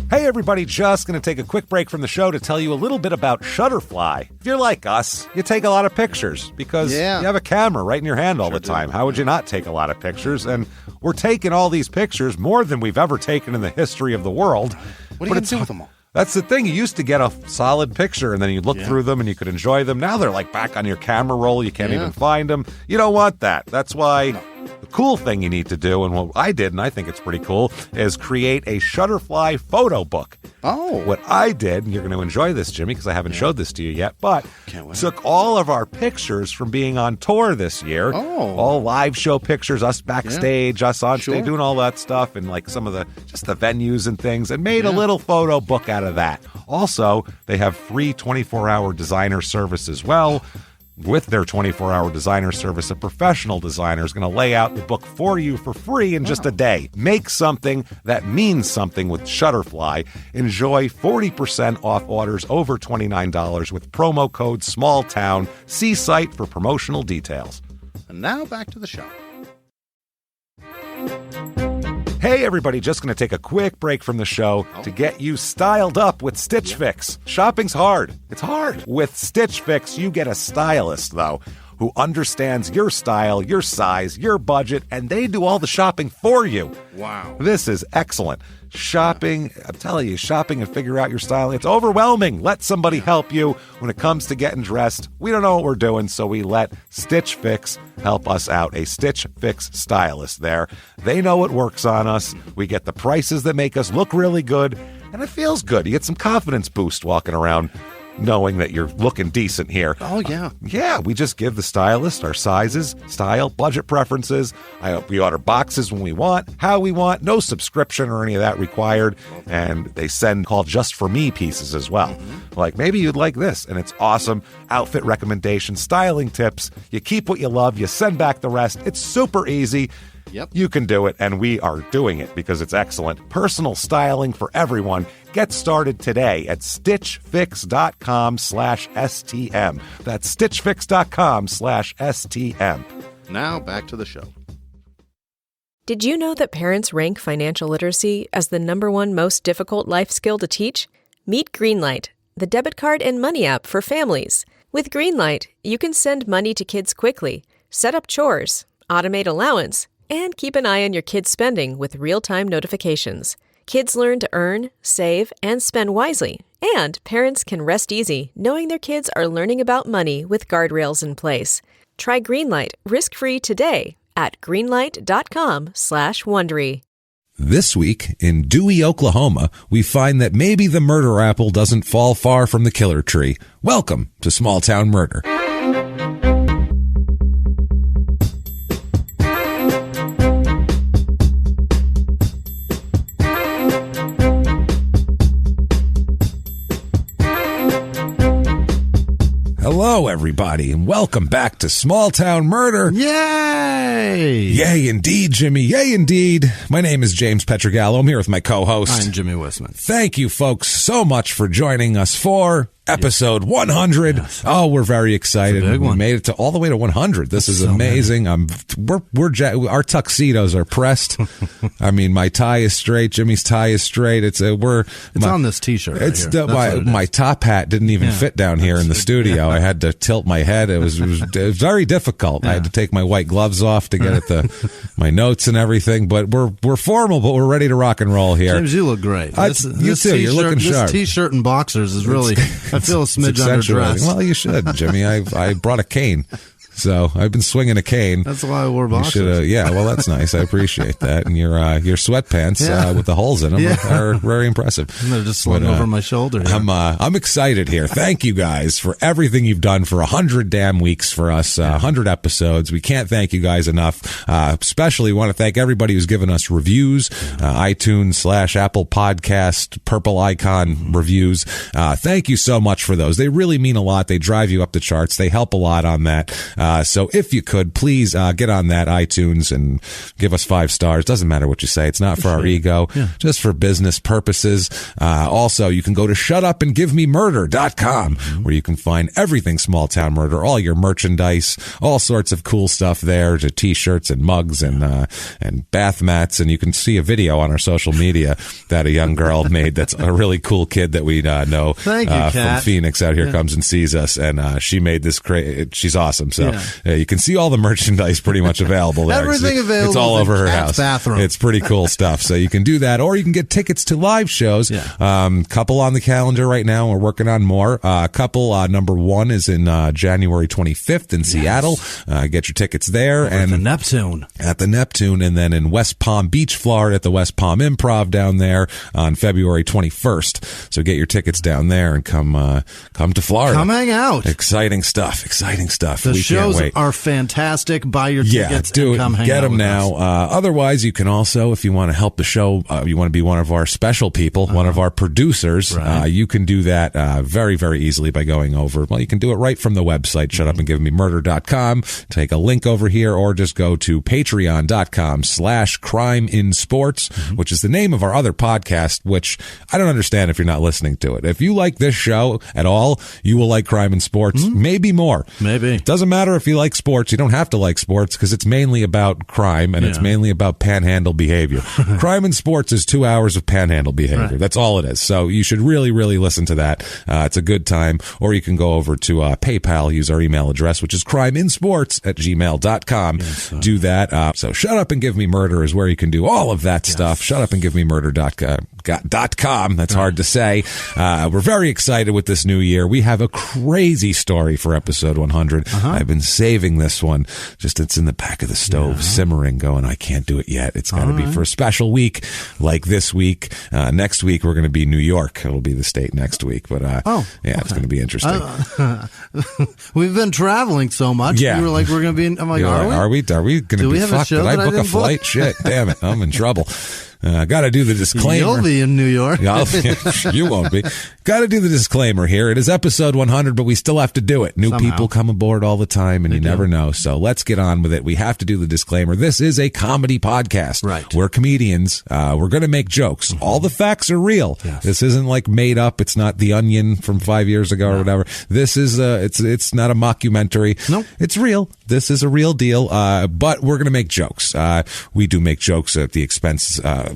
Hey everybody, just going to take a quick break from the show to tell you a little bit about Shutterfly. If you're like us, you take a lot of pictures because you have a camera right in your hand all the time. How would you not take a lot of pictures? And we're taking all these pictures, more than we've ever taken in the history of the world. What are you going to do with them all? That's the thing. You used to get a solid picture, and then you'd look through them, and you could enjoy them. Now they're like back on your camera roll. You can't even find them. You don't want that. That's why the cool thing you need to do, and what I did, and I think it's pretty cool, is create a Shutterfly photo book. Oh. What I did, and you're going to enjoy this, Jimmy, because I haven't showed this to you yet, but took all of our pictures from being on tour this year. Oh. All live show pictures, us backstage, us on stage, doing all that stuff, and like some of the, just the venues and things, and made a little photo book out of that. Also, they have free 24-hour designer service as well. With their 24-hour designer service, a professional designer is going to lay out the book for you for free in just a day. Make something that means something with Shutterfly. Enjoy 40% off orders over $29 with promo code SMALLTOWN. See site for promotional details. And now back to the show. Hey everybody, just going to take a quick break from the show to get you styled up with Stitch Fix. Shopping's hard. It's hard. With Stitch Fix, you get a stylist, though, who understands your style, your size, your budget, and they do all the shopping for you. Wow. This is excellent. Shopping, I'm telling you, shopping and figure out your style, it's overwhelming. Let somebody help you when it comes to getting dressed. We don't know what we're doing, so we let Stitch Fix help us out. A Stitch Fix stylist there. They know what works on us. We get the prices that make us look really good, and it feels good. You get some confidence boost walking around knowing that you're looking decent here. Oh, yeah. Yeah, we just give the stylist our sizes, style, budget preferences. We order boxes when we want, how we want, no subscription or any of that required. And they send called Just For Me pieces as well. Like, maybe you'd like this, and it's awesome. Outfit recommendations, styling tips. You keep what you love, you send back the rest. It's super easy. Yep. You can do it, and we are doing it because it's excellent. Personal styling for everyone. Get started today at stitchfix.com/STM. That's stitchfix.com/STM. Now back to the show. Did you know that parents rank financial literacy as the #1 most difficult life skill to teach? Meet Greenlight, the debit card and money app for families. With Greenlight, you can send money to kids quickly, set up chores, automate allowance, and keep an eye on your kids' spending with real-time notifications. Kids learn to earn, save, and spend wisely. And parents can rest easy knowing their kids are learning about money with guardrails in place. Try Greenlight risk-free today at greenlight.com/Wondery. This week, in Dewey, Oklahoma, we find that maybe the murder apple doesn't fall far from the killer tree. Welcome to Small Town Murder. Hello, everybody, and welcome back to Small Town Murder. Yay! Yay, indeed, Jimmy. Yay, indeed. My name is James Pietragallo. I'm here with my co-host. I'm Jimmy Whisman. Thank you, folks, so much for joining us for episode 100. Yes. Oh, we're very excited. It's a big we one. made it to all the way to 100. This is so amazing. Our tuxedos are pressed. I mean, my tie is straight. Jimmy's tie is straight. It's on this T-shirt. My top hat didn't even fit down here in the studio. I had to tilt my head. It was very difficult. I had to take my white gloves off to get at my notes and everything. But we're formal, but we're ready to rock and roll here. James, you look great. You too. You're looking sharp. This T-shirt and boxers is really. I feel a smidge underdressed. Well, you should, Jimmy. I brought a cane. So I've been swinging a cane. That's why I wore boxers. Yeah, well, that's nice. I appreciate that. And your sweatpants with the holes in them are very impressive. And they're just slung over my shoulder. Here. I'm excited here. Thank you guys for everything you've done for 100 damn weeks for us. 100 episodes. We can't thank you guys enough. Especially want to thank everybody who's given us reviews, iTunes/Apple Podcast purple icon reviews. Thank you so much for those. They really mean a lot. They drive you up the charts. They help a lot on that. So if you could, please get on that iTunes and give us 5 stars. Doesn't matter what you say. It's not for our ego, just for business purposes. Also, you can go to shutupandgivememurder.com where you can find everything Small Town Murder, all your merchandise, all sorts of cool stuff there, to t-shirts and mugs and bath mats. And you can see a video on our social media that a young girl made that's a really cool kid that we know Thank you, from Phoenix out here comes and sees us. And she made this she's awesome. So you can see all the mercountdice pretty much available there. Everything available. It's all over her house. Bathroom. It's pretty cool stuff. So you can do that, or you can get tickets to live shows. Couple on the calendar right now. We're working on more. Couple number 1 is in January 25th in Seattle. Get your tickets there. At the Neptune. And then in West Palm Beach, Florida, at the West Palm Improv down there on February 21st. So get your tickets down there and come to Florida. Come hang out. Exciting stuff. The shows are fantastic. Buy your tickets and come hang out. Get them with now. us. Otherwise, you can also, if you want to help the show, you want to be one of our special people, one of our producers, you can do that very, very easily by going over. Well, you can do it right from the website, shutupandgivememurder.com. Take a link over here, or just go to patreon.com/crimeinsports, which is the name of our other podcast, which I don't understand if you're not listening to it. If you like this show at all, you will like Crime in Sports, maybe more. Maybe. It doesn't matter if you like sports. You don't have to like sports because it's mainly about crime and it's mainly about panhandle behavior. Crime in Sports is 2 hours of panhandle behavior. That's all it is. So you should really, really listen to that. It's a good time. Or you can go over to PayPal, use our email address, which is crimeinsports@gmail.com. Do that. So Shut Up and Give Me Murder is where you can do all of that stuff. Shutupandgivememurder.com. That's hard to say. We're very excited with this new year. We have a crazy story for episode 100. I've been saving this one. Just it's in the back of the stove, simmering, going, I can't do it yet. It's got to be for a special week like this week. Next week, we're going to be New York. It'll be the state next week. But it's going to be interesting. We've been traveling so much. Yeah. We were like, we're going to be in. I'm like, are we going to be fucked? Did I book a flight? Shit, damn it. I'm in trouble. Got to do the disclaimer. You'll be in New York. You won't be. Got to do the disclaimer here. It is episode 100, but we still have to do it. New people come aboard all the time, and you never know. So let's get on with it. We have to do the disclaimer. This is a comedy podcast. Right. We're comedians. We're going to make jokes. All the facts are real. Yes. This isn't like made up. It's not The Onion from 5 years ago or whatever. This is it's not a mockumentary. Nope. It's real. This is a real deal. But we're going to make jokes. We do make jokes at the expense of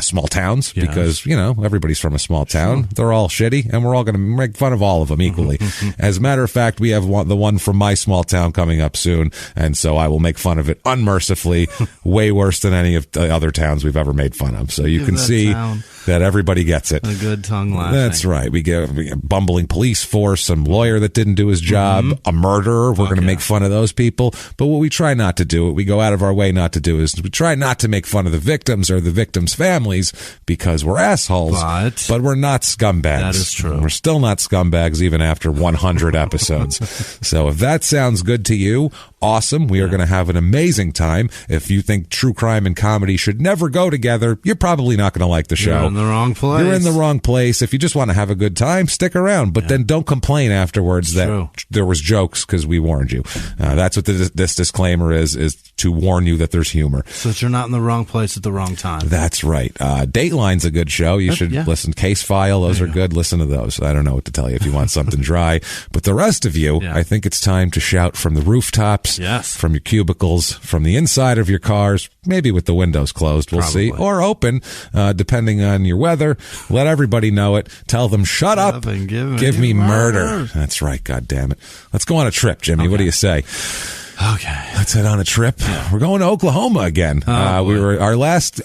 small towns because, everybody's from a small town. They're all shitty, and we're all going to make fun of all of them equally. As a matter of fact, we have the one from my small town coming up soon, and so I will make fun of it unmercifully, way worse than any of the other towns we've ever made fun of. So you can see that everybody gets it. A good tongue laughing. That's right. We get a bumbling police force, some lawyer that didn't do his job, a murderer. We're going to make fun of those people. But what we try not to do, what we go out of our way not to do, is we try not to make fun of the victims or the victims' families because we're assholes. But we're not scumbags. That is true. We're still not scumbags even after 100 episodes. So if that sounds good to you, awesome. We are going to have an amazing time. If you think true crime and comedy should never go together, you're probably not going to like the show. You're in the wrong place. You're in the wrong place. If you just want to have a good time, stick around. But then don't complain afterwards that there was jokes because we warned you. That's what this disclaimer is to warn you that there's humor. So that you're not in the wrong place at the wrong time. That's right. Dateline's a good show. You should listen. Case File, those are good. Listen to those. I don't know what to tell you if you want something dry. But the rest of you, I think it's time to shout from the rooftops, from your cubicles, from the inside of your cars, maybe with the windows closed, we'll see, or open, depending on your weather. Let everybody know it. Tell them, shut up and give me murder. That's right, God damn it. Let's go on a trip, Jimmy. What do you say? Okay, let's head on a trip. We're going to Oklahoma again. We were our last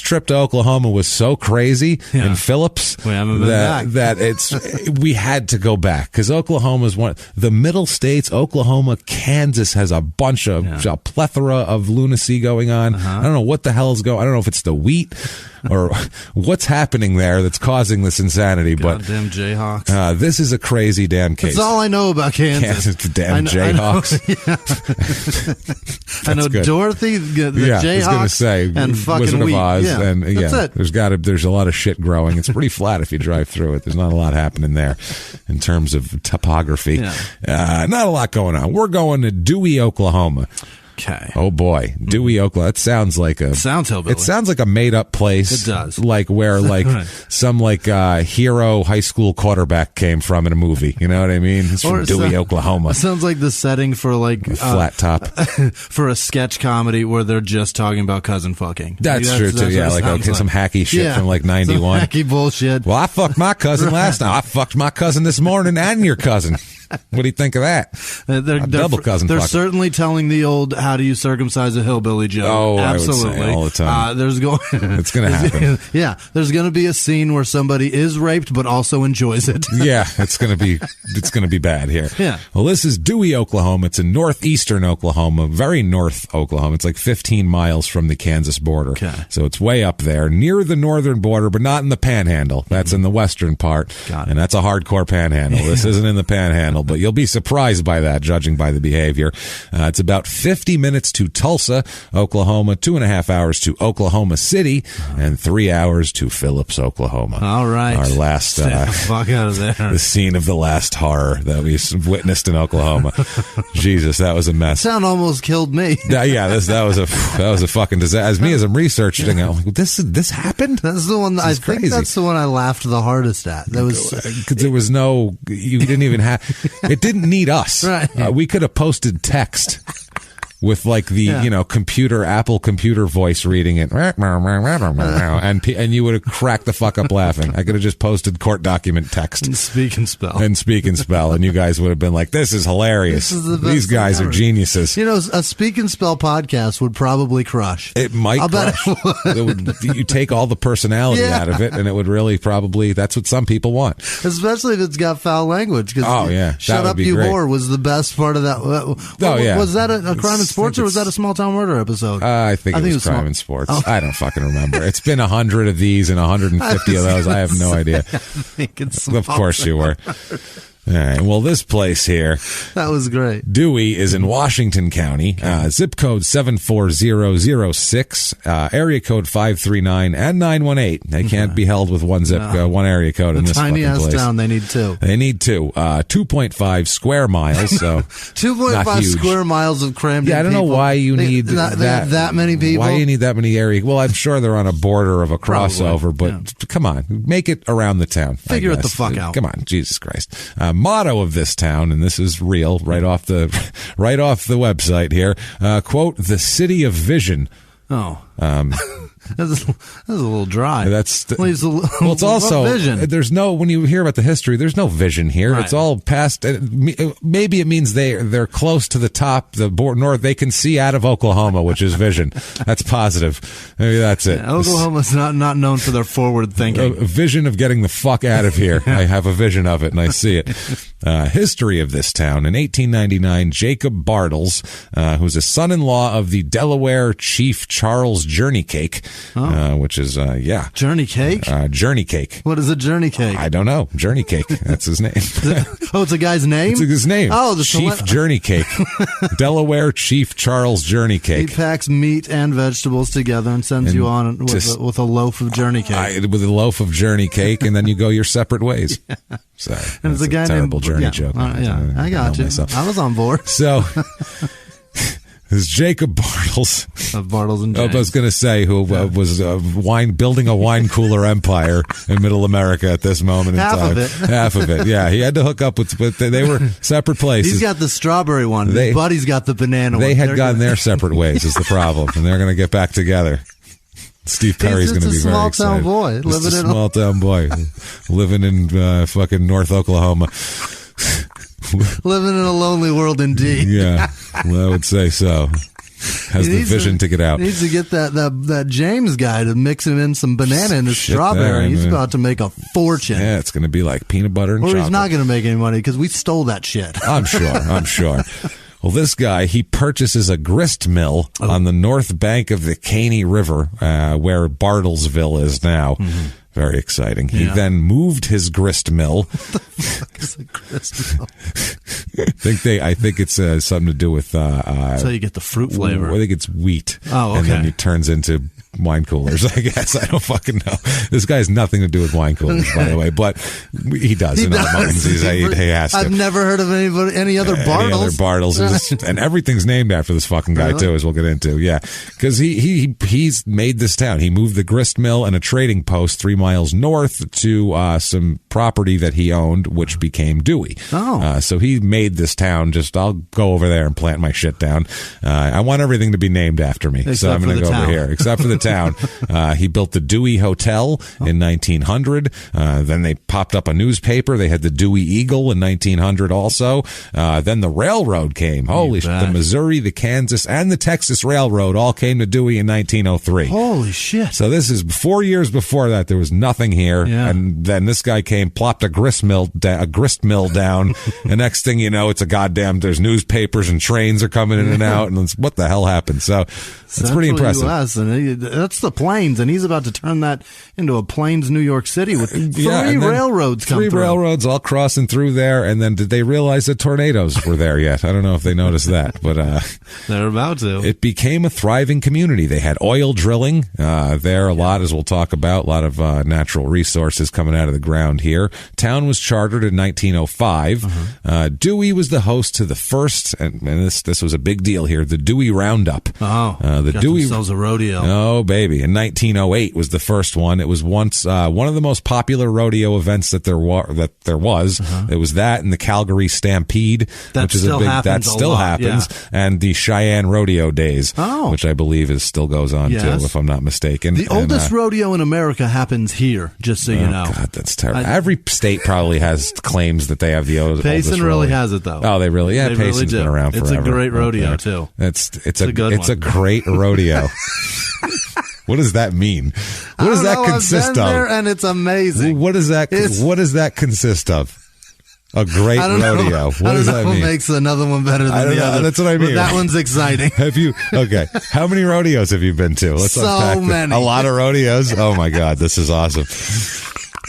trip to Oklahoma was so crazy in Phillips we haven't been back. that we had to go back because Oklahoma is the middle states. Oklahoma, Kansas has a bunch of a plethora of lunacy going on. I don't know what the hell is going. I don't know if it's the wheat. or what's happening there that's causing this insanity. Goddamn Jayhawks. This is a crazy damn case. That's all I know about Kansas. Damn Jayhawks. I know Dorothy, the Jayhawks, I was gonna say, and fucking Wizard of Oz, and there's a lot of shit growing. It's pretty flat if you drive through it. There's not a lot happening there in terms of topography. Not a lot going on. We're going to Dewey, Oklahoma. Okay. Oh boy, Dewey, Oklahoma. That sounds like hillbilly. It sounds like a made up place. It does. Like where some hero high school quarterback came from in a movie. You know what I mean? It's from Dewey, Oklahoma. It sounds like the setting for a flat top for a sketch comedy where they're just talking about cousin fucking. That's true too. Yeah, some hacky shit from 91. Some hacky bullshit. Well, I fucked my cousin last night. I fucked my cousin this morning and your cousin. What do you think of that? They're double cousin. They're certainly telling the old "How do you circumcise a hillbilly" joke. Oh, absolutely, I would say all the time. It's going to happen. Yeah, there's going to be a scene where somebody is raped but also enjoys it. Yeah, it's going to be bad here. Yeah. Well, this is Dewey, Oklahoma. It's in northeastern Oklahoma, very north Oklahoma. It's like 15 miles from the Kansas border. Okay. So it's way up there, near the northern border, but not in the Panhandle. That's in the western part. Got it. And that's a hardcore Panhandle. This isn't in the Panhandle, but you'll be surprised by that, judging by the behavior. It's about 50 minutes to Tulsa, Oklahoma, 2.5 hours to Oklahoma City, and 3 hours to Phillips, Oklahoma. All right. Our last, Stay the fuck out of there. The scene of the last horror that we witnessed in Oklahoma. Jesus, that was a mess. Sound almost killed me. That was a fucking disaster. As me as I'm researching, I'm like, this happened. That's the one. I think that's the one I laughed the hardest at. That was because there was no. You didn't even have. It didn't need us. Right. We could have posted text with the Apple computer voice reading it, and you would have cracked the fuck up laughing. I could have just posted court document text and speak and spell, and you guys would have been like, "This is hilarious. These guys are geniuses." A speak and spell podcast would probably crush. It might. Crush. You take all the personality out of it, and it would really probably. That's what some people want, especially if it's got foul language. Shut Up, You Whore was the best part of that. Was that a crime and sports, or was that a Small Town Murder episode? I think it was crime and sports. Oh. I don't fucking remember. It's been 100 of these and 150 of those. I have no idea. Of course you were. All right. Well, this place here. That was great. Dewey is in Washington County. Zip code 74006, area code 539 and 918. They can't be held with one one area code in this fucking place. Tiny ass town. They need two. 2.5 square miles. So 2.5 square miles of crammed. Yeah, I don't know why you need that many people. Why you need that many area? Well, I'm sure they're on a border of a crossover, but come on, make it around the town. Figure it the fuck out. Come on, Jesus Christ. Motto of this town, and this is real, right off the website here. Quote: "The city of vision." Oh. That's a little dry. It's also vision. There's no, when you hear about the history, there's no vision here. Right. It's all past. Maybe it means they're close to the top, the north. They can see out of Oklahoma, which is vision. That's positive. Maybe that's it. Yeah, Oklahoma's not known for their forward thinking. A vision of getting the fuck out of here. I have a vision of it, and I see it. History of this town. In 1899, Jacob Bartles, who's a son-in-law of the Delaware Chief Charles Journey Cake, which is Journey Cake. Journey Cake. What is a Journey Cake? I don't know. Journey Cake. That's his name. It's a guy's name. It's his name. Oh, the Chief Journey Cake. Delaware Chief Charles Journey Cake. He packs meat and vegetables together and sends you on with a loaf of Journey Cake. With a loaf of Journey Cake, and then you go your separate ways. Yeah. So and it's a guy terrible named Journey joke. I got you. Myself. I was on board. So. This is Jacob Bartles. Of Bartles and James. I was going to say who was building a wine cooler empire in Middle America at this moment in time. Half of it. Yeah, he had to hook up with, but they were separate places. He's got the strawberry one. His buddy's got the banana one. They had gone their separate ways is the problem, and they're going to get back together. Steve Perry's going to be very excited. Just a small town boy living in fucking North Oklahoma. Living in a lonely world indeed. Yeah, well, I would say so. Has the vision to get out. Needs to get that James guy to mix him in some banana in his strawberry. He's about to make a fortune. Yeah, it's going to be like peanut butter and chocolate. Or he's not going to make any money because we stole that shit. I'm sure. Well, this guy, he purchases a grist mill on the north bank of the Caney River, where Bartlesville is now. Mm-hmm. Very exciting. He then moved his grist mill. What the fuck is a grist mill? I think it's something to do with... so you get the fruit flavor. I think it's wheat. Oh, okay. And then it turns into wine coolers, I guess. I don't fucking know. This guy has nothing to do with wine coolers, by the way, but he does. He does. He has to. I've never heard of any other Bartles. Any other Bartles. And everything's named after this fucking guy, too, as we'll get into. Yeah. Because he's made this town. He moved the grist mill and a trading post 3 miles north to some property that he owned, which became Dewey. Oh. So he made this town. I'll go over there and plant my shit down. I want everything to be named after me. So I'm going to go over here. Except for the town. He built the Dewey Hotel in 1900. Then they popped up a newspaper. They had the Dewey Eagle in 1900 also. Then the railroad came. Holy shit. The Missouri, the Kansas, and the Texas Railroad all came to Dewey in 1903. Holy shit. So this is 4 years before that. There was nothing here. Yeah. And then this guy came, plopped a grist mill down. The next thing you know, it's a goddamn, there's newspapers and trains are coming in and out. And what the hell happened? So it's pretty impressive. US, and that's the Plains, and he's about to turn that into a Plains, New York City with three railroads coming through. Three railroads all crossing through there, and then did they realize that tornadoes were there yet? I don't know if they noticed that, but they're about to. It became a thriving community. They had oil drilling there a lot, as we'll talk about, a lot of natural resources coming out of the ground here. Town was chartered in 1905. Dewey was the host to the first, and this was a big deal here, the Dewey Roundup. The Dewey themselves a rodeo. Oh, baby. In 1908 was the first one. It was once one of the most popular rodeo events that there was. It was that and the Calgary Stampede, which is a big that still happens, and the Cheyenne Rodeo Days, which I believe still goes on too, if I'm not mistaken. The oldest rodeo in America happens here, just so you know. God, that's terrible. Every state probably has claims that they have the oldest. Payson really has it though. Oh, they really? Yeah, Payson's been around forever. It's a great rodeo too. It's a great rodeo. What does that mean? What does that consist I've been there and it's amazing. What does that consist of? A great rodeo. What does that mean? What makes another one better than the other? That's what I mean. But that one's exciting. Okay. How many rodeos have you been to? Let's unpack many. A lot of rodeos. Oh my God, this is awesome.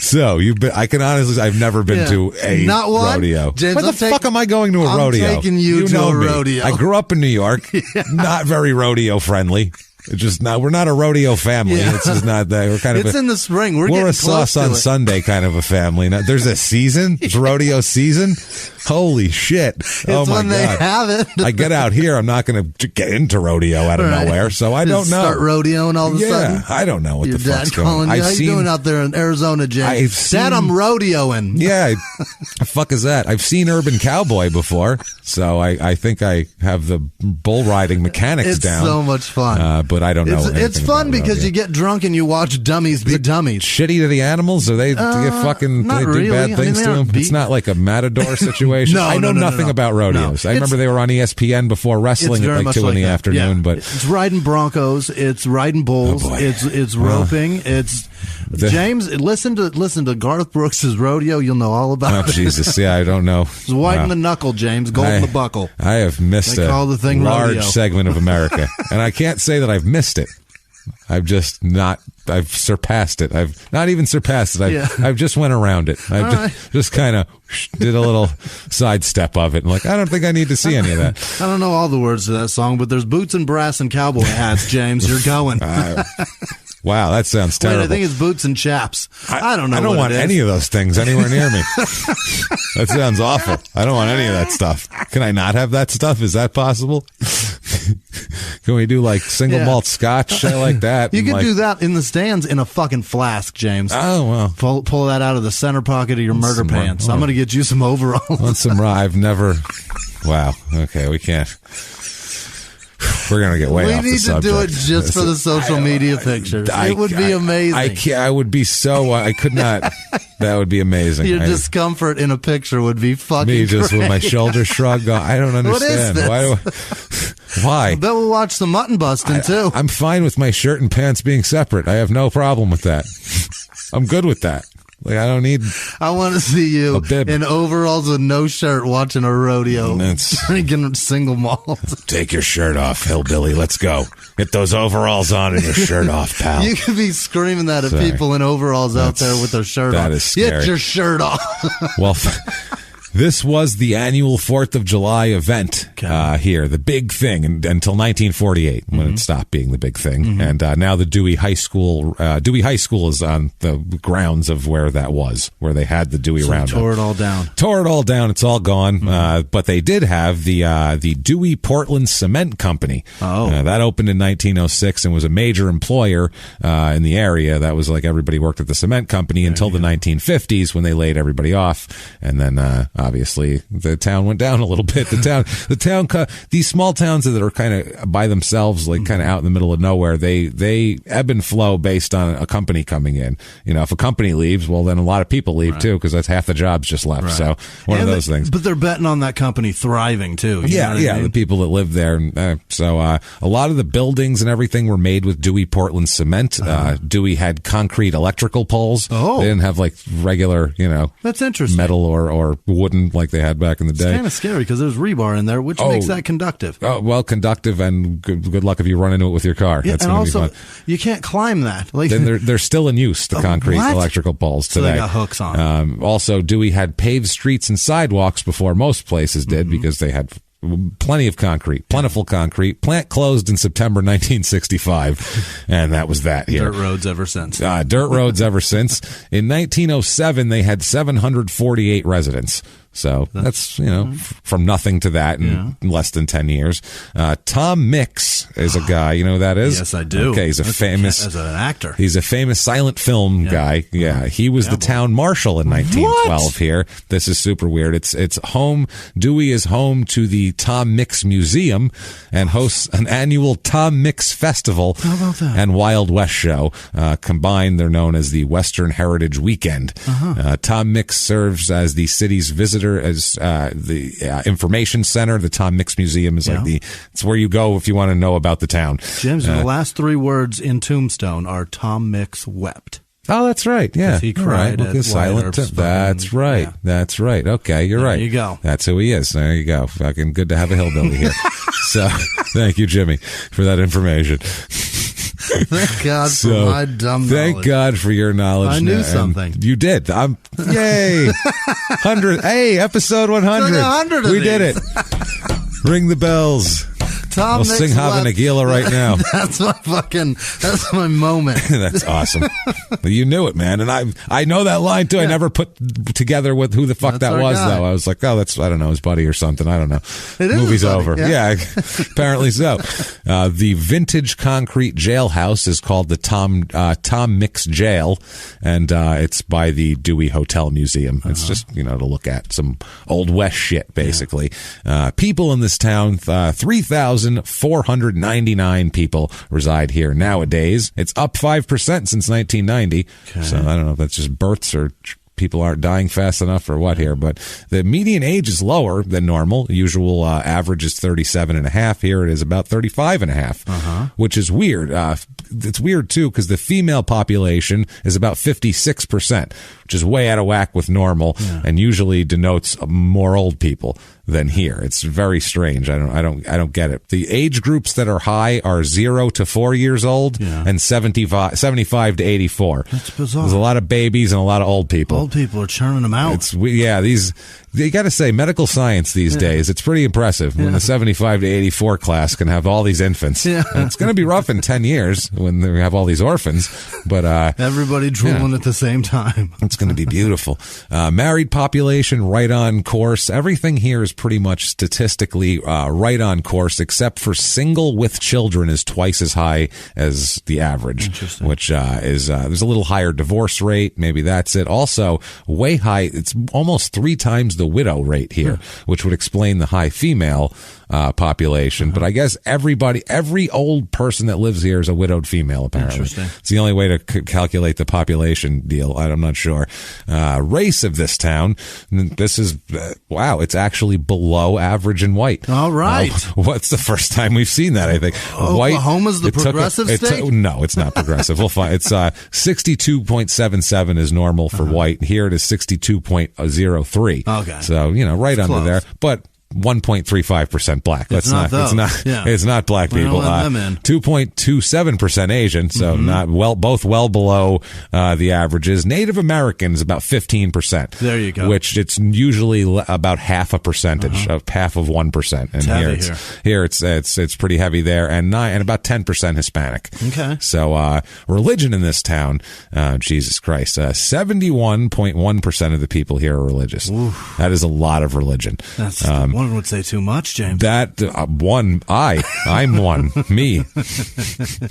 So I can honestly, I've never been to a rodeo. James, Why the fuck am I going to a rodeo? I'm taking you to a rodeo. I grew up in New York. Not very rodeo friendly. It's just not. We're not a rodeo family. Yeah. It's just not that. We're kind of. It's in the spring. We're a sauce on Sunday kind of a family. Now, there's a season. It's rodeo season. Holy shit! It's when they have it. I get out here. I'm not going to get into rodeo out of nowhere. So I don't know. Start rodeoing all of a sudden. Yeah, I don't know what the fuck's going on. How you doing out there in Arizona, James? Dad, I'm rodeoing. Yeah, the fuck is that? I've seen Urban Cowboy before, so I think I have the bull riding mechanics down. It's so much fun. But I don't know. It's fun because you get drunk and you watch dummies be dummies. Shitty to the animals? Or they fucking they do really. bad things to them? It's not like a matador situation. No, I know nothing about rodeos. I remember they were on ESPN before wrestling at like 2 in the afternoon. Yeah. But it's riding broncos. It's riding bulls. It's roping. James, listen to Garth Brooks' rodeo. You'll know all about it. Oh, Jesus. Yeah, I don't know. It's white in the knuckle, James. Gold in the buckle. I have missed a large segment of America. And I can't say that I've missed it. I've surpassed it. I've not even surpassed it. I've just went around it. I've just kind of did a little sidestep of it. And I don't think I need to see any of that. I don't know all the words to that song, but there's boots and brass and cowboy hats, James. You're going. Wow, that sounds terrible. Wait, I think it's boots and chaps. I don't know. I don't want any of those things anywhere near me. That sounds awful. I don't want any of that stuff. Can I not have that stuff? Is that possible? Can we do single malt scotch? I like that. You can do that in the stands in a fucking flask, James. Oh, well. Pull that out of the center pocket of your murder pants. I'm going to get you some overalls. Want some I've never. Wow. Okay, we can't. We're going to get way off the subject. We need to do it just for the social media pictures. It would be amazing. I would be so... I could not... That would be amazing. Your discomfort in a picture would be fucking me just great. With my shoulders shrugged. I don't understand. What is this? Why? I bet we'll watch some mutton busting, too. I'm fine with my shirt and pants being separate. I have no problem with that. I'm good with that. Like, I don't need. I want to see you in overalls with no shirt watching a rodeo, drinking single malt. Take your shirt off, hillbilly. Let's go. Get those overalls on and your shirt off, pal. You could be screaming that at people in overalls out there with their shirt off. That is scary. Get your shirt off. Well, this was the annual 4th of July event here, the big thing, until 1948 when it stopped being the big thing. And now the Dewey High School is on the grounds of where that was, where they had the Dewey Roundup. Tore it all down. Tore it all down. It's all gone. But they did have the Dewey Portland Cement Company. That opened in 1906 and was a major employer in the area. That was like everybody worked at the cement company until the 1950s when they laid everybody off. And then obviously the town went down a little bit. The town, these small towns that are kind of by themselves, like kind of out in the middle of nowhere, they ebb and flow based on a company coming in. You know, if a company leaves, well, then a lot of people leave too, because that's half the jobs just left. So one of those things. But they're betting on that company thriving too. Yeah, the people that live there. So a lot of the buildings and everything were made with Dewey Portland cement. Dewey had concrete electrical poles. They didn't have like regular, that's interesting, metal or wooden like they had back in the day. It's kind of scary because there's rebar in there, which makes that conductive. Well, conductive, and good luck if you run into it with your car. Yeah, that's and also, be fun. You can't climb that. Like, then they're still in use, the concrete electrical poles today. So they got hooks on. Also, Dewey had paved streets and sidewalks before most places did because they had plenty of concrete, plentiful concrete. Plant closed in September 1965, and that was that here. Dirt roads ever since. Dirt roads ever since. In 1907, they had 748 residents. So that's, from nothing to that in less than 10 years. Tom Mix is a guy. You know who that is? Yes, I do. Okay, he's as an actor. He's a famous silent film guy. Yeah, he was the town marshal in 1912 here. This is super weird. It's home. Dewey is home to the Tom Mix Museum and hosts an annual Tom Mix Festival and Wild West show. Combined, they're known as the Western Heritage Weekend. Tom Mix serves as the city's visitor, as the information center. The Tom Mix Museum is it's where you go if you want to know about the town. James, the last 3 words in Tombstone are Tom Mix wept. Oh, that's right. Yeah, he cried at silent. That's right. Yeah. That's right. Okay, you're right. There you go. That's who he is. There you go. Fucking good to have a hillbilly here. So, thank you, Jimmy, for that information. Thank God for my dumb knowledge. Thank God for your knowledge. I knew something. You did. Yay! 100. Hey, episode 100. Like 100 of we these. Did it. Ring the bells. Tom I'll sing Hava Nagila right now. That's my moment. That's awesome. You knew it, man. And I know that line too. I never put together with who the fuck that was, though. I was like, that's, I don't know, his buddy or something. I don't know. It is Movie's his buddy. over. Yeah, apparently so. The vintage concrete jailhouse is called the Tom Mix Jail, and it's by the Dewey Hotel Museum. It's just, to look at some Old West shit, basically. People in this town, 3,499 people reside here nowadays. It's up 5% since 1990. Okay. So I don't know if that's just births or people aren't dying fast enough or what here, but the median age is lower than normal. Usual average is 37 and a half. Here it is about 35 and a half, which is weird. It's weird too because the female population is about 56%, which is way out of whack with normal and usually denotes more old people than here. It's very strange. I don't get it. The age groups that are high are 0 to 4 years old and 75 to 84. That's bizarre. There's a lot of babies and a lot of old people. Old people are churning them out. You got to say, medical science these days, it's pretty impressive when the 75 to 84 class can have all these infants. Yeah. It's going to be rough in 10 years when we have all these orphans, but everybody drooling at the same time. It's going to be beautiful. Married population, right on course. Everything here is pretty much statistically right on course, except for single with children is twice as high as the average, which is there's a little higher divorce rate. Maybe that's it. Also, way high. It's almost 3 times the widow rate here, which would explain the high female population. But I guess every old person that lives here is a widowed female, apparently. It's the only way to calculate the population deal. I'm not sure. Race of this town. This is, wow, it's actually below average in white. All right. What's the first time we've seen that, I think? Oklahoma's the progressive state? No, it's not progressive. We'll find. It's 62.77 is normal for white. Here it is 62.03. Okay. So, right under there. But 1.35% black. It's not black people. 2.27% Asian, so not both well below the averages. Native Americans about 15%. There you go. Which it's usually about half a percentage of half of 1%. And here it's pretty heavy there, and about 10% Hispanic. Okay. So religion in this town, Jesus Christ, 71.1% of the people here are religious. Oof. That is a lot of religion. That's one would say too much, James. That I'm one. Me.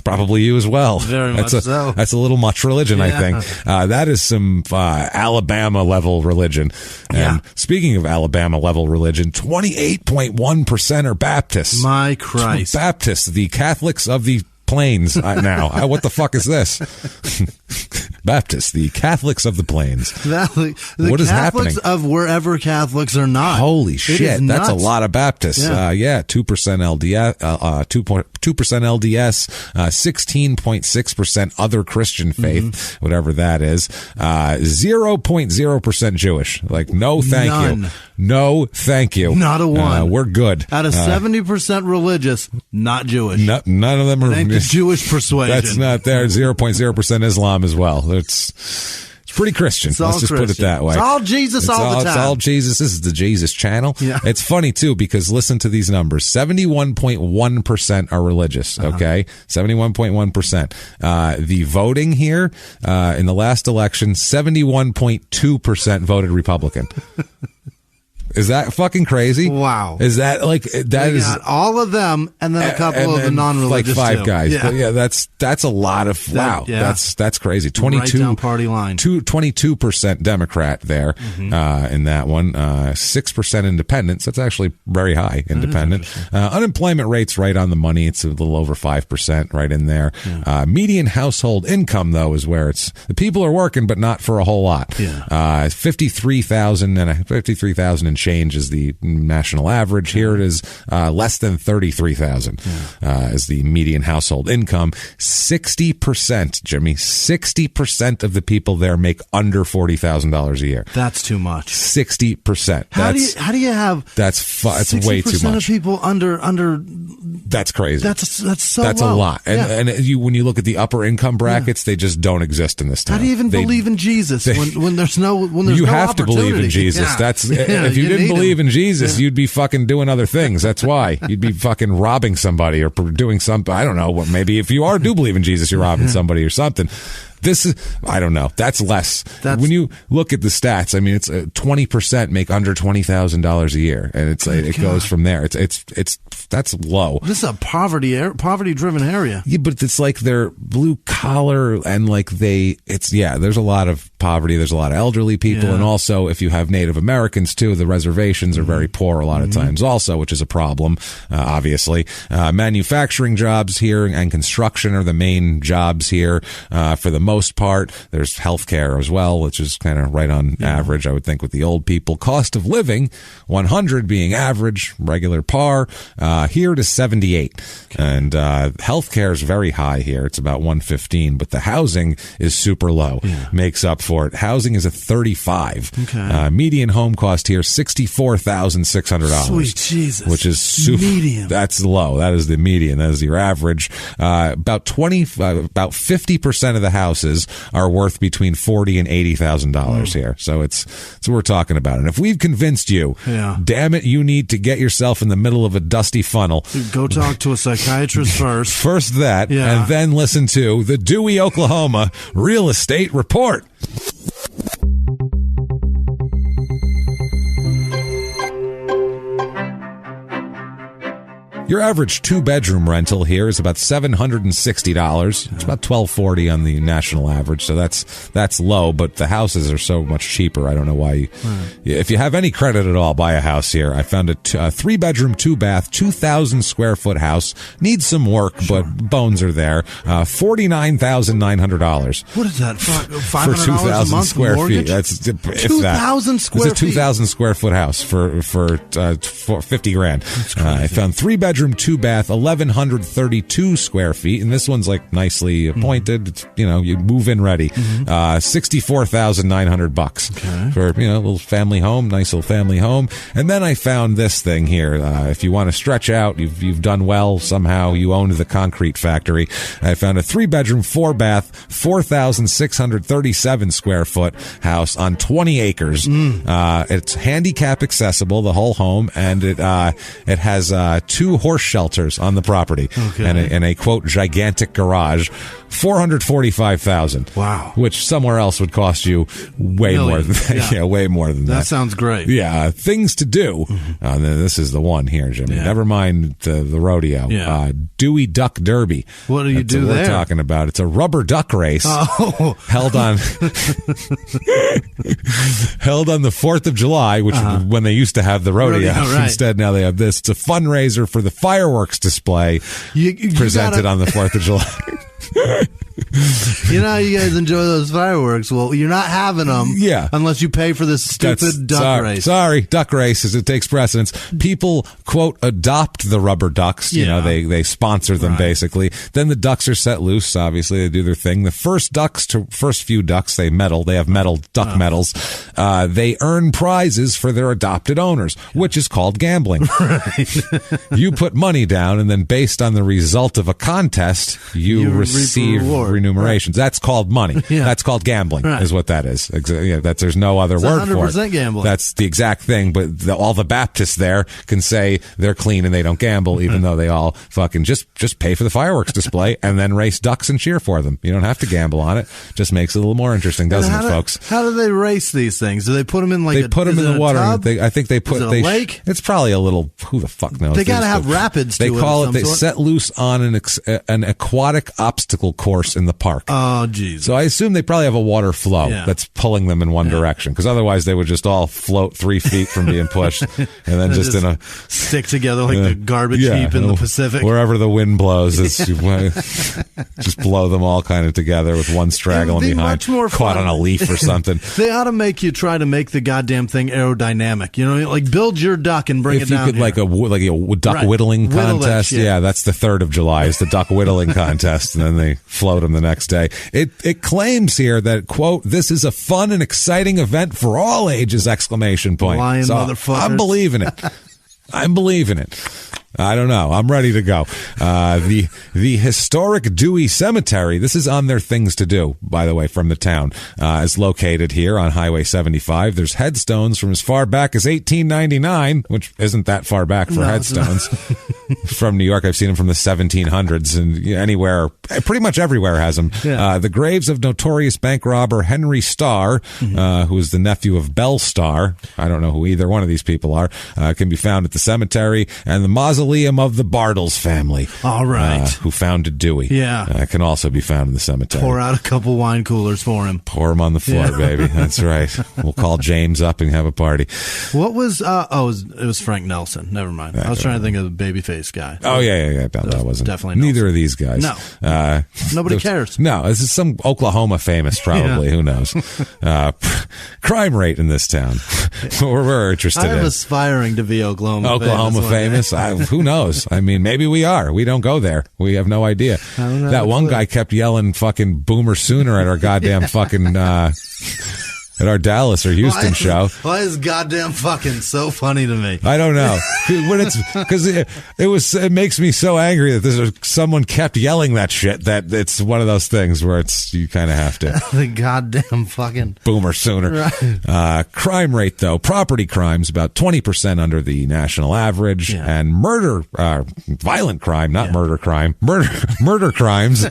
Probably you as well. Very much so. That's a little much religion, I think. That is some Alabama level religion. And speaking of Alabama level religion, 28.1% are Baptists. My Christ. Baptists, the Catholics of the Plains now. What the fuck is this? Baptists, the Catholics of the Plains. The what is Catholics happening? of wherever Catholics are not. Holy shit, that's a lot of Baptists. 2% LDS, 2% LDS, 16.6% other Christian faith, whatever that is. 0.0% Jewish. Like, no, thank you. No, thank you. Not a one. We're good. Out of 70% religious, not Jewish. None of them are. The Jewish persuasion. That's not there. 0.0% Islam as well. It's pretty Christian. Let's just put it that way. It's all Jesus all the time. It's all Jesus. This is the Jesus channel. Yeah. It's funny, too, because listen to these numbers. 71.1% are religious, okay? 71.1%. The voting here in the last election, 71.2% voted Republican. Is that fucking crazy? Wow. Is that like that is all of them and then a couple of the non-religious like 5 guys. Yeah, but that's a lot of wow. That's crazy. 22 right down party line. 22% Democrat there in that one. 6% independents. That's actually very high independent. Unemployment rate's right on the money. It's a little over 5% right in there. Yeah. Median household income though is where it's the people are working but not for a whole lot. Yeah. 53,000 and change is the national average. Here it is less than 33,000 is the median household income. 60%, Jimmy, 60% of the people there make under $40,000 a year. That's too much. 60%. How do you have? That's way too much. Of people under. That's crazy. That's so. That's low. A lot. And when you look at the upper income brackets, they just don't exist in this town. How do you even believe in Jesus when there's no you have to believe in Jesus. That's if you didn't believe in Jesus, you'd be fucking doing other things. That's why you'd be fucking robbing somebody or doing something. I don't know. Maybe if you do believe in Jesus, you're robbing somebody or something. This is, I don't know. That's less. When you look at the stats, I mean, it's 20% make under $20,000 a year, and it goes from there. That's low. This is a poverty-driven area. Yeah, but it's like they're blue collar, and like there's a lot of poverty. There's a lot of elderly people, and also if you have Native Americans too, the reservations are very poor a lot of times, also, which is a problem. Obviously, manufacturing jobs here and construction are the main jobs here for the most part. There's healthcare as well, which is kind of right on average, I would think, with the old people. Cost of living, 100 being average, regular par. Here it is 78. Okay. And healthcare is very high here. It's about 115, but the housing is super low. Yeah. Makes up for it. Housing is at 35. Okay. Median home cost here, $64,600. Sweet Jesus. Which is super. Median. That's low. That is the median. That is your average. About 50% of the houses are worth between $40,000 and $80,000 here. So it's what we're talking about. And if we've convinced you, damn it, you need to get yourself in the middle of a dusty funnel. Go talk to a psychiatrist first. First that, and then listen to the Dewey, Oklahoma Real Estate Report. Your average 2-bedroom rental here is about $760. It's about $1,240 on the national average, so that's low, but the houses are so much cheaper. I don't know why. If you have any credit at all, buy a house here. I found a 3-bedroom, 2-bath, 2,000 square foot house. Needs some work, but bones are there. $49,900. What is that? For 2,000 square feet. That's 2,000 square feet. It's a 2,000 square foot house for $50,000. I found 3-bedroom, 2-bath, 1,132 square feet, and this one's like nicely appointed. It's, you move in ready. $64,900 for a little family home, nice little family home. And then I found this thing here. If you want to stretch out, you've done well somehow. You owned the concrete factory. I found a 3-bedroom, 4-bath, 4,637 square foot house on 20 acres. It's handicap accessible, the whole home, and it has 2 horse shelters on the property and a quote gigantic garage. $445,000. Wow. Which somewhere else would cost you way more than that. Yeah, way more than that. That sounds great. Yeah, things to do. This is the one here, Jimmy. Yeah. Never mind the rodeo. Yeah. Dewey Duck Derby. What do you do there? We're talking about. It's a rubber duck race held on the 4th of July, which when they used to have the rodeo. Right. Instead, now they have this. It's a fundraiser for the fireworks display presented on the 4th of July. You know how you guys enjoy those fireworks? Well, you're not having them unless you pay for this stupid duck race. Sorry, duck races. It takes precedence. People, quote, adopt the rubber ducks. They sponsor them, basically. Then the ducks are set loose. Obviously, they do their thing. The first few ducks, they medal. They have duck medals. They earn prizes for their adopted owners, which is called gambling. Right. You put money down, and then based on the result of a contest, you receive remunerations. Right. That's called money. Yeah. That's called gambling, is what that is. There's no other word for it. 100% gambling. That's the exact thing, but all the Baptists there can say they're clean and they don't gamble, even though they all fucking just pay for the fireworks display and then race ducks and cheer for them. You don't have to gamble on it. Just makes it a little more interesting, doesn't it, folks? How do they race these things? Do they put them in they put them in the water? I think they put a lake. It's probably a little. Who the fuck knows? They got to have rapids. They call it. They set loose on an aquatic obstacle course in the park. Oh, geez. So I assume they probably have a water flow that's pulling them in one direction, because otherwise they would just all float 3 feet from being pushed, and then just in a stick together like the garbage heap in the Pacific. Wherever the wind blows, just blow them all kind of together with one straggling behind, much more caught fun. on a leaf or something. They ought to make you try to make the goddamn thing aerodynamic. Like build your duck and bring it down. If you could, like a duck whittling contest. That's the 3rd of July is the duck whittling contest, and then they float them the next day. It claims here that, quote, this is a fun and exciting event for all ages, exclamation point. Lying motherfuckers. I'm believing it. I don't know. I'm ready to go. The historic Dewey Cemetery, this is on their things to do, by the way, from the town, is located here on Highway 75. There's headstones from as far back as 1899, which isn't that far back for headstones. From New York, I've seen them from the 1700s, and anywhere, pretty much everywhere has them. Yeah. The graves of notorious bank robber Henry Starr, who is the nephew of Belle Starr, I don't know who either one of these people are, can be found at the cemetery, and the mausoleum of the Bartles family. All right. Who founded Dewey. Yeah. Can also be found in the cemetery. Pour out a couple wine coolers for him. Pour him on the floor, baby. That's right. We'll call James up and have a party. What was, it was Frank Nelson. Never mind. I was trying to think of the babyface guy. Oh, yeah. That wasn't. Definitely Neither of these guys. No. Nobody cares. No, this is some Oklahoma famous, probably. Who knows? Crime rate in this town. We're interested in. I'm aspiring to be Oklahoma famous. Who knows? I mean, maybe we are. We don't go there. We have no idea. That one guy kept yelling fucking Boomer Sooner at our goddamn fucking at our Dallas or Houston show. Why is goddamn fucking so funny to me? I don't know. When it's because it makes me so angry that someone kept yelling that shit that it's one of those things where you kind of have to. The goddamn fucking Boomer Sooner. Right. Crime rate though, property crimes about 20% under the national average, and murder, violent crime, not murder crime, murder crimes,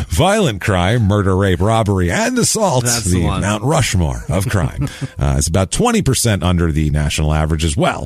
violent crime, murder, rape, robbery, and assault. That's the one. Mount Rushmore of crime. It's about 20% under the national average as well.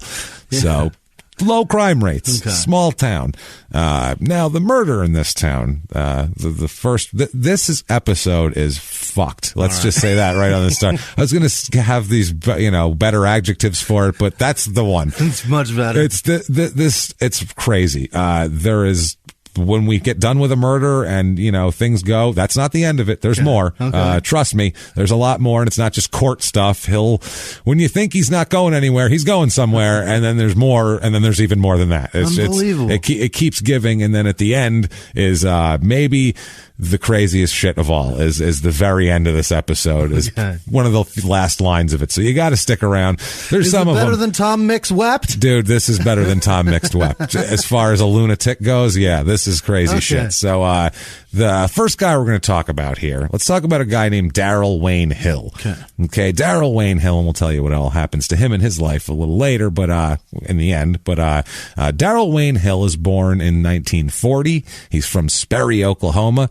So Low crime rates. Okay. Small town. Now, the murder in this town, this episode is fucked. Let's just say that right on the start. I was going to have these, better adjectives for it, but that's the one. It's much better. It's crazy. There is... When we get done with a murder and, things go, that's not the end of it. There's more. Okay. Trust me, there's a lot more, and it's not just court stuff. When you think he's not going anywhere, he's going somewhere, and then there's more, and then there's even more than that. Unbelievable. It keeps giving, and then at the end is maybe the craziest shit of all is the very end of this episode is one of the last lines of it. So you got to stick around. There's some of them better than Tom Mix Wept? Dude, this is better than Tom Mixed Wept. As far as a lunatic goes, yeah, this is crazy shit. So the first guy we're going to talk about here, let's talk about a guy named Daryl Wayne Hill. Okay, Daryl Wayne Hill, and we'll tell you what all happens to him in his life a little later, but in the end. But Daryl Wayne Hill is born in 1940. He's from Sperry, Oklahoma.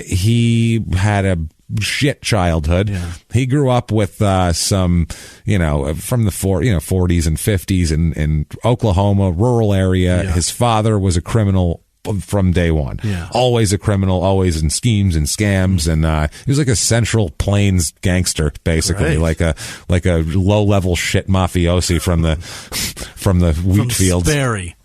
He had a shit childhood. Yeah. He grew up with some, from the 40s and 50s in Oklahoma, rural area. Yeah. His father was a criminal from day one. Yeah. Always a criminal, always in schemes and scams, and he was like a Central Plains gangster, basically, like a low-level shit mafiosi from the wheat fields. Sperry.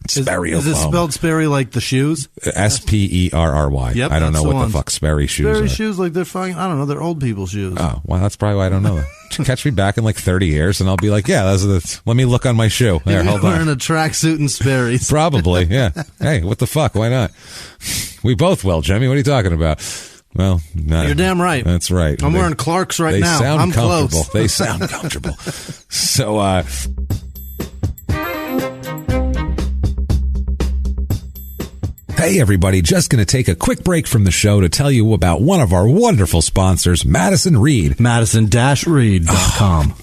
Sperry, is it spelled Sperry like the shoes? Sperry. Yep, I don't know what the fuck Sperry shoes are. Sperry shoes, like they're fucking, I don't know, they're old people shoes. Oh, well, that's probably why I don't know that. Catch me back in like 30 years and I'll be like, yeah, let me look on my shoe. There, hold on. Wearing a tracksuit and Sperry's. Probably, yeah. Hey, what the fuck? Why not? We both will, Jimmy. What are you talking about? Well, you're damn right. That's right. I'm wearing Clark's right now. They sound I'm comfortable. Close. They sound comfortable. So, hey, everybody, just going to take a quick break from the show to tell you about one of our wonderful sponsors, Madison Reed. Madison-Reed.com.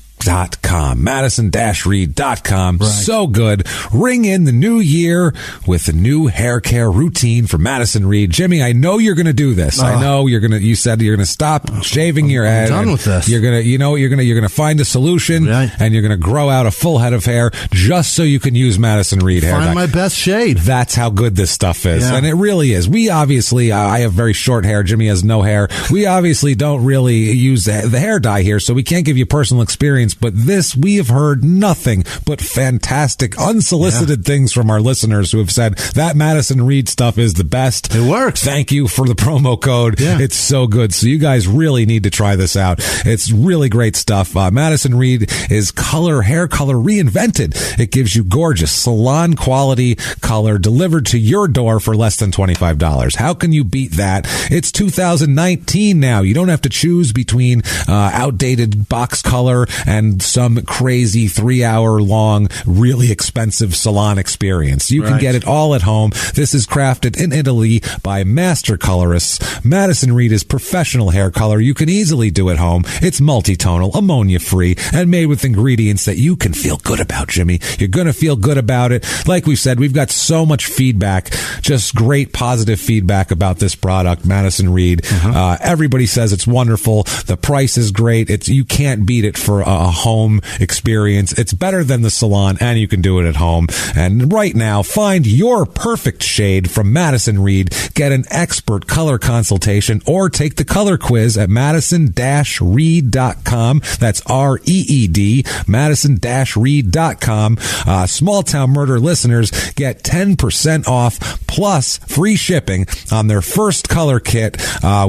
Madison-Reed.com. Right. So good. Ring in the new year with a new hair care routine for Madison Reed. Jimmy, I know you're going to do this. I know you said you're going to stop shaving your head. I'm done with this. You're going to find a solution and you're going to grow out a full head of hair just so you can use Madison Reed hair. Find my best shade. That's how good this stuff is. Yeah. And it really is. We obviously, I have very short hair. Jimmy has no hair. We obviously don't really use the hair dye here, so we can't give you personal experience. But this, we have heard nothing but fantastic, unsolicited things from our listeners who have said that Madison Reed stuff is the best. It works. Thank you for the promo code. Yeah. It's so good. So you guys really need to try this out. It's really great stuff. Madison Reed is hair color reinvented. It gives you gorgeous salon quality color delivered to your door for less than $25. How can you beat that? It's 2019 now. You don't have to choose between outdated box color and some crazy 3-hour long, really expensive salon experience. You can get it all at home. This is crafted in Italy by master colorists. Madison Reed is professional hair color you can easily do at home. It's multi-tonal, ammonia-free, and made with ingredients that you can feel good about, Jimmy. You're going to feel good about it. Like we said, we've got so much feedback, just great positive feedback about this product, Madison Reed. Everybody says it's wonderful. The price is great. You can't beat it for a home experience. It's better than the salon, and you can do it at home. And right now, find your perfect shade from Madison Reed. Get an expert color consultation or take the color quiz at Madison-Reed.com. That's REED, Madison-Reed.com. Small Town Murder listeners get 10% off plus free shipping on their first color kit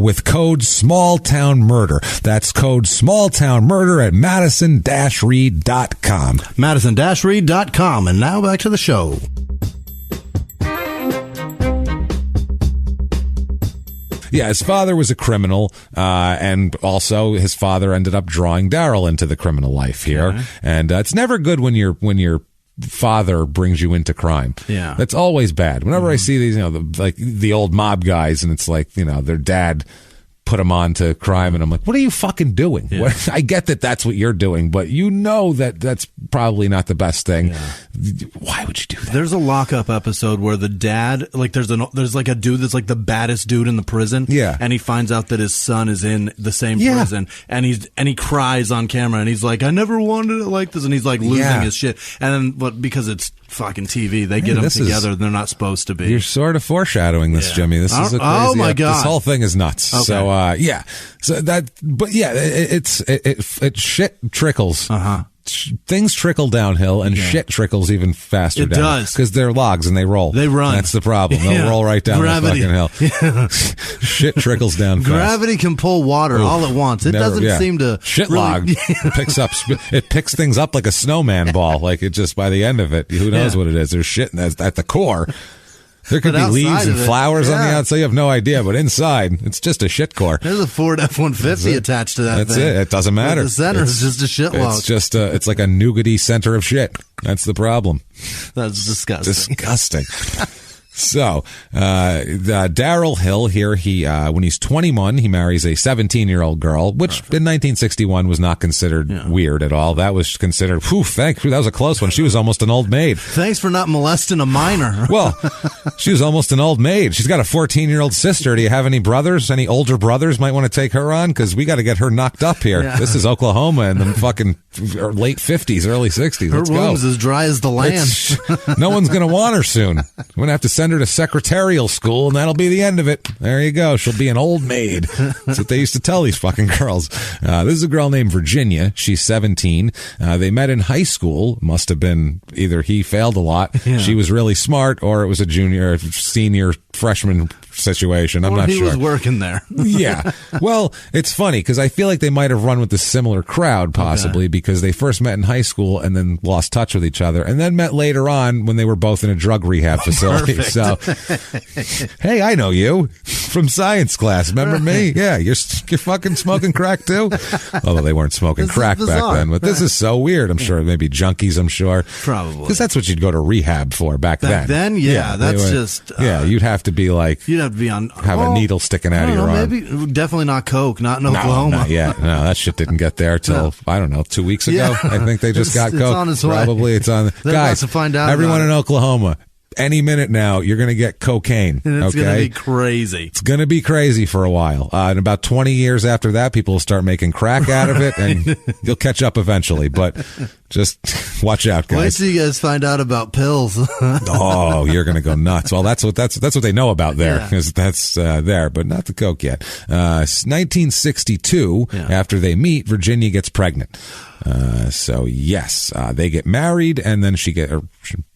with code SmallTownMurder. That's code SmallTownMurder at Madison-Reed.com. Madison-Reed.com. And now back to the show. Yeah, his father was a criminal, and also his father ended up drawing Daryl into the criminal life here. Yeah. And it's never good when your father brings you into crime. Yeah, that's always bad. Whenever I see these, the old mob guys, and it's like, their dad put him on to crime, and I'm like, what are you fucking doing? Yeah. I get that that's what you're doing, but that that's probably not the best thing. Yeah. why would you do that? There's a lockup episode where the dad, like, there's like a dude that's like the baddest dude in the prison. Yeah. And he finds out that his son is in the same prison, and he cries on camera, and he's like, I never wanted it like this, and he's like losing his shit. And then, because it's fucking TV, they get them together. They're not supposed to be. You're sort of foreshadowing this, Jimmie. This is a crazy. Oh my God! This whole thing is nuts. Okay. So So that, but yeah, it shit trickles. Things trickle downhill, and shit trickles even faster down. It does. Because they're logs and they roll. They run. That's the problem. They'll roll right down the fucking hill. Yeah. Shit trickles down fast. Gravity can pull water all at once. It doesn't seem to... Shit log it picks things up like a snowman ball. Like it just, by the end of it, who knows what it is. There's shit at the core. There could be leaves and flowers on the outside. You have no idea, but inside, it's just a shit core. There's a Ford F-150 attached to that thing. That's it. It doesn't matter. The center is just a shit log. It's just it's like a nougaty center of shit. That's the problem. That's disgusting. Disgusting. So, Darryl Hill here, when he's 21, he marries a 17-year-old girl, which in 1961 was not considered weird at all. That was considered, that was a close one. She was almost an old maid. Thanks for not molesting a minor. Well, she was almost an old maid. She's got a 14-year-old sister. Do you have any brothers? Any older brothers might want to take her on? Because we got to get her knocked up here. Yeah. This is Oklahoma in the fucking late 50s, early 60s. Her womb's as dry as the land. No one's going to want her soon. We're going to have to send her to secretarial school, and that'll be the end of it. There you go. She'll be an old maid. That's what they used to tell these fucking girls. This is a girl named Virginia. She's 17. They met in high school. Must have been either he failed a lot, she was really smart, or it was a junior, senior, freshman situation. I'm not sure. He was working there. Yeah. Well, it's funny because I feel like they might have run with a similar crowd possibly because they first met in high school and then lost touch with each other and then met later on when they were both in a drug rehab facility. So, hey, I know you from science class. Remember me? Yeah. You're fucking smoking crack too? Although they weren't smoking crack back then. But this is so weird. I'm sure maybe junkies, I'm sure. Probably. Because that's what you'd go to rehab for back then. Back then? Yeah. That's just... you'd have to be like... You'd have to be on... Have a needle sticking out of your arm. Maybe, definitely not coke, not in Oklahoma. Not yet. No, that shit didn't get there till, I don't know, 2 weeks ago. Yeah. I think they just got coke. It's on its way. Probably it's on. Guys, to find out everyone in Oklahoma, any minute now, you're going to get cocaine. And it's going to be crazy. It's going to be crazy for a while. And about 20 years after that, people will start making crack out of it, and you'll catch up eventually. But just watch out, guys. Wait till you guys find out about pills. Oh, you're going to go nuts. Well, that's what they know about there, because that's there, but not the coke yet. 1962, after they meet, Virginia gets pregnant. So yes, they get married, and then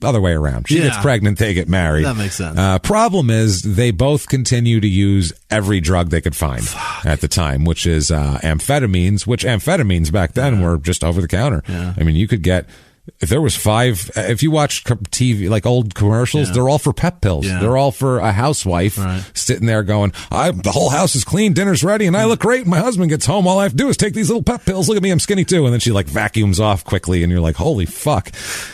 other way around. She gets pregnant, they get married. That makes sense. Problem is, they both continue to use every drug they could find at the time, which is amphetamines, which amphetamines back then were just over the counter. Yeah. I mean, you could get... If there was if you watch TV, like old commercials, they're all for pep pills. Yeah. They're all for a housewife sitting there going, the whole house is clean, dinner's ready, and I look great. My husband gets home. All I have to do is take these little pep pills. Look at me, I'm skinny too. And then she like vacuums off quickly, and you're like, holy fuck.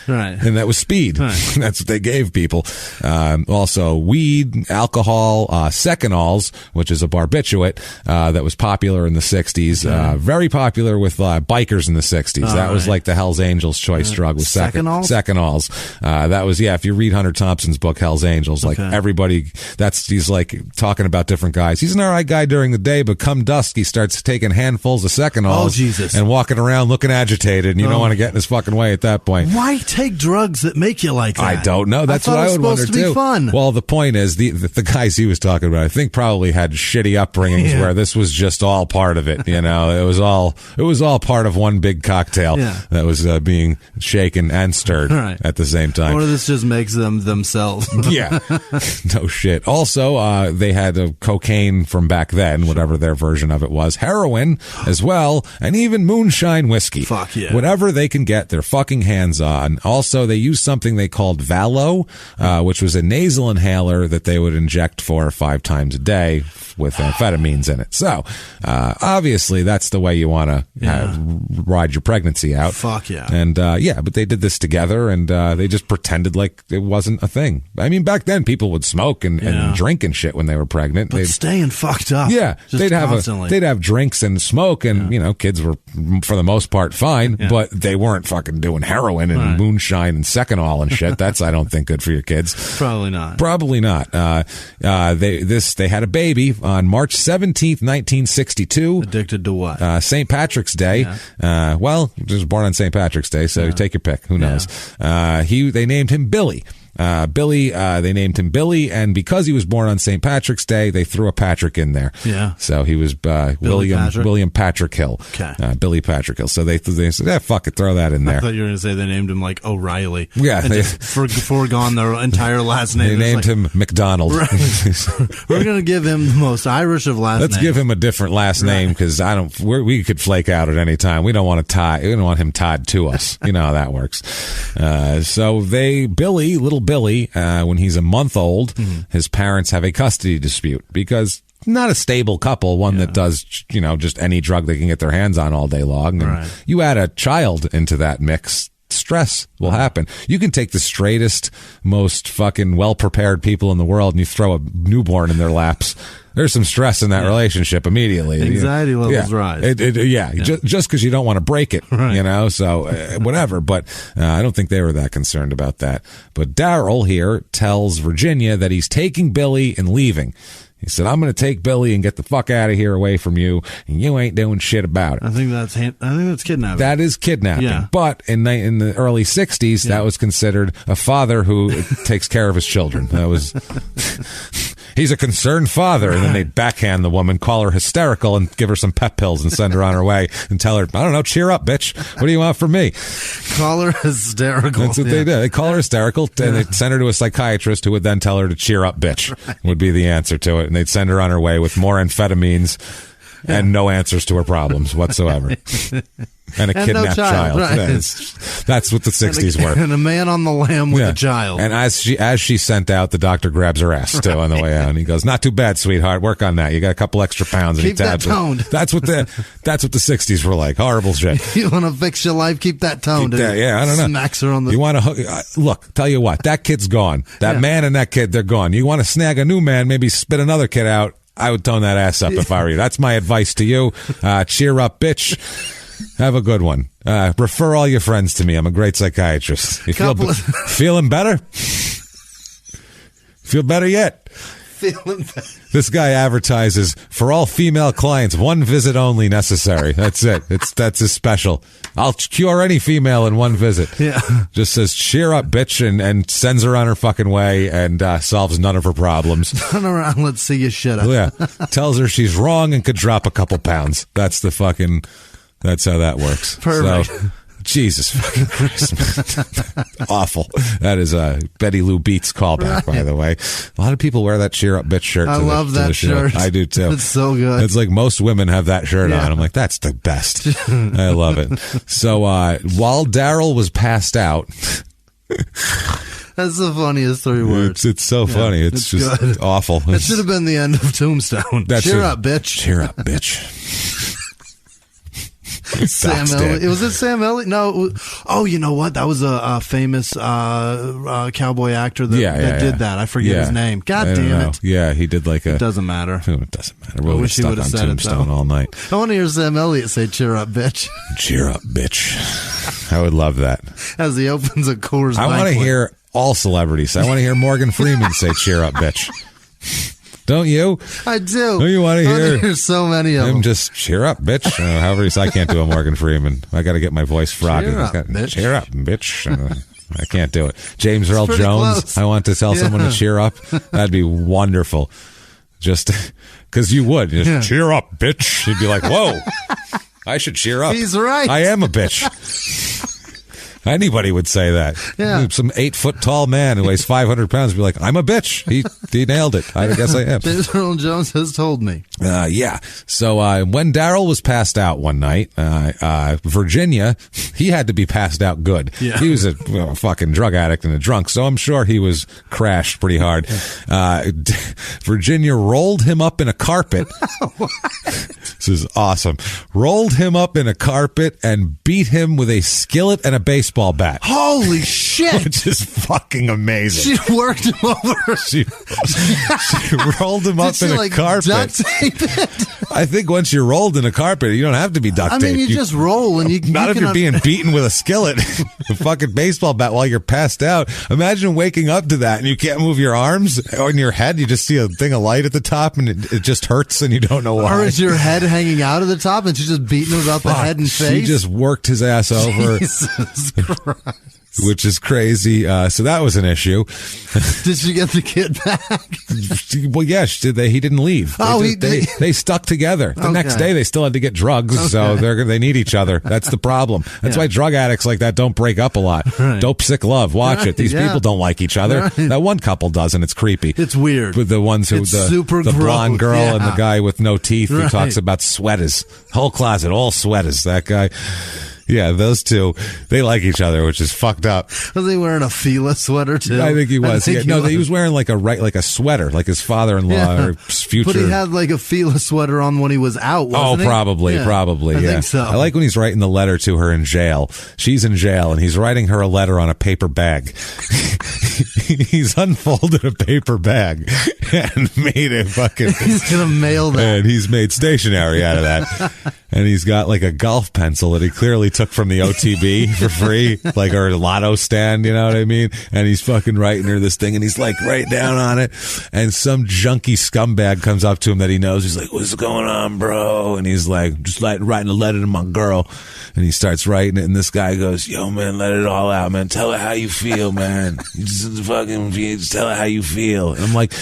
Right. And that was speed. Right. That's what they gave people. Also weed, alcohol, Secanols, which is a barbiturate, that was popular in the 60s. Very popular with bikers in the 60s. That was like the Hells Angels choice drug was Secanols. That was, if you read Hunter Thompson's book, Hell's Angels, like everybody, he's like talking about different guys. He's an all right guy during the day, but come dusk, he starts taking handfuls of Secanols and walking around looking agitated, and you don't want to get in his fucking way at that point. Why take drugs that make you like that? I don't know. That's what I would wonder too. Fun. Well, the point is, the guys he was talking about, I think probably had shitty upbringings where this was just all part of it. You know, it was all part of one big cocktail that was being shaken and stirred at the same time. Or this just makes them themselves. Yeah. No shit. Also, they had cocaine from back then, whatever their version of it was, heroin as well, and even moonshine whiskey. Fuck yeah. Whatever they can get their fucking hands on. Also, they used something they called Valo, which was a nasal inhaler that they would inject 4 or 5 times a day with amphetamines in it. So, obviously, that's the way you want to ride your pregnancy out. Fuck yeah. And, Yeah, but they did this together, and they just pretended like it wasn't a thing. I mean, back then people would smoke and drink and shit when they were pregnant. But staying fucked up. Yeah, they'd have drinks and smoke, and kids were for the most part fine, but they weren't fucking doing heroin and moonshine and Seconal and shit. That's, I don't think, good for your kids. Probably not. They had a baby on March 17th, 1962. Addicted to what? St. Patrick's Day. Well, he was born on St. Patrick's Day, so take your pick. Who knows? They named him Billy. They named him Billy, and because he was born on St. Patrick's Day, they threw a Patrick in there. Yeah. So he was William Patrick Hill. Okay. Billy Patrick Hill. So they said, fuck it, throw that in there. I thought you were going to say they named him like O'Reilly. Yeah. And just foregone their entire last name. They named him McDonald. Right. We're going to give him the most Irish of last names. Let's give him a different last name, because we could flake out at any time. We don't want him tied to us. You know how that works. So little Billy, when he's a month old, his parents have a custody dispute because not a stable couple, one that does, just any drug they can get their hands on all day long. And you add a child into that mix, stress will happen. You can take the straightest, most fucking well-prepared people in the world and you throw a newborn in their laps. There's some stress in that relationship immediately. Anxiety levels rise. Just because you don't want to break it, so whatever. But I don't think they were that concerned about that. But Daryl here tells Virginia that he's taking Billy and leaving. He said, I'm going to take Billy and get the fuck out of here away from you, and you ain't doing shit about it. I think that's kidnapping. That is kidnapping. Yeah. But in the early 60s, that was considered a father who takes care of his children. That was... He's a concerned father, and then they'd backhand the woman, call her hysterical, and give her some pep pills and send her on her way and tell her, I don't know, cheer up, bitch. What do you want from me? Call her hysterical. That's what they did. They call her hysterical, and they'd send her to a psychiatrist who would then tell her to cheer up, bitch, would be the answer to it. And they'd send her on her way with more amphetamines and no answers to her problems whatsoever. And a kidnapped child. Right. That's what the 60s were. And a man on the lam with a child. And as she's sent out, the doctor grabs her ass too on the way out. And he goes, "Not too bad, sweetheart. Work on that. You got a couple extra pounds." And keep that toned. That's what the 60s were like. Horrible shit. You want to fix your life? Keep that toned. I don't know. Smacks her on the. You want to look? Tell you what, that kid's gone. That man and that kid, they're gone. You want to snag a new man? Maybe spit another kid out. I would tone that ass up if I were you. That's my advice to you. Cheer up, bitch. Have a good one. Refer all your friends to me. I'm a great psychiatrist. You feeling better? Feel better yet? Feeling better. This guy advertises for all female clients, 1 visit only necessary. That's it. That's his special. I'll cure any female in 1 visit. Yeah. Just says, cheer up, bitch, and sends her on her fucking way and solves none of her problems. Turn around, let's see you shut up. Yeah. Tells her she's wrong and could drop a couple pounds. That's how that works. Perfect. So, Jesus fucking Christ. Awful. That is Betty Lou Beats callback, by the way. A lot of people wear that cheer up bitch shirt. I love that shirt. I do too. It's so good. It's like most women have that shirt on. I'm like, that's the best. I love it. So while Daryl was passed out. That's the funniest 3 words. It's so funny. It's just good. Awful. That should have been the end of Tombstone. Cheer up, bitch. Cheer up, bitch. Sam Elliott. Was it Sam Elliott? No. You know what? That was a famous cowboy actor that did that. I forget his name. God damn it. Yeah, he did like a... It doesn't matter. It doesn't matter. We'll get stuck on Tombstone all night. I want to hear Sam Elliott say, cheer up, bitch. Cheer up, bitch. I would love that. As he opens a Coors Light. I want to hear all celebrities. I want to hear Morgan Freeman say, cheer up, bitch. Don't you? I do. Don't you want to hear so many of them? Just cheer up, bitch. However, I can't do a Morgan Freeman. I got to get my voice froggy. Cheer up, bitch. Cheer up, bitch. I can't do it. James Earl Jones. Close. I want to tell someone to cheer up. That'd be wonderful. Just because you would. Just cheer up, bitch. You'd be like, whoa, I should cheer up. He's right. I am a bitch. Anybody would say that. Yeah. Some 8-foot tall man who weighs 500 pounds would be like, I'm a bitch. He nailed it. I guess I am. James Earl Jones has told me. So when Daryl was passed out one night, Virginia, he had to be passed out good. Yeah. He was a fucking drug addict and a drunk, so I'm sure he was crashed pretty hard. Virginia rolled him up in a carpet. This is awesome. Rolled him up in a carpet and beat him with a skillet and a baseball bat. Holy shit! Which is fucking amazing. She worked him over. She rolled him up in a carpet. Duct tape it? I think once you're rolled in a carpet, you don't have to be duct taped. I mean, you just roll and you. Not if you're being beaten with a skillet, a fucking baseball bat while you're passed out. Imagine waking up to that and you can't move your arms or in your head. You just see a thing of light at the top and it just hurts and you don't know why. Or is your head hanging out of the top and she's just beating him about the head and face? She just worked his ass over. Jesus Christ. Which is crazy. So that was an issue. Did she get the kid back? Well, yeah, she did. He didn't leave. They stuck together. The next day, they still had to get drugs, so they need each other. That's the problem. That's why drug addicts like that don't break up a lot. Right. Dope Sick Love. Watch it. These people don't like each other. Right. That one couple does, and it's creepy. It's weird. With the ones who the blonde girl and the guy with no teeth who talks about sweaters. Whole closet, all sweaters. That guy. Yeah, those two, they like each other, which is fucked up. Was he wearing a Fila sweater too? I think he was. He was wearing like a sweater, like his father-in-law or future. But he had like a Fila sweater on when he was out, wasn't he? Probably. I think so. I like when he's writing the letter to her in jail. She's in jail, and he's writing her a letter on a paper bag. He's unfolded a paper bag and made it fucking... He's going to mail that. And he's made stationery out of that. And he's got like a golf pencil that he clearly took from the OTB for free, like, or a lotto stand, you know what I mean? And he's fucking writing her this thing, and he's like, write down on it. And some junkie scumbag comes up to him that he knows. He's like, what's going on, bro? And he's like, just like writing a letter to my girl. And he starts writing it, and this guy goes, yo, man, let it all out, man. Tell her how you feel, man. Just tell her how you feel. And I'm like,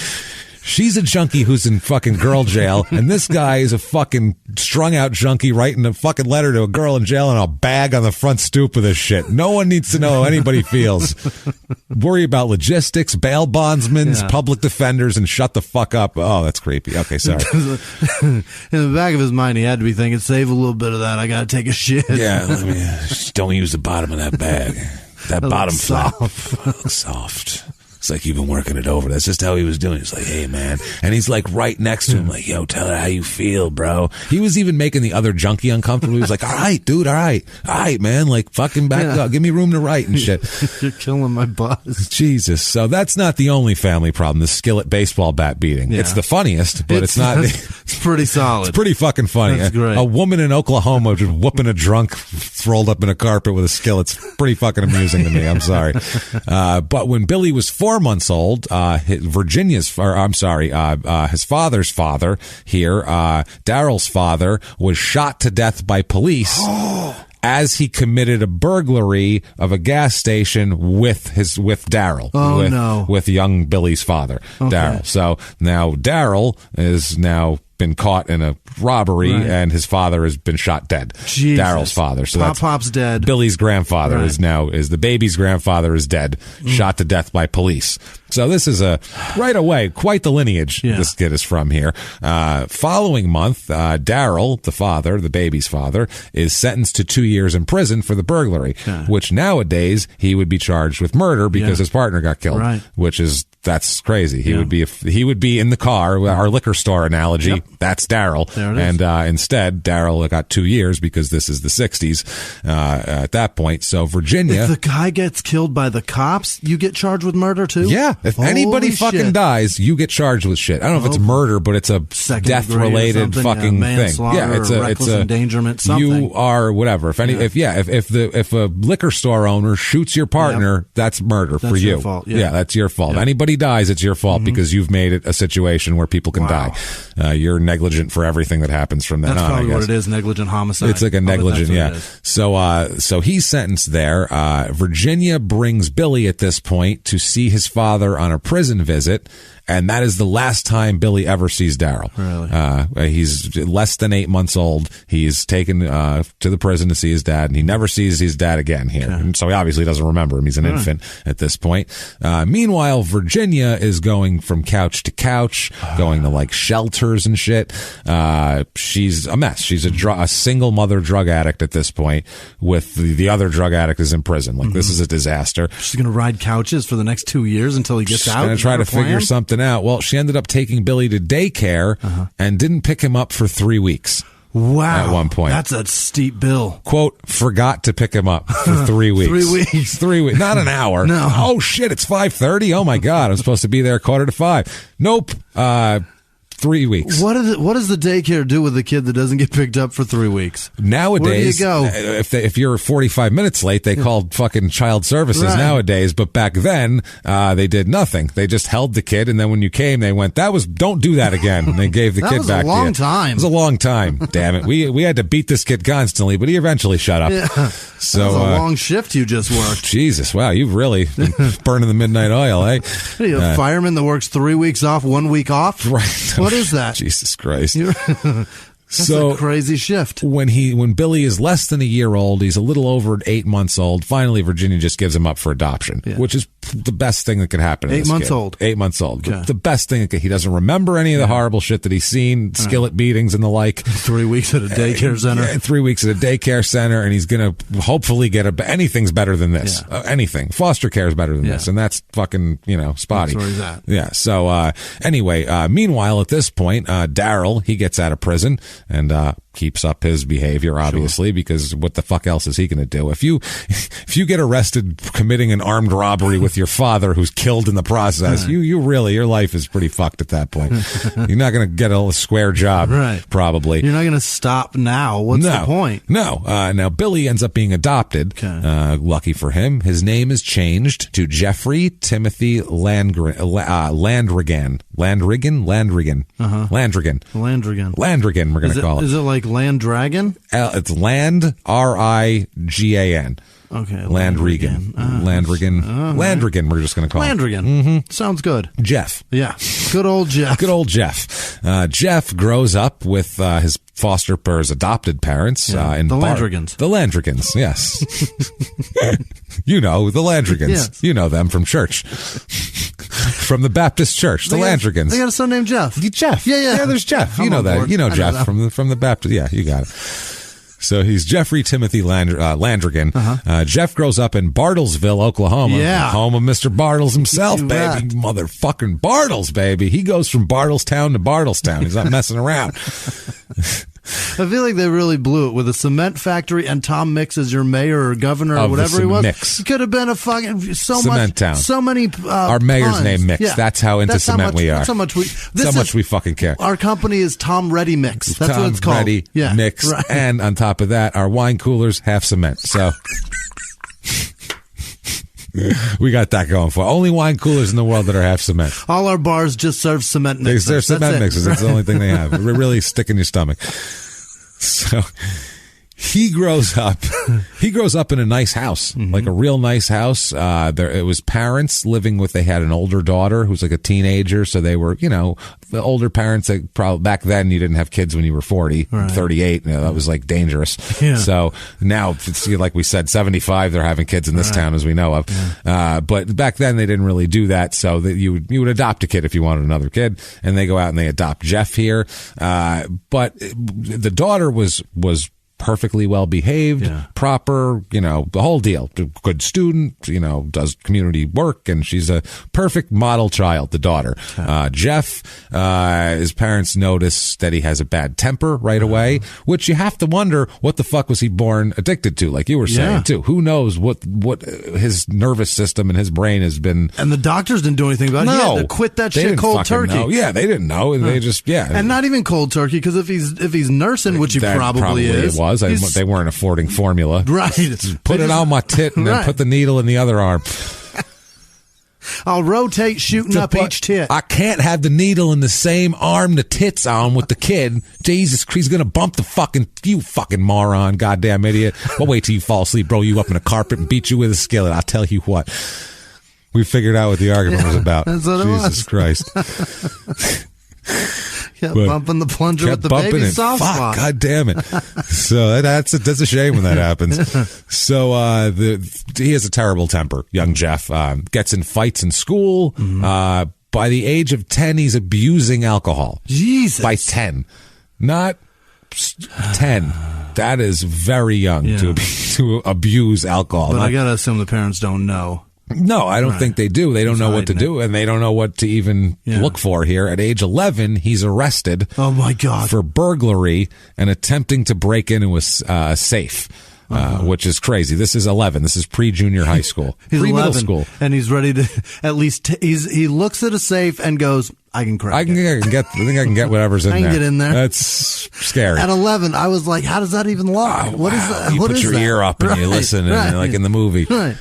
she's a junkie who's in fucking girl jail, and this guy is a fucking strung out junkie writing a fucking letter to a girl in jail in a bag on the front stoop of this shit. No one needs to know how anybody feels. Worry about logistics, bail bondsmen, public defenders, and shut the fuck up. Oh, that's creepy. Okay, sorry. In the back of his mind, he had to be thinking, save a little bit of that. I got to take a shit. Yeah, just don't use the bottom of that bag. That bottom flap. Soft. It's like you've been working it over. That's just how he was doing. He's like, hey, man. And he's like right next to him, like, yo, tell her how you feel, bro. He was even making the other junkie uncomfortable. He was like, all right, dude, all right, man. Like, fucking back up. Give me room to write and shit. You're killing my buzz. Jesus. So that's not the only family problem, the skillet baseball bat beating. Yeah. It's the funniest, but it's not. It's pretty solid. It's pretty fucking funny. That's great. A woman in Oklahoma just whooping a drunk rolled up in a carpet with a skillet. It's pretty fucking amusing to me. I'm sorry. But when Billy was 4 months old, his father's father here, Daryl's father, was shot to death by police as he committed a burglary of a gas station with Daryl. With young Billy's father, Daryl. So now Daryl is now been caught in a robbery, and his father has been shot dead. Jesus. Daryl's father. So Pop's dead. Billy's grandfather is the baby's grandfather is dead, shot to death by police. So this is right away, quite the lineage this kid is from here. Following month, Daryl, the father, the baby's father, is sentenced to 2 years in prison for the burglary, which nowadays he would be charged with murder because his partner got killed, that's crazy. He would be in the car, our liquor store analogy. Yep. That's Daryl. And instead, Daryl got 2 years because this is the 60s at that point. So Virginia. If the guy gets killed by the cops, you get charged with murder too? Yeah. If anybody fucking dies, you get charged with shit. I don't know if it's murder, but it's a death-related fucking thing. Yeah, it's a endangerment. Something. You are whatever. If a liquor store owner shoots your partner, that's murder for you. Your fault. Yeah, that's your fault. If anybody dies, it's your fault because you've made it a situation where people can die. You're negligent for everything that happens from then on. That's probably what it is, negligent homicide. It's like a negligent, So he's sentenced there. Virginia brings Billy at this point to see his father on a prison visit, And that is the last time Billy ever sees Daryl. Really? He's less than 8 months old. He's taken to the prison to see his dad, and he never sees his dad again here. Okay. And so he obviously doesn't remember him. He's an infant at this point. Meanwhile, Virginia is going from couch to couch, going to like shelters and shit. She's a mess. She's a single mother drug addict at this point, with the other drug addict is in prison. Like, this is a disaster. She's going to ride couches for the next 2 years until he gets She's out. going to try to figure something out. Well, she ended up taking Billy to daycare and didn't pick him up for 3 weeks. Wow. At one point. That's a steep bill. Quote, forgot to pick him up for 3 weeks. 3 weeks. 3 weeks. Not an hour. No. Oh, shit, it's 5:30? Oh, my God. I'm supposed to be there 4:45. Nope. 3 weeks. What does the daycare do with a kid that doesn't get picked up for 3 weeks? Nowadays, where do you go? If you're 45 minutes late, they called fucking child services nowadays. But back then, they did nothing. They just held the kid, and then when you came, they went, don't do that again. And they gave the kid back to you. That was a long time. It was a long time. Damn it. We had to beat this kid constantly, but he eventually shut up. Yeah. So, that was a long shift you just worked. Jesus, wow, you've really been burning the midnight oil, eh? Are you a fireman that works 3 weeks off, 1 week off? Right. What is that? Jesus Christ. That's a crazy shift. When Billy is less than a year old, he's a little over 8 months old. Finally, Virginia just gives him up for adoption, which is the best thing that could happen. 8 months old. 8 months old. Okay. The best thing he doesn't remember any of the horrible shit that he's seen, skillet beatings and the like. 3 weeks at a daycare center. 3 weeks at a daycare center, and he's going to hopefully get anything's better than this. Anything. Foster care is better than this, and that's fucking, spotty. That's where he's at. Yeah. So anyway, meanwhile, at this point, Daryl, he gets out of prison and keeps up his behavior, obviously, because what the fuck else is he going to do? If you get arrested committing an armed robbery with your father who's killed in the process, you really, your life is pretty fucked at that point. You're not going to get a square job, probably. You're not going to stop now. What's the point? No. Now, Billy ends up being adopted. Okay. Lucky for him. His name is changed to Jeffrey Timothy Landrigan. Landrigan, we're going to call it. Is it like Land Dragon? It's Land, Rigan. Okay. Landrigan. Landrigan, we're just going to call it. Landrigan. Sounds good. Jeff. Yeah. Good old Jeff. Good old Jeff. Jeff grows up with his his adopted parents. The Landrigans. The Landrigans, yes. You know, the Landrigans. Yes. You know them from church. From the Baptist church, the Landrigans. They got a son named Jeff. Jeff. Yeah. Yeah, there's Jeff. You know that. Board. You know Jeff that. from the Baptist. Yeah, you got it. So he's Jeffrey Timothy Landrigan. Jeff grows up in Bartlesville, Oklahoma. Yeah. Home of Mr. Bartles himself, You baby. bet. Motherfucking Bartles, baby. He goes from Bartlestown to Bartlestown. He's not messing around. I feel like they really blew it with a cement factory and Tom Mix as your mayor or governor or Of whatever he was. Mix. He could have been a fucking Cement town. So many. Our mayor's puns. name Mix. Yeah. That's how into cement we are. That's how much we. That's how much we fucking care. Our company is Tom Ready Mix. That's Tom what it's called. Ready Mix, right. and on top of that, our wine coolers have cement. So. We got that going for. Only wine coolers in the world that are half cement. All our bars just serve cement mixes. They serve cement mixes. That's the only thing they have. It really stick in your stomach. So he grows up. He grows up in a nice house, like a real nice house. It was parents living with. They had an older daughter who's like a teenager, so they were, the older parents. That probably back then you didn't have kids when you were 40, 38. That was like dangerous. Yeah. So now, it's like we said, 75. They're having kids in this town, as we know of. Yeah. But back then they didn't really do that. So that you would adopt a kid if you wanted another kid, and they go out and they adopt Jeff here. But the daughter was perfectly well behaved, proper, the whole deal. Good student, does community work, and she's a perfect model child, the daughter. Jeff, his parents notice that he has a bad temper right away, which you have to wonder, what the fuck was he born addicted to? Like you were saying too. Who knows what his nervous system and his brain has been. And the doctors didn't do anything about it. He had to quit that shit cold turkey. Know. Yeah, they didn't know. They just, And not even cold turkey, because if he's nursing, which he probably is. It was. They weren't affording formula. Right. Put it on my tit and then put the needle in the other arm. I'll rotate shooting up each tit. I can't have the needle in the same arm the tit's on with the kid. Jesus Christ, he's going to bump you fucking moron, goddamn idiot. Well, wait till you fall asleep, roll you up in a carpet and beat you with a skillet. I'll tell you what. We figured out what the argument was about. That's what Jesus it was. Christ. Kept bumping the plunger with the baby soft spot. God damn it. So that's a shame when that happens. So he has a terrible temper, young Jeff. Gets in fights in school. By the age of 10, he's abusing alcohol. Jesus. By 10. Not 10. That is very young to abuse alcohol. But I got to assume the parents don't know. No, I don't think they do. They don't know what to do, and they don't know what to even look for here. At age 11, he's arrested. Oh, my God. For burglary and attempting to break into a safe. Which is crazy. This is 11. This is pre-junior high school. He's pre-middle 11, school. And he's ready to, at least, he looks at a safe and goes, I can crack it. I think I can get whatever's in there. I can get in there. That's scary. At 11, I was like, how does that even look? What is that? You put your ear up and you listen, and like in the movie. Right.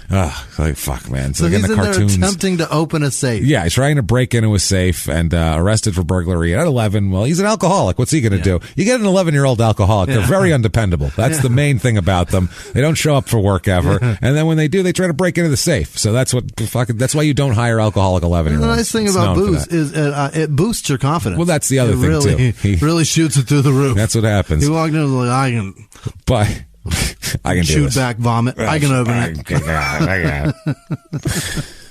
Like, fuck, man. So like he's in the in cartoons. there attempting to open a safe. Yeah, he's trying to break into a safe and arrested for burglary at 11. Well, he's an alcoholic. What's he going to do? You get an 11-year-old alcoholic. They're very undependable. That's the main thing about them. They don't show up for work ever. And then when they do, they try to break into the safe. So that's why you don't hire alcoholic 11-year-olds. The nice thing about booze is it boosts your confidence. Well, that's the other thing, too. He really shoots it through the roof. That's what happens. He walked in and was like, I can do shoot this. Back vomit. I can open it.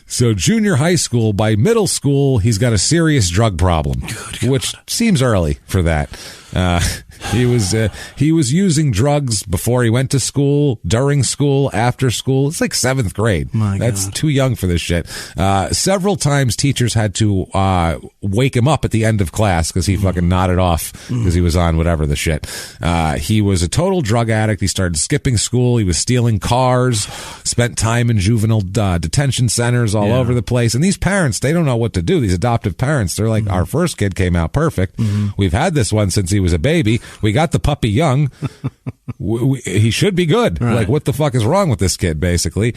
So junior high school, by middle school, he's got a serious drug problem, which seems early for that. He was using drugs before he went to school, during school, after school. It's like 7th grade. That's too young for this shit. Several times teachers had to wake him up at the end of class because he fucking nodded off because he was on whatever the shit. He was a total drug addict. He started skipping school. He was stealing cars, spent time in juvenile detention centers all over the place. And these parents, they don't know what to do. These adoptive parents, they're like, our first kid came out perfect. We've had this one since he was a baby. We got the puppy young. He should be good. Right. Like, what the fuck is wrong with this kid, basically?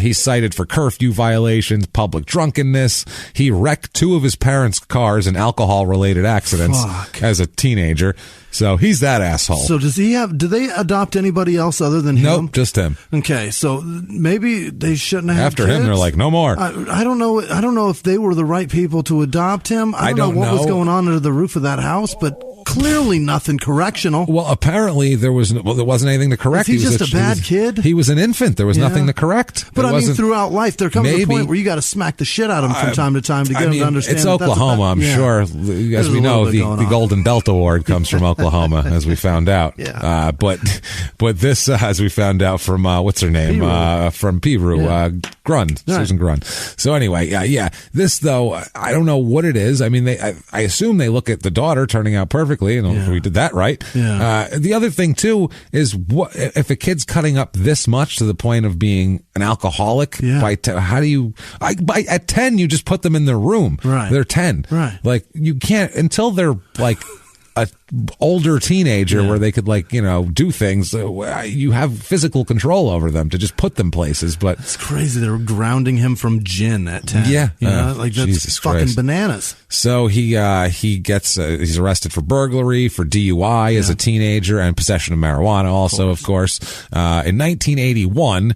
He's cited for curfew violations, public drunkenness. He wrecked 2 of his parents' cars in alcohol-related accidents as a teenager. So he's that asshole. So do they adopt anybody else other than him? Nope, just him. Okay, so maybe they shouldn't have After kids. him, they're like, no more. I don't know. I don't know if they were the right people to adopt him. I don't know what was going on under the roof of that house, but clearly nothing correctional. Well, apparently there wasn't anything to correct. Was he just a bad kid? He was an infant. There was nothing to correct. But I mean, throughout life, there comes a point where you got to smack the shit out of him from time to time to get him to understand. It's Oklahoma, I'm sure. As we know, the Golden Belt Award comes from Oklahoma, as we found out. Yeah. But this, as we found out from what's her name, from Piru, Grund, right. Susan Grund. So anyway, this though, I don't know what it is. I mean, I assume they look at the daughter turning out perfectly. And we did that right. Yeah. The other thing too is what if a kid's cutting up this much to the point of being an alcoholic? How do you? At 10, you just put them in their room. Right. They're 10. Right. Like you can't until they're like a older teenager where they could do things. You have physical control over them to just put them places. But it's crazy. They were grounding him from gin at 10. Yeah, that's Jesus fucking Christ. Bananas. So he's arrested for burglary, for DUI as a teenager, and possession of marijuana also, of course. In 1981,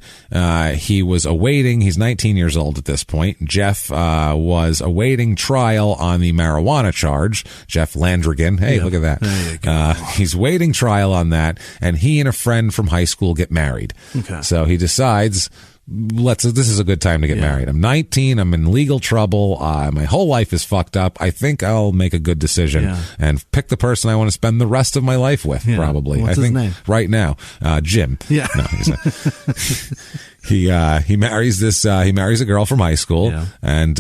he was awaiting, he's 19 years old at this point. Jeff was awaiting trial on the marijuana charge. Jeff Landrigan. Hey, look at that. There you go. He's waiting trial on that, and he and a friend from high school get married. Okay. So he decides, this is a good time to get married. I'm 19. I'm in legal trouble. My whole life is fucked up. I think I'll make a good decision and pick the person I want to spend the rest of my life with. Probably. What's his name? Right now, Jim. Yeah. No, he's not. He marries a girl from high school, and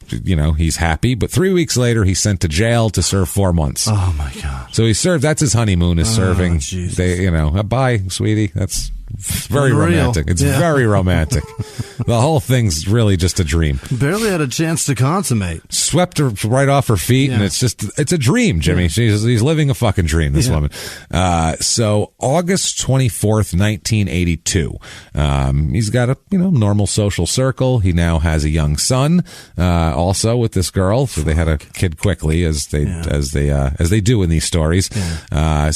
he's happy. But 3 weeks later, he's sent to jail to serve 4 months. Oh my God! So he served. That's his honeymoon, is serving. Jesus. Bye, sweetie. That's very Unreal. romantic. It's very romantic. The whole thing's really just a dream. Barely had a chance to consummate. Swept her right off her feet, and it's a dream, Jimmy. He's living a fucking dream, this woman. So August 24th, 1982. He's got a normal social circle. He now has a young son, also with this girl. So they had a kid quickly, as they do in these stories.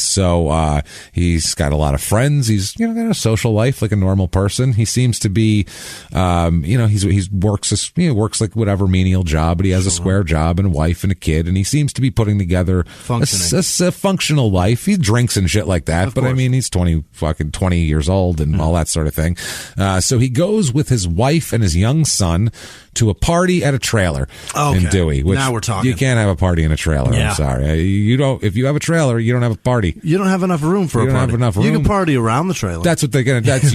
So he's got a lot of friends. He's got a social life like a normal person. He seems to be, he works like whatever menial job, but he has a square job and a wife and a kid, and he seems to be putting together a functional life. He drinks and shit like that, but I mean, he's 20 years old and all that sort of thing. So he goes with his wife and his young son to a party at a trailer in Dewey. Which now we're talking. You can't have a party in a trailer. Yeah. I'm sorry. You don't. If you have a trailer, you don't have a party. You don't have enough room for a party. You don't have enough room. You can party around the trailer. That's what they're gonna. That's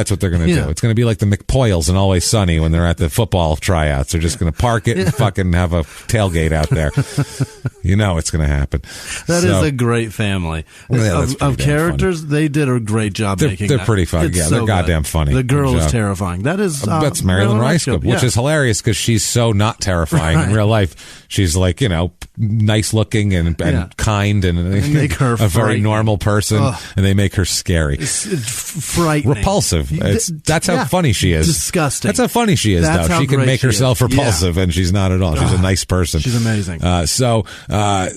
what they're gonna do. It's gonna be like the McPoyles in Always Sunny when they're at the football tryouts. They're just gonna park it and fucking have a tailgate out there. You know it's gonna happen. That is a great family of characters. Funny. They did a great job making. They're pretty funny. Yeah, they're goddamn funny. The girl is terrifying. That's Marilyn Rice, which is hilarious because she's so not terrifying in real life. She's like, nice looking and kind and make her a very normal person, and they make her scary. It's frightening. Repulsive. That's how funny she is. Disgusting. That's how funny she is, though. She can make herself repulsive, and she's not at all. She's a nice person. She's amazing. So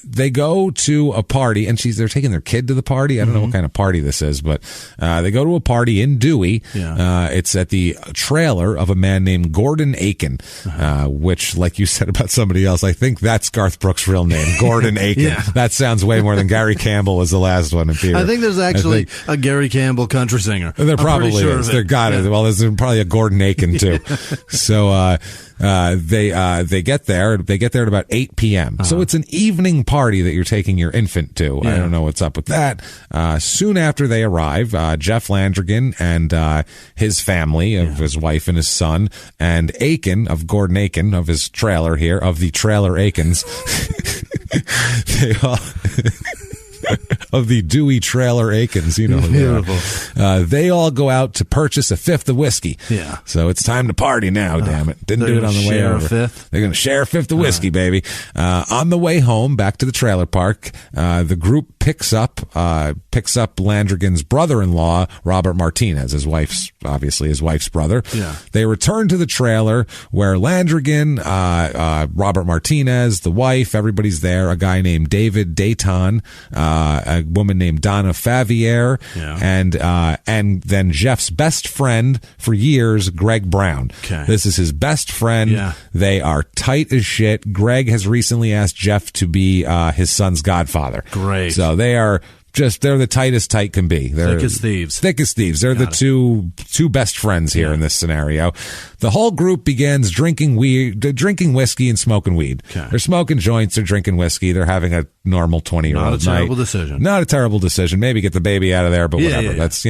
they go to a party, and they're taking their kid to the party. I don't know what kind of party this is, but they go to a party in Dewey. It's at the trailer of a man named Gordon Aiken, which, like you said about somebody else, I think that's Garth Brooks' real name, Gordon Aiken. That sounds way more than Gary Campbell was the last one in Peter. I think there's actually a Gary Campbell country singer. There probably is. They're got it. Well, there's probably a Gordon Aiken too. So they get there. They get there at about 8 p.m. So it's an evening party that you're taking your infant to. I don't know what's up with that. Soon after they arrive, Jeff Landrigan and his family of his wife and his son, and Aiken of Gordon Aiken of his trailer here, of the trailer Aikens. They all of the Dewey trailer Aikens, beautiful. They all go out to purchase a fifth of whiskey. Yeah. So it's time to party now. Damn it! Didn't do it on the way over. They're going to share a fifth of whiskey, baby. On the way home, back to the trailer park, the group picks up Landrigan's brother-in-law, Robert Martinez, his wife's brother. Yeah. They return to the trailer where Landrigan, Robert Martinez, the wife, everybody's there. A guy named David Dayton, a woman named Donna Favier, and then Jeff's best friend for years, Greg Brown. Okay. This is his best friend. Yeah. They are tight as shit. Greg has recently asked Jeff to be his son's godfather. Great. So they're the tightest tight can be. They're thick as thieves. Thick as thieves. They're the two best friends here in this scenario. The whole group begins drinking whiskey and smoking weed. Okay. They're smoking joints. They're drinking whiskey. They're having a normal 20-year-old night. Not a terrible decision. Not a terrible decision. Maybe get the baby out of there, but whatever. That's,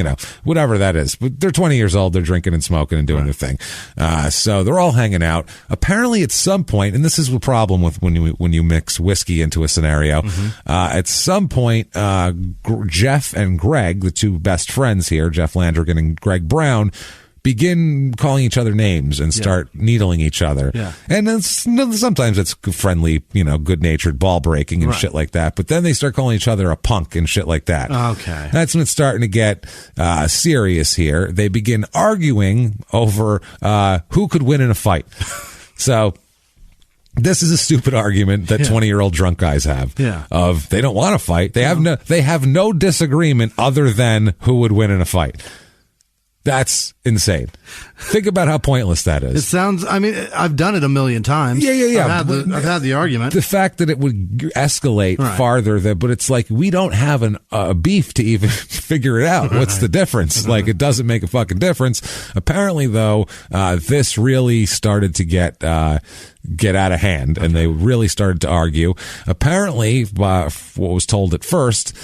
whatever that is. But they're 20 years old. They're drinking and smoking and doing their thing. So they're all hanging out. Apparently at some point, and this is the problem with when you mix whiskey into a scenario, at some point, Jeff and Greg, the two best friends here, Jeff Landrigan and Greg Brown, begin calling each other names and start needling each other. Yeah. And then sometimes it's friendly, good-natured ball breaking and shit like that. But then they start calling each other a punk and shit like that. Okay. That's when it's starting to get serious here. They begin arguing over who could win in a fight. So this is a stupid argument that 20-year-old drunk guys have. Yeah. Of they don't want to fight. They have no disagreement other than who would win in a fight. That's insane. Think about how pointless that is. It sounds, I've done it a million times. Yeah. I've had the argument. The fact that it would escalate farther, but it's like we don't have a beef to even figure it out. What's the difference? Like, it doesn't make a fucking difference. Apparently, though, this really started to get out of hand, and they really started to argue. Apparently, what was told at first,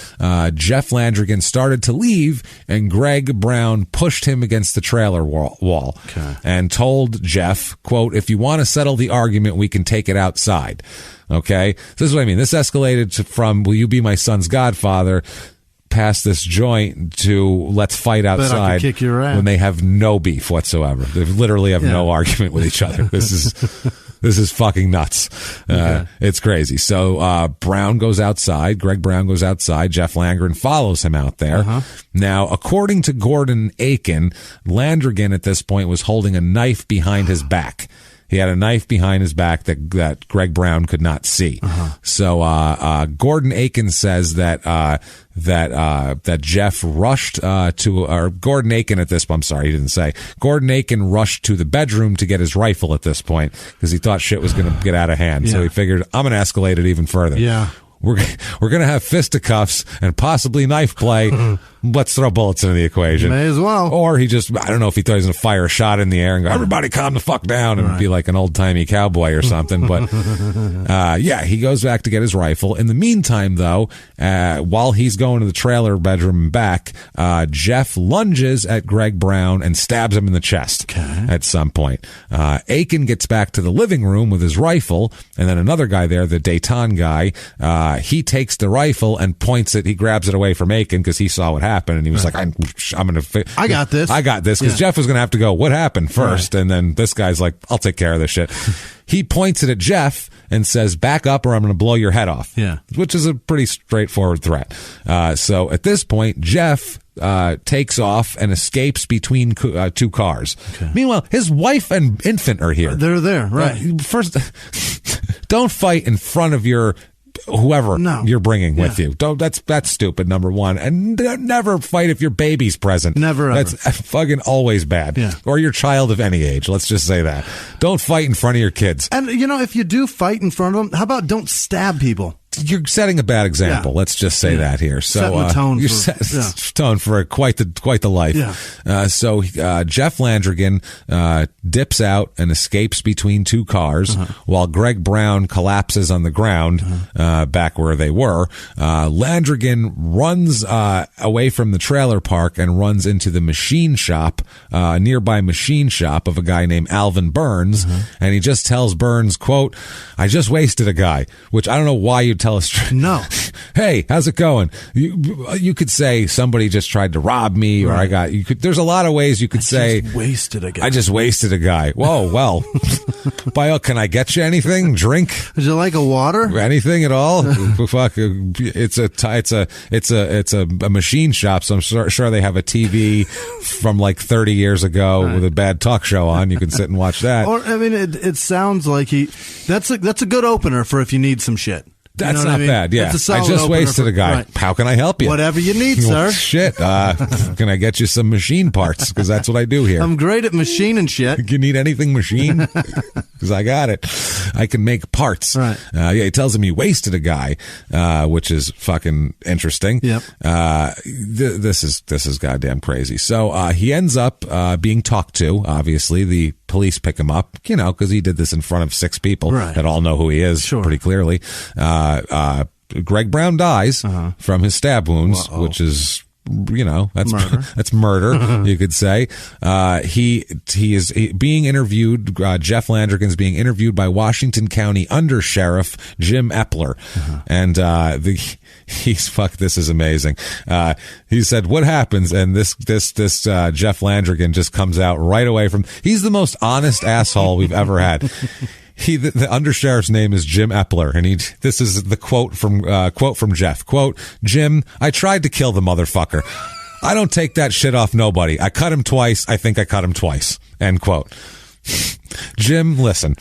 Jeff Landrigan started to leave, and Greg Brown pushed him against the trailer wall and told Jeff, quote, "If you want to settle the argument, we can take it outside." Okay? So this is what I mean. This escalated from, "Will you be my son's godfather?" past this joint to "let's fight outside," kick your ass. When they have no beef whatsoever. They literally have no argument with each other. This is fucking nuts. It's crazy. So Brown goes outside. Greg Brown goes outside. Jeff Landrigan follows him out there. Now, according to Gordon Aiken, Landrigan at this point was holding a knife behind his back. He had a knife behind his back that Greg Brown could not see. So Gordon Aiken says that Jeff rushed or Gordon Aiken at this point, I'm sorry, he didn't say. Gordon Aiken rushed to the bedroom to get his rifle at this point because he thought shit was going to get out of hand. So he figured, I'm going to escalate it even further. Yeah. We're going to have fisticuffs and possibly knife play. Let's throw bullets into the equation. May as well. Or he just, I don't know if he thought he was going to fire a shot in the air and go, everybody calm the fuck down, and be like an old-timey cowboy or something. But, he goes back to get his rifle. In the meantime, though, while he's going to the trailer bedroom and back, Jeff lunges at Greg Brown and stabs him in the chest at some point. Aiken gets back to the living room with his rifle, and then another guy there, the Dayton guy, he takes the rifle and points it. He grabs it away from Aiken because he saw what happened, and he was like, I'm going to... I got this, because Jeff was going to have to go, what happened first? And then this guy's like, I'll take care of this shit. He points it at Jeff and says, back up or I'm going to blow your head off. Yeah. Which is a pretty straightforward threat. So at this point, Jeff takes off and escapes between two cars. Meanwhile, his wife and infant are here. They're there, right. First, don't fight in front of your... whoever you're bringing with you. That's stupid, number one. And never fight if your baby's present. Never ever. That's fucking always bad. Yeah. Or your child of any age. Let's just say that. Don't fight in front of your kids. And, if you do fight in front of them, how about don't stab people? You're setting a bad example. Let's just say that here. So setting the tone you're tone for quite the life. Yeah. So Jeff Landrigan dips out and escapes between two cars while Greg Brown collapses on the ground back where they were. Landrigan runs away from the trailer park and runs into the machine shop, nearby machine shop of a guy named Alvin Burns, and he just tells Burns, quote, "I just wasted a guy," which I don't know why you'd tell us. No. Hey, how's it going? You could say somebody just tried to rob me, or there's a lot of ways you could say, wasted a guy. I just wasted a guy. Whoa, well, can I get you anything? Drink? Would you like a water? Anything at all? Fuck, it's a machine shop, so I'm sure they have a TV from like 30 years ago with a bad talk show on. You can sit and watch that. Or it sounds like that's a good opener for if you need some shit. That's not bad. Yeah, I just wasted a guy. Right. How can I help you? Whatever you need, sir. Shit. Can I get you some machine parts? Because that's what I do here. I'm great at machining shit. You need anything machine? Because I got it. I can make parts. Right. He tells him he wasted a guy, which is fucking interesting. Yep. This is goddamn crazy. So he ends up being talked to. Obviously, the police pick him up, because he did this in front of 6 people that all know who he is pretty clearly. Greg Brown dies from his stab wounds, which is, that's murder. That's murder, you could say. He is being interviewed. Jeff Landrigan's being interviewed by Washington County Under Sheriff Jim Epler, and this is amazing. He said, "What happens?" And this Jeff Landrigan just comes out right away from. He's the most honest asshole we've ever had. The undersheriff's name is Jim Epler, and this is the quote from Jeff. Quote, "Jim, I tried to kill the motherfucker. I don't take that shit off nobody. I cut him twice. I think I cut him twice." End quote. Jim, listen.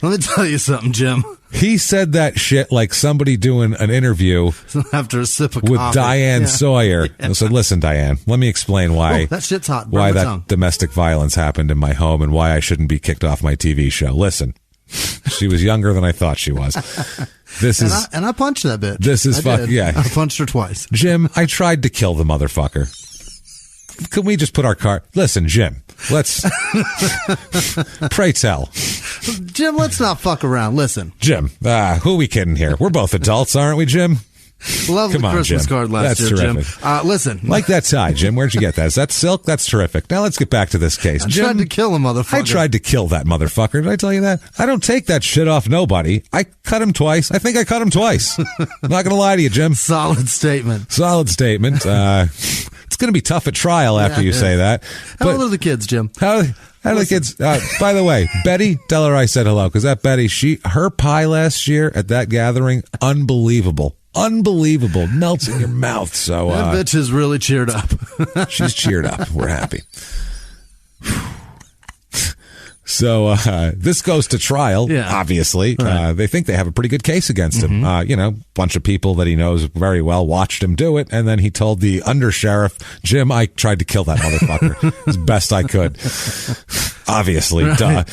Let me tell you something, Jim. He said that shit like somebody doing an interview after a sip of with coffee. Diane Sawyer. I said, "Listen, Diane, let me explain why that shit's hot. Why that domestic violence happened in my home and why I shouldn't be kicked off my TV show. Listen." She was younger than I thought she was. And I punched that bitch. This is I punched her twice. Jim, I tried to kill the motherfucker. Can we just put our car? Listen, Jim, let's. Pray tell. Jim, let's not fuck around. Listen. Jim, who are we kidding here? We're both adults, aren't we, Jim? Love the Christmas card last year, terrific. Jim. Listen. Like that tie, Jim. Where'd you get that? Is that silk? That's terrific. Now let's get back to this case. Jim, tried to kill a motherfucker. I tried to kill that motherfucker. Did I tell you that? I don't take that shit off nobody. I cut him twice. I think I cut him twice. I'm not going to lie to you, Jim. Solid statement. It's going to be tough at trial after you say that. How old are the kids, Jim? How are the kids? By the way, Betty, tell her I said hello, because that Betty, her pie last year at that gathering, unbelievable. Melts in your mouth. So that bitch is really cheered up. She's cheered up. We're happy. So this goes to trial, obviously. Right. They think they have a pretty good case against him. Bunch of people that he knows very well watched him do it, and then he told the undersheriff, Jim, I tried to kill that motherfucker as best I could. Obviously, right.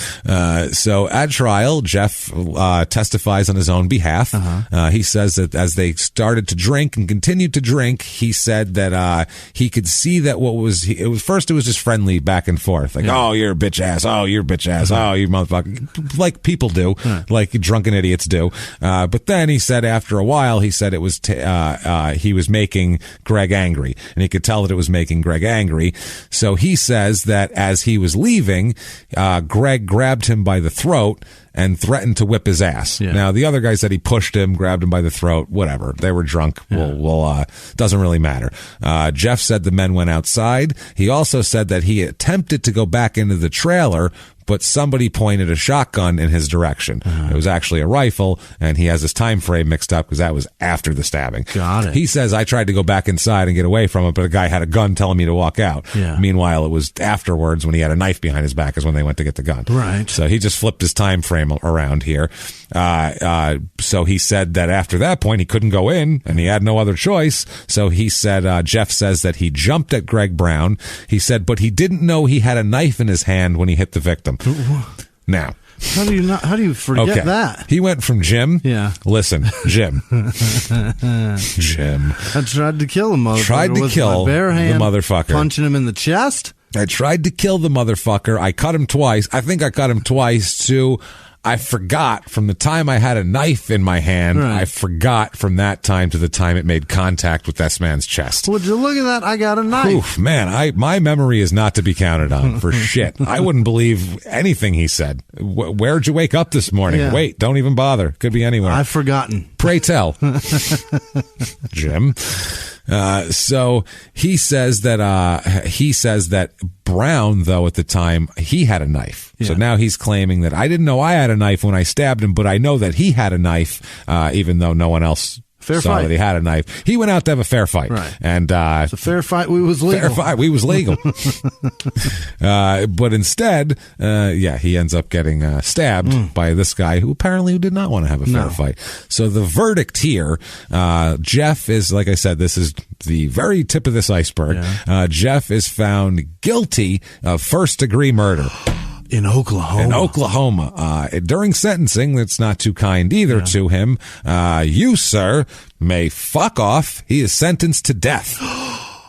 So at trial, Jeff testifies on his own behalf. He says that as they started to drink and continued to drink, he said that he could see that it was just friendly back and forth, like, oh, you're a bitch ass, oh, you're a bitch ass, oh, you motherfucker, like people do, like drunken idiots do. But then he said after a while, he said it was he was making Greg angry, and he could tell that it was making Greg angry. So he says that as he was leaving, Greg grabbed him by the throat and threatened to whip his ass. Yeah. Now, the other guy said he pushed him, grabbed him by the throat, whatever. They were drunk. Doesn't really matter. Jeff said the men went outside. He also said that he attempted to go back into the trailer, but somebody pointed a shotgun in his direction. It was actually a rifle, and he has his time frame mixed up because that was after the stabbing. Got it. He says, I tried to go back inside and get away from it, but a guy had a gun telling me to walk out. Yeah. Meanwhile, it was afterwards when he had a knife behind his back is when they went to get the gun. Right. So he just flipped his time frame around here. So he said that after that point, he couldn't go in, and he had no other choice. So he said, Jeff says that he jumped at Greg Brown. He said, but he didn't know he had a knife in his hand when he hit the victim. Now, how do you forget that? He went from Jim. Yeah. Listen, Jim. Jim. I tried to kill him, motherfucker. Tried to kill my bare hand, the motherfucker. Punching him in the chest. I tried to kill the motherfucker. I cut him twice. I think I cut him twice too. I forgot from the time I had a knife in my hand, right. I forgot from that time to the time it made contact with this man's chest. Would you look at that? I got a knife. Oof, man, my memory is not to be counted on for shit. I wouldn't believe anything he said. Where'd you wake up this morning? Yeah. Wait, don't even bother. Could be anywhere. I've forgotten. Pray tell. Jim. So he says that Brown, though, at the time, he had a knife. Yeah. So now he's claiming that I didn't know I had a knife when I stabbed him, but I know that he had a knife, even though no one else fair saw fight. That he had a knife. He went out to have a fair fight. Right. And, it's a fair fight. We was legal. Fair fight. We was legal. But instead, he ends up getting stabbed by this guy who apparently did not want to have a fair fight. So the verdict here, Jeff is, like I said, this is the very tip of this iceberg. Yeah. Jeff is found guilty of first-degree murder. In Oklahoma. During sentencing, that's not too kind either to him. You, sir, may fuck off. He is sentenced to death.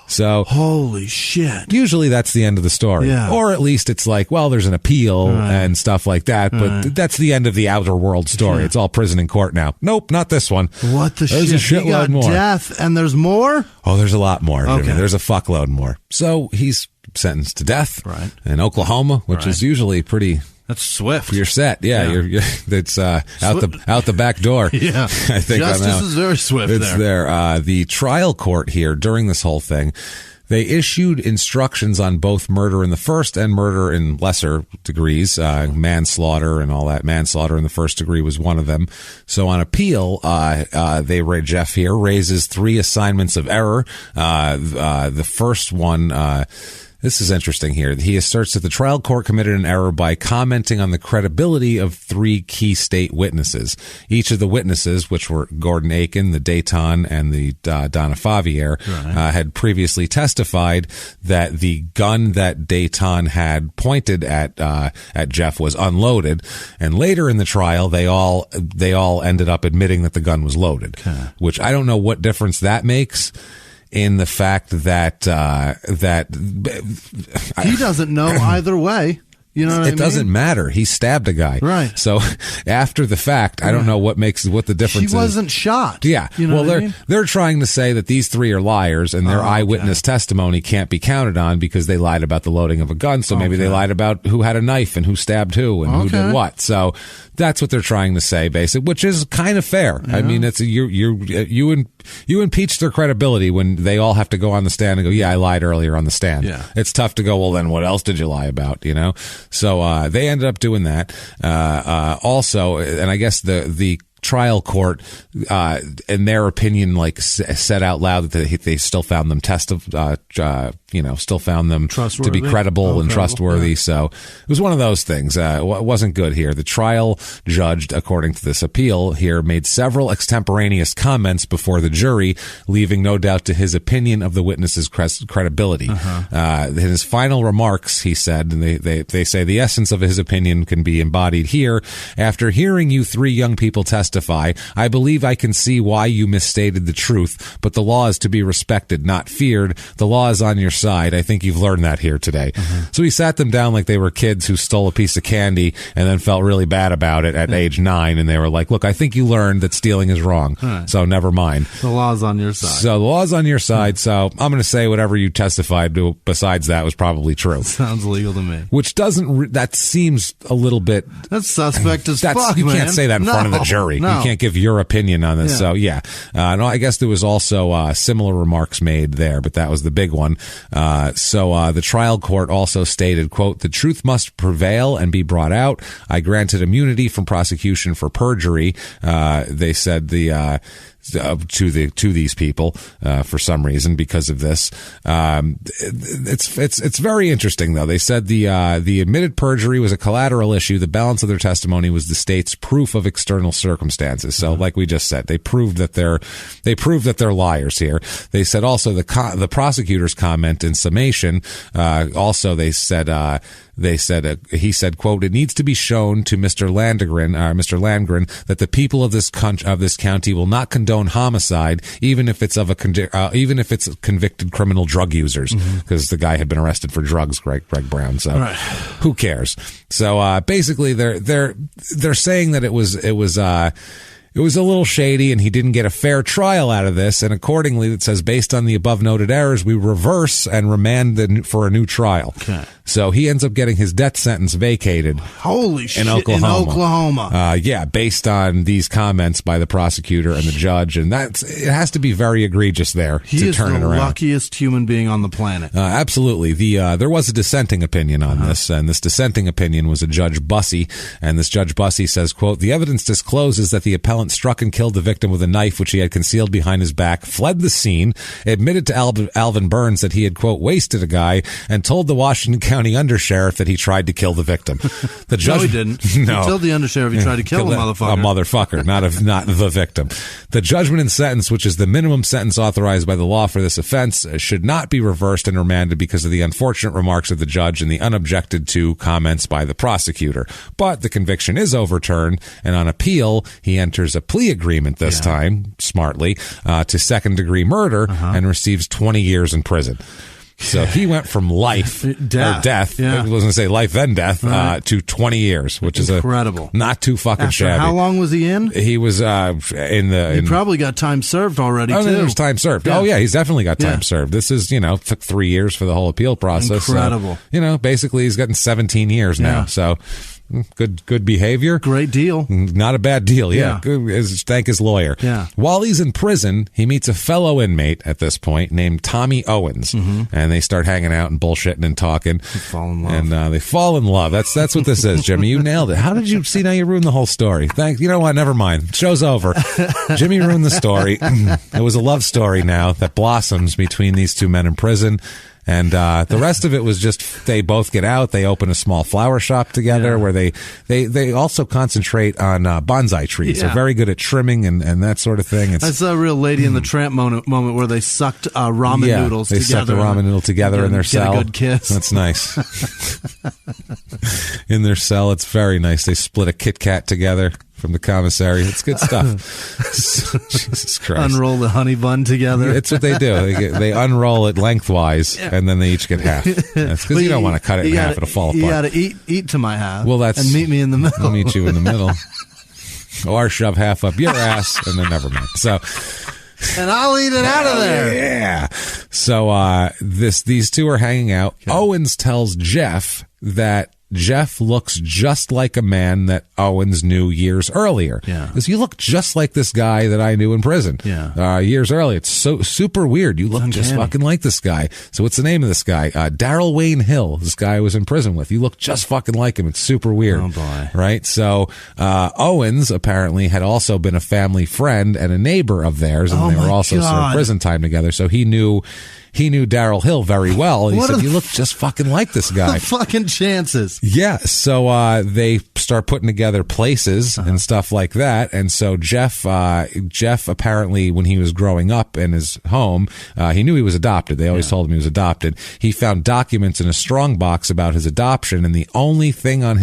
So holy shit. Usually that's the end of the story. Yeah. Or at least it's like, well, there's an appeal and stuff like that, but that's the end of the outer world story. Yeah. It's all prison and court now. Nope, not this one. What the there's shit? There's a shitload he got more. Death and there's more? Oh, there's a lot more. Okay. Jimmy. There's a fuckload more. So he's sentenced to death in Oklahoma, which is usually pretty... That's swift. You're set. Yeah. You're it's out the back door. Yeah. I think justice is very swift. It's there. The trial court here during this whole thing, they issued instructions on both murder in the first and murder in lesser degrees, manslaughter and all that. Manslaughter in the first degree was one of them. So on appeal, Jeff here raises 3 assignments of error. The first one, this is interesting here. He asserts that the trial court committed an error by commenting on the credibility of 3 key state witnesses. Each of the witnesses, which were Gordon Aiken, the Dayton, and the Donna Favier, had previously testified that the gun that Dayton had pointed at Jeff was unloaded. And later in the trial, they all ended up admitting that the gun was loaded, which I don't know what difference that makes. In the fact that he doesn't know either way. You know what I mean? It doesn't matter. He stabbed a guy. Right. So after the fact, I don't know what the difference is. She wasn't shot. Yeah. You know they're trying to say that these 3 are liars and their eyewitness testimony can't be counted on because they lied about the loading of a gun. So maybe they lied about who had a knife and who stabbed who and who did what. So that's what they're trying to say, basically, which is kind of fair. Yeah. I mean, it's you impeach their credibility when they all have to go on the stand and go, yeah, I lied earlier on the stand. Yeah. It's tough to go, well, then what else did you lie about, So they ended up doing that. Also, and I guess the trial court, in their opinion, like said out loud that they still found them still found them to be credible and trustworthy. Yeah. So it was one of those things. It wasn't good here. The trial judge, according to this appeal here, made several extemporaneous comments before the jury, leaving no doubt to his opinion of the witness's credibility. In his final remarks, he said, and they say the essence of his opinion can be embodied here. After hearing you three young people testify, I believe I can see why you misstated the truth, but the law is to be respected, not feared. The law is on your side. I think you've learned that here today. So he sat them down like they were kids who stole a piece of candy and then felt really bad about it at age 9, and they were like, look, I think you learned that stealing is wrong, so never mind. The law's on your side. So the law's on your side, so I'm going to say whatever you testified to besides that was probably true. Sounds legal to me. Which that seems a little bit... That's suspect as fuck, You man. can't say that in front of the jury. No. You can't give your opinion on this. So, yeah. No, I guess there was also similar remarks made there, but that was the big one. So the trial court also stated, quote, the truth must prevail and be brought out. I granted immunity from prosecution for perjury. They said to these people for some reason because of this. It's very interesting though. They said the admitted perjury was a collateral issue. The balance of their testimony was the state's proof of external circumstances. So like we just said, they proved that they're liars here. They said also the prosecutor's comment in summation, also he said, quote, it needs to be shown to Mr. Landgren that the people of this county will not condone homicide, even if it's convicted criminal drug users, because the guy had been arrested for drugs, Greg Brown. So who cares? So basically, they're saying that it was a little shady and he didn't get a fair trial out of this, and accordingly it says based on the above noted errors we reverse and remand for a new trial. Okay. So he ends up getting his death sentence vacated. Holy shit! In Oklahoma. Based on these comments by the prosecutor and the judge, and it has to be very egregious there to turn it around. He is the luckiest human being on the planet. Absolutely. There was a dissenting opinion on this, and this dissenting opinion was a Judge Bussey, and this Judge Bussey says, quote, the evidence discloses that the appellant struck and killed the victim with a knife which he had concealed behind his back, fled the scene, admitted to Alvin Burns that he had, quote, wasted a guy, and told the Washington County undersheriff that he tried to kill the victim. The judge, no, he didn't. No. He told the undersheriff he tried to kill a motherfucker. A motherfucker, not the victim. The judgment and sentence, which is the minimum sentence authorized by the law for this offense, should not be reversed and remanded because of the unfortunate remarks of the judge and the unobjected to comments by the prosecutor. But the conviction is overturned, and on appeal, he enters a plea agreement this time, smartly, to second-degree murder and receives 20 years in prison. So he went from death. I was going to say life then death, to 20 years, which is incredible. Not too fucking shabby. How long was he in? He was He probably got time served already, too. There's time served. Yeah. Oh, yeah, he's definitely got time served. This is, took 3 years for the whole appeal process. Incredible. So, basically he's gotten 17 years now. So good behavior. Great deal. Not a bad deal. Yeah. Thank his lawyer. Yeah. While he's in prison, he meets a fellow inmate at this point named Tommy Owens, and they start hanging out and bullshitting and talking. They fall in love. And they fall in love. That's what this is, Jimmy. You nailed it. How did you see? Now you ruined the whole story. Thanks. You know what? Never mind. Show's over. Jimmy ruined the story. It was a love story now that blossoms between these two men in prison. And the rest of it was just they both get out. They open a small flower shop together where they also concentrate on bonsai trees. Yeah. They're very good at trimming and that sort of thing. I saw a real Lady in the Tramp moment where they sucked ramen noodles together. They sucked the ramen noodle together in their cell. Get a good kiss. That's nice. In their cell, it's very nice. They split a Kit Kat together from the commissary. It's good stuff. Jesus Christ. Unroll the honey bun together. It's what they do. They unroll it lengthwise, and then they each get half. That's because you don't want to cut it in half. It'll fall apart. You got to eat to my half. Well, and meet me in the middle. I'll meet you in the middle. Or shove half up your ass, and then never mind. So... And I'll eat it out of there. Yeah. So these two are hanging out. Okay. Owens tells Jeff that Jeff looks just like a man that Owens knew years earlier. Yeah. Because you look just like this guy that I knew in prison years earlier. It's so super weird. You look just fucking like this guy. So what's the name of this guy? Daryl Wayne Hill, this guy I was in prison with. You look just fucking like him. It's super weird. Oh, boy. Right? So Owens apparently had also been a family friend and a neighbor of theirs, and they were also served prison time together. So he knew Daryl Hill very well. He said, you look just fucking like this guy. The fucking chances. Yeah. So they start putting together places and stuff like that. And so Jeff apparently, when he was growing up in his home, he knew he was adopted. They always told him he was adopted. He found documents in a strongbox about his adoption, and the only thing on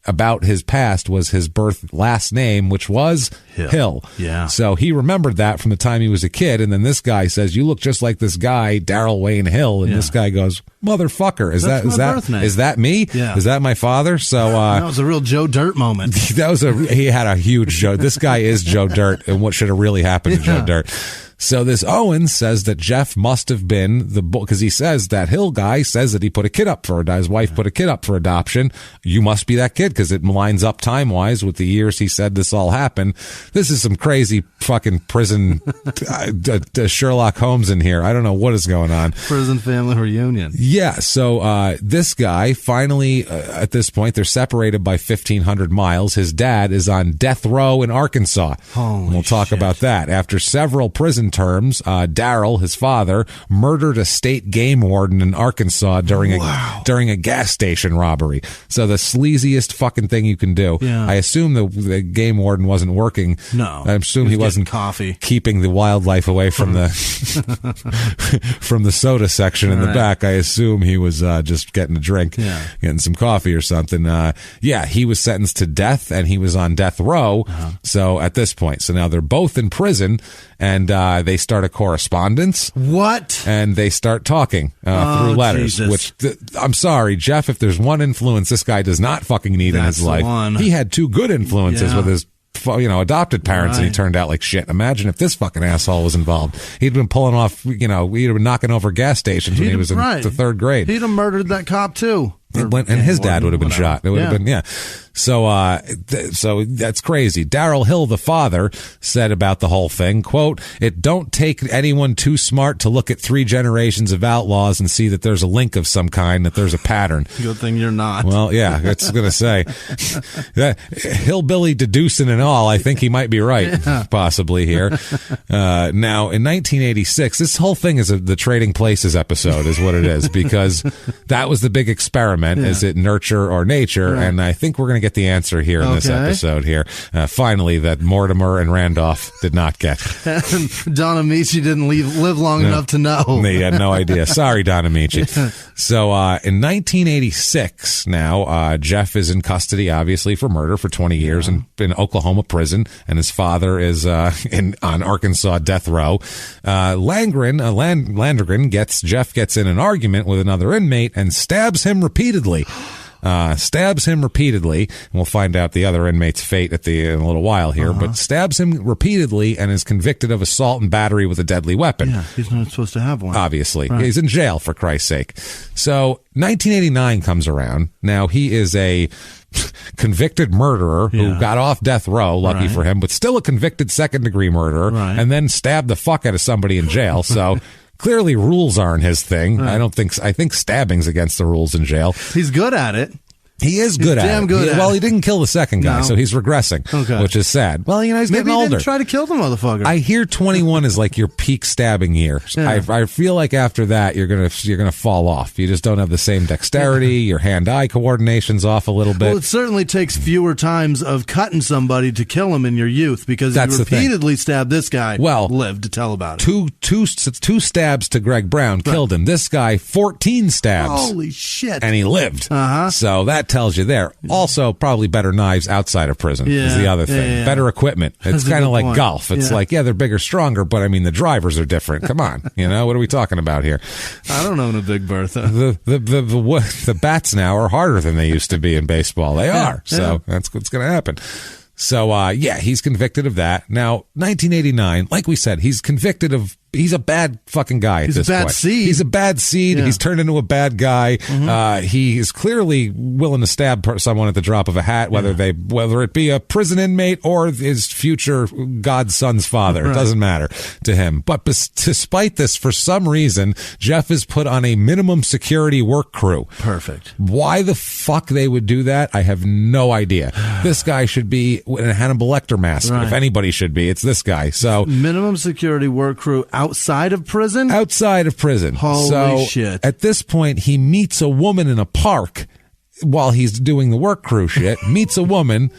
about his past was his birth last name, which was Hill. Yeah. So he remembered that from the time he was a kid. And then this guy says, you look just like this guy, Daryl Wayne Hill. And this guy goes, motherfucker, is that me? Yeah. Is that my father? So, that was a real Joe Dirt moment. He had a huge Joe. This guy is Joe Dirt, and what should have really happened to Joe Dirt. So this Owens says that Jeff must have been because he says that Hill guy says that he put a kid up his wife put a kid up for adoption. You must be that kid, because it lines up time wise with the years he said this all happened. This is some crazy fucking prison Sherlock Holmes in here. I don't know what is going on. Prison family reunion. Yeah. So this guy finally, at this point, they're separated by 1,500 miles. His dad is on death row in Arkansas. Holy we'll talk shit. about that. After several prison terms, Daryl, his father, murdered a state game warden in Arkansas during a gas station robbery. So the sleaziest fucking thing you can do. Yeah. I assume the game warden wasn't working. No. I assume he wasn't keeping the wildlife away from the from the soda section in the back. I assume he was just getting a drink, getting some coffee or something. He was sentenced to death, and he was on death row. So at this point, so now they're both in prison, and they start a correspondence. What? And they start talking through letters. Jesus. Which I'm sorry, Jeff, if there's one influence this guy does not fucking need in his life, he had two good influences with his adopted parents, and he turned out like shit. Imagine if this fucking asshole was involved. He'd been pulling off, he'd been knocking over gas stations when he was in the third grade. He'd have murdered that cop too. And his dad would have been shot. It would have been, So, so that's crazy. Daryl Hill, the father, said about the whole thing, quote, "It don't take anyone too smart to look at 3 generations of outlaws and see that there's a link of some kind, that there's a pattern." Good thing you're not. Well, yeah, that's going to say. Hillbilly deducing and all, I think he might be right, possibly here. Now, in 1986, this whole thing is the Trading Places episode is what it is, because that was the big experiment. Is it nurture or nature? Right. And I think we're going to get the answer here in this episode here. Finally, that Mortimer and Randolph did not get. Don Amici didn't live long enough to know. They had no idea. Sorry, Don Amici. So in 1986, now, Jeff is in custody, obviously, for murder for 20 years in Oklahoma prison, and his father is on Arkansas death row. Landrigan gets in an argument with another inmate and stabs him repeatedly. And we'll find out the other inmate's fate in a little while here, but stabs him repeatedly and is convicted of assault and battery with a deadly weapon. Yeah, he's not supposed to have one. Obviously. Right. He's in jail, for Christ's sake. So 1989 comes around. Now, he is a convicted murderer who got off death row, lucky for him, but still a convicted second-degree murderer, and then stabbed the fuck out of somebody in jail. So clearly rules aren't his thing. Right. I think stabbing's against the rules in jail. He's good at it. He is good at it. Damn good at it. Well, he didn't kill the second guy, so he's regressing, which is sad. Well, he's getting older. Maybe he didn't try to kill the motherfucker. I hear 21 is like your peak stabbing year. Yeah. I feel like after that you're gonna fall off. You just don't have the same dexterity. Your hand-eye coordination's off a little bit. Well, it certainly takes fewer times of cutting somebody to kill him in your youth, because you repeatedly stabbed this guy. Well, lived to tell about it. Two stabs to Greg Brown killed him. This guy 14 stabs. Holy shit! And he lived. So that tells you there. Also, probably better knives outside of prison is the other thing. Yeah. Better equipment. It's kind of like golf. It's like, they're bigger, stronger, but I mean, the drivers are different. Come on. What are we talking about here? I don't own a Big Bertha. The bats now are harder than they used to be in baseball. They are. So that's what's going to happen. So, he's convicted of that. Now, 1989, like we said, he's convicted of he's a bad fucking guy at this point. He's a bad seed. He's a bad seed. Yeah. He's turned into a bad guy. He is clearly willing to stab someone at the drop of a hat, whether it be a prison inmate or his future godson's father. Right. It doesn't matter to him. But despite this, for some reason, Jeff is put on a minimum security work crew. Perfect. Why the fuck they would do that, I have no idea. This guy should be in a Hannibal Lecter mask. Right. If anybody should be, it's this guy. So minimum security work crew outside of prison? Outside of prison. Holy shit. At this point, he meets a woman in a park while he's doing the work crew shit. Meets a woman,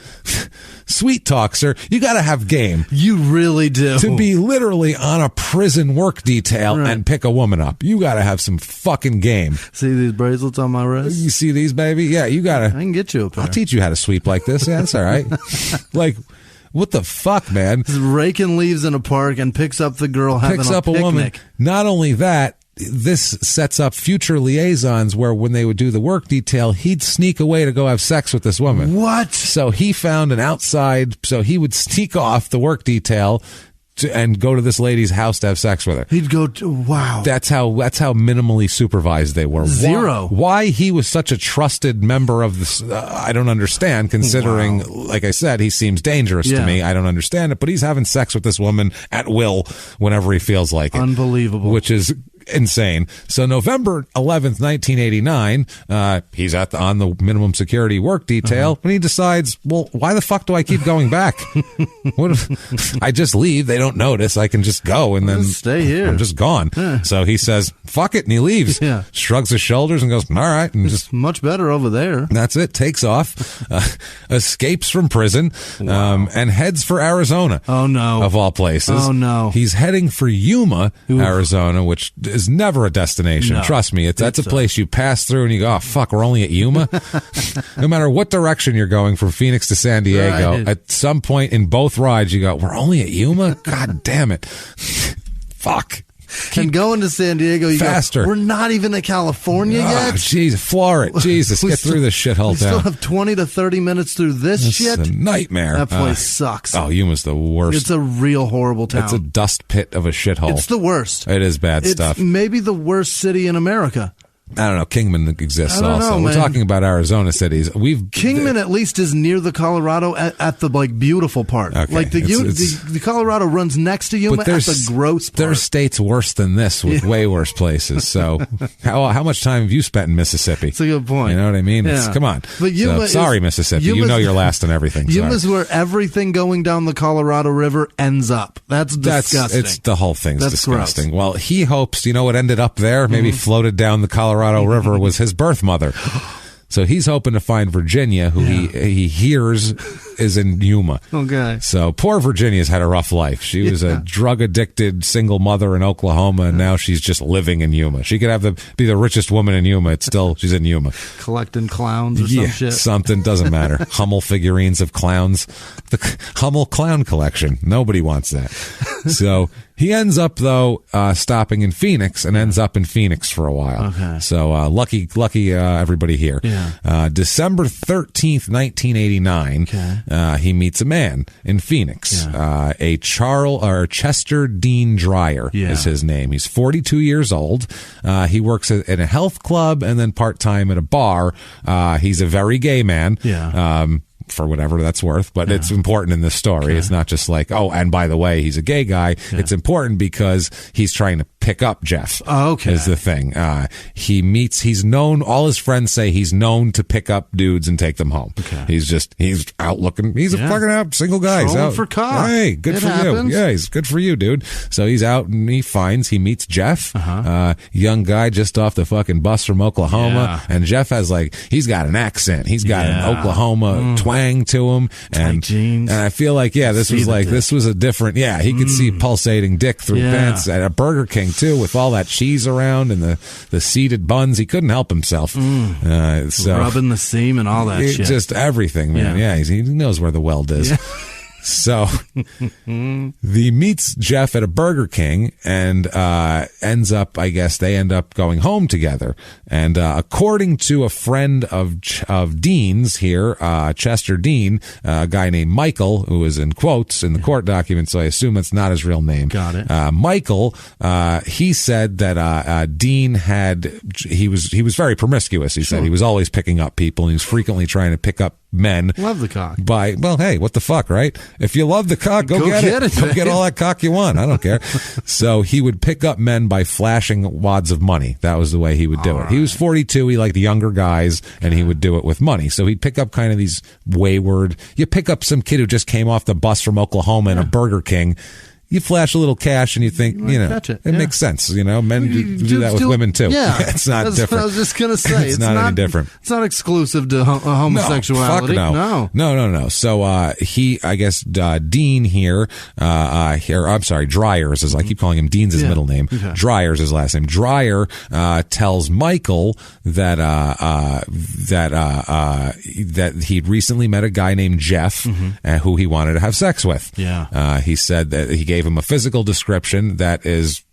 sweet talks her. You got to have game. You really do. To be literally on a prison work detail and pick a woman up. You got to have some fucking game. See these bracelets on my wrist? You see these, baby? Yeah, you got to. I can get you a pair. I'll teach you how to sweep like this. Yeah, that's all right. Like, what the fuck, man? He's raking leaves in a park and picks up the girl having a picnic. Woman. Not only that, this sets up future liaisons where when they would do the work detail, he'd sneak away to go have sex with this woman. What? So he found an outside, so he would sneak off the work detail and go to this lady's house to have sex with her. He'd go to, wow. That's how minimally supervised they were. Zero. Why he was such a trusted member of this, I don't understand, considering, like I said, he seems dangerous to me. I don't understand it, but he's having sex with this woman at will whenever he feels like it. Unbelievable. Which is insane. So November 11th, 1989, he's on the minimum security work detail, and he decides, well, why the fuck do I keep going back? What if I just leave? They don't notice. I can just go and then stay here. I'm just gone. Yeah. So he says, fuck it, and he leaves. Yeah. Shrugs his shoulders and goes, all right. And it's just much better over there. That's it. Takes off, escapes from prison, and heads for Arizona. Oh, no. Of all places. Oh, no. He's heading for Yuma, Arizona, which is never a destination. No. Trust me. That's a place you pass through and you go, oh, fuck, we're only at Yuma. No matter what direction you're going from Phoenix to San Diego, at some point in both rides, you go, we're only at Yuma? God damn it. Fuck. And going to San Diego, you faster. Go, we're not even in California yet? Jesus, floor it. Jesus, get through this shithole town. We still have 20 to 30 minutes through this shit? It's a nightmare. That place sucks. Oh, Yuma's the worst. It's a real horrible town. It's a dust pit of a shithole. It's the worst. It is bad stuff. It's maybe the worst city in America. I don't know. Kingman exists also. We're talking about Arizona cities. Kingman at least is near the Colorado at the beautiful part. Okay. Like the Colorado runs next to Yuma at the gross part. There's states worse than this with way worse places. So how much time have you spent in Mississippi? That's a good point. You know what I mean? Yeah. Come on. But Yuma sorry, Mississippi. You know you're last in everything. Yuma's where everything going down the Colorado River ends up. That's disgusting. It's the whole thing's disgusting. Gross. Well, he hopes, you know what ended up there? Maybe floated down the Colorado River was his birth mother. So he's hoping to find Virginia, who he hears is in Yuma. Okay. So poor Virginia's had a rough life. She was a drug-addicted single mother in Oklahoma, and now she's just living in Yuma. She could be the richest woman in Yuma. It's still, she's in Yuma. Collecting clowns or some shit. Something, doesn't matter. Hummel figurines of clowns. The Hummel clown collection. Nobody wants that. So he ends up, though, stopping in Phoenix and ends up in Phoenix for a while. Okay. So lucky everybody here. Yeah. December 13th, 1989, he meets a man in Phoenix. Yeah. Chester Dean Dreyer is his name. He's 42 years old. He works in a health club and then part-time at a bar. He's a very gay man. Yeah. For whatever that's worth, but it's important in this story. Okay. It's not just like, oh, and by the way, he's a gay guy. Yeah. It's important because he's trying to pick up Jeff. Oh, okay. Is the thing. He's known, all his friends say he's known to pick up dudes and take them home. Okay. He's out looking, he's a fucking out single guy. He's out for cock. Hey, good for you. Yeah, he's good for you, dude. So he's out and he meets Jeff, young guy just off the fucking bus from Oklahoma. Yeah. And Jeff has he's got an accent. He's got an Oklahoma twang to him, and I feel like this was a different he could see pulsating dick through pants at a Burger King too, with all that cheese around and the seeded buns. He couldn't help himself. So rubbing the seam and all that shit, just everything, man. Yeah, he knows where the weld is. So he meets Jeff at a Burger King and ends up, I guess, they end up going home together. And according to a friend of Dean's here, Chester Dean, a guy named Michael, who is in quotes in the court documents, so I assume that's not his real name. Got it. Michael, he said that Dean he was very promiscuous. He said he was always picking up people, and he was frequently trying to pick up men. Love the cock. Well, hey, what the fuck, right? If you love the cock, go get it. Go get all that cock you want. I don't care. So he would pick up men by flashing wads of money. That was the way he would do it. He was 42. He liked younger guys, and he would do it with money. So he'd pick up kind of these wayward. You pick up some kid who just came off the bus from Oklahoma in a Burger King. You flash a little cash and you think, it makes sense. Men do that with women too. Yeah. It's not different. What I was just going to say. It's not any different. It's not exclusive to homosexuality. No. So, I guess, Dean here, I'm sorry, Dryers is, I keep calling him Dean's his middle name. Okay. Dryers is his last name. Dryer, tells Michael that he'd recently met a guy named Jeff, who he wanted to have sex with. Yeah. He said that he gave him a physical description that is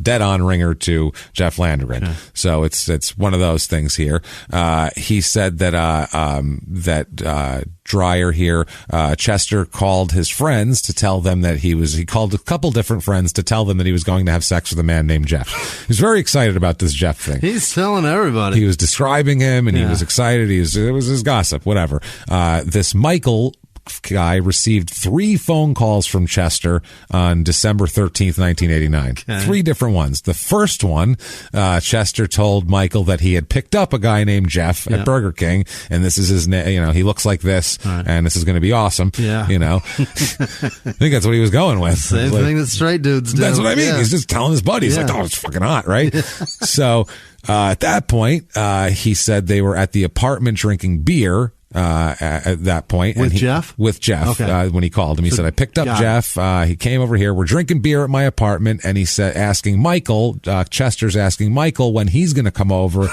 dead on ringer to Jeff Landgren. Okay. So it's one of those things here. He said that Dryer here, Chester called his friends to tell them that he called a couple different friends to tell them that he was going to have sex with a man named Jeff. He was very excited about this Jeff thing. He's telling everybody. He was describing him and he was excited. It was his gossip, whatever. This Michael guy received 3 phone calls from Chester on December 13th, 1989. Okay. 3 different ones. The first one, Chester told Michael that he had picked up a guy named Jeff at Burger King, and this is his name. He looks like this, and this is going to be awesome. Yeah. I think that's what he was going with. Same thing that straight dudes do. That's what I mean. Yeah. He's just telling his buddies, like, oh, it's fucking hot, right? So at that point, he said they were at the apartment drinking beer. At that point. With Jeff? With Jeff. Okay. When he called him, he said, I picked up Jeff. He came over here. We're drinking beer at my apartment. And he said, Chester's asking Michael when he's going to come over,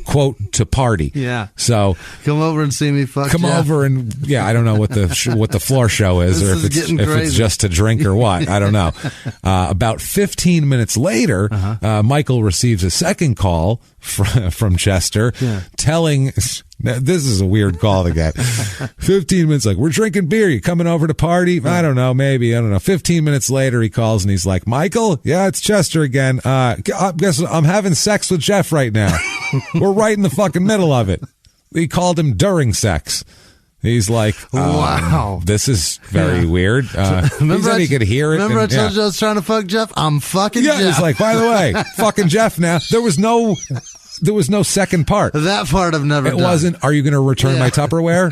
quote, to party. Yeah. So come over and see me fuck Come Jeff. over and, I don't know what the floor show is, or if it's just to drink or what. I don't know. About 15 minutes later, Michael receives a second call from Chester telling... Now, this is a weird call to get. 15 minutes, like, we're drinking beer. You coming over to party? I don't know, maybe. I don't know. 15 minutes later, he calls and he's like, Michael? Yeah, it's Chester again. I guess I'm having sex with Jeff right now. We're right in the fucking middle of it. He called him during sex. He's like, wow, this is very weird. He said he could hear it. Remember I told you I was trying to fuck Jeff? I'm fucking Jeff. Yeah, he's like, by the way, fucking Jeff now. There was no second part. That part I've never done. It wasn't, are you going to return my Tupperware?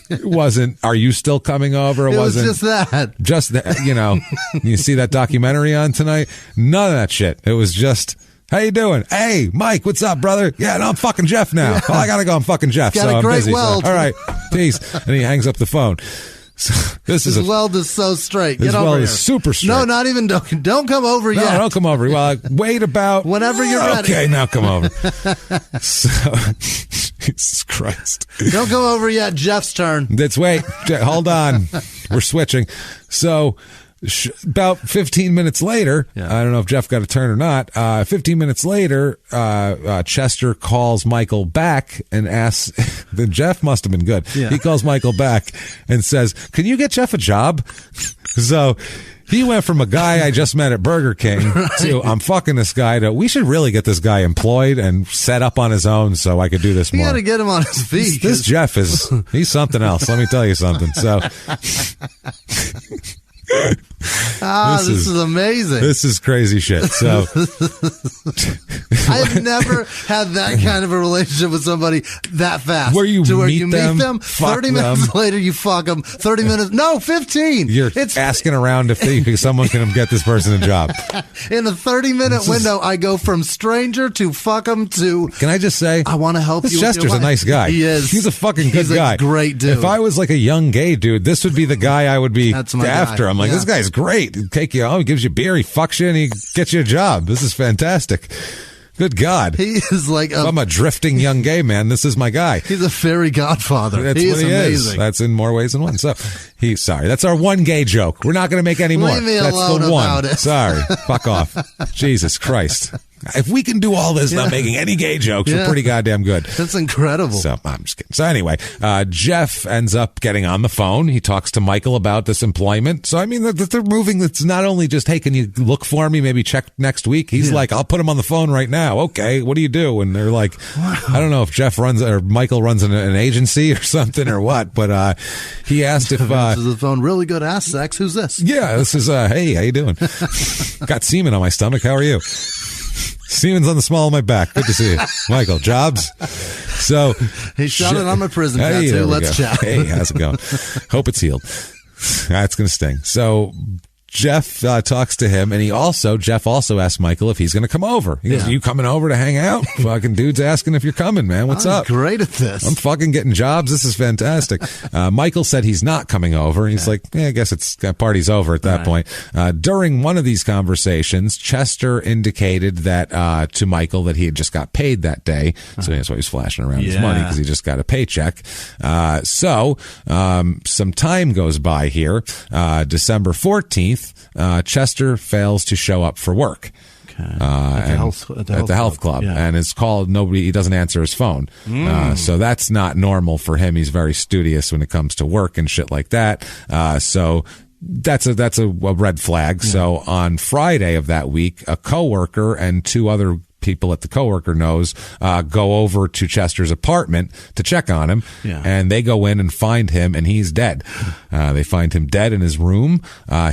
It wasn't, are you still coming over? It wasn't just that. Just that, you see that documentary on tonight? None of that shit. It was just, how you doing? Hey, Mike, what's up, brother? Yeah, no, I'm fucking Jeff now. Yeah. Oh, I got to go. I'm fucking Jeff. Got so a great I'm busy. weld. So, all right, peace. And he hangs up the phone. So this weld is so straight. Get over here. Weld is super straight. No, not even. Don't come over yet. No, don't come over. Well, wait about whenever you're ready. Okay, now come over. So, Jesus Christ! Don't come over yet. Jeff's turn. Let's wait. Hold on. We're switching. So. About 15 minutes later, I don't know if Jeff got a turn or not. 15 minutes later, Chester calls Michael back and asks, then Jeff must have been good. Yeah. He calls Michael back and says, can you get Jeff a job? So he went from a guy I just met at Burger King to I'm fucking this guy to we should really get this guy employed and set up on his own so I could do this more. You got to get him on his feet. This Jeff he's something else. Let me tell you something. So. This is amazing. This is crazy shit. So I've never had that kind of a relationship with somebody that fast. Where you meet them 30 minutes later you fuck them. 30 minutes, no, 15. You're asking around if someone can get this person a job. In a 30-minute window, I go from stranger to fuck them to. Can I just say, I want to help you. Chester's a nice guy. He is. He's a fucking good guy. He's a great dude. If I was like a young gay dude, this would be the guy I would be after. Guy. I'm like, this guy's great. He'll take you home, he gives you beer, he fucks you, and he gets you a job. This is fantastic. Good God. He is like if I'm a drifting young gay man, this is my guy. He's a fairy godfather. That's he what is he amazing. is. That's in more ways than one. So sorry. That's our one gay joke. We're not going to make any more. Leave me That's alone the one. about it. Sorry. Fuck off. Jesus Christ. If we can do all this without making any gay jokes, we're pretty goddamn good. That's incredible. So I'm just kidding. So anyway, Jeff ends up getting on the phone. He talks to Michael about this employment. So I mean, they're moving. It's not only just, hey, can you look for me? Maybe check next week. He's like, I'll put him on the phone right now. Okay, what do you do? And they're like, I don't know if Jeff runs or Michael runs an agency or something or what. But he asked if the phone, really good ass sex. Who's this? Yeah, this is hey, how you doing? Got semen on my stomach. How are you? Semen's on the small of my back. Good to see you. Michael, Jobs. So he shot it on my prison tattoo. Let's chat. Hey, how's it going? Hope it's healed. That's going to sting. So Jeff talks to him, and Jeff also asks Michael if he's going to come over. He goes, you coming over to hang out? Fucking dude's asking if you're coming, man. What's up? Great at this. I'm fucking getting jobs. This is fantastic. Michael said he's not coming over. He's like, I guess party's over at that point. During one of these conversations, Chester indicated that to Michael that he had just got paid that day. So that's why he's flashing around his money, because he just got a paycheck. So some time goes by here. December 14th. Chester fails to show up for work. At the health club, and it's called he doesn't answer his phone. So that's not normal for him. He's very studious when it comes to work and shit like that. So that's a red flag. So on Friday of that week, a coworker and two other people that the coworker knows go over to Chester's apartment to check on him, and they go in and find him, and he's dead. They find him dead in his room.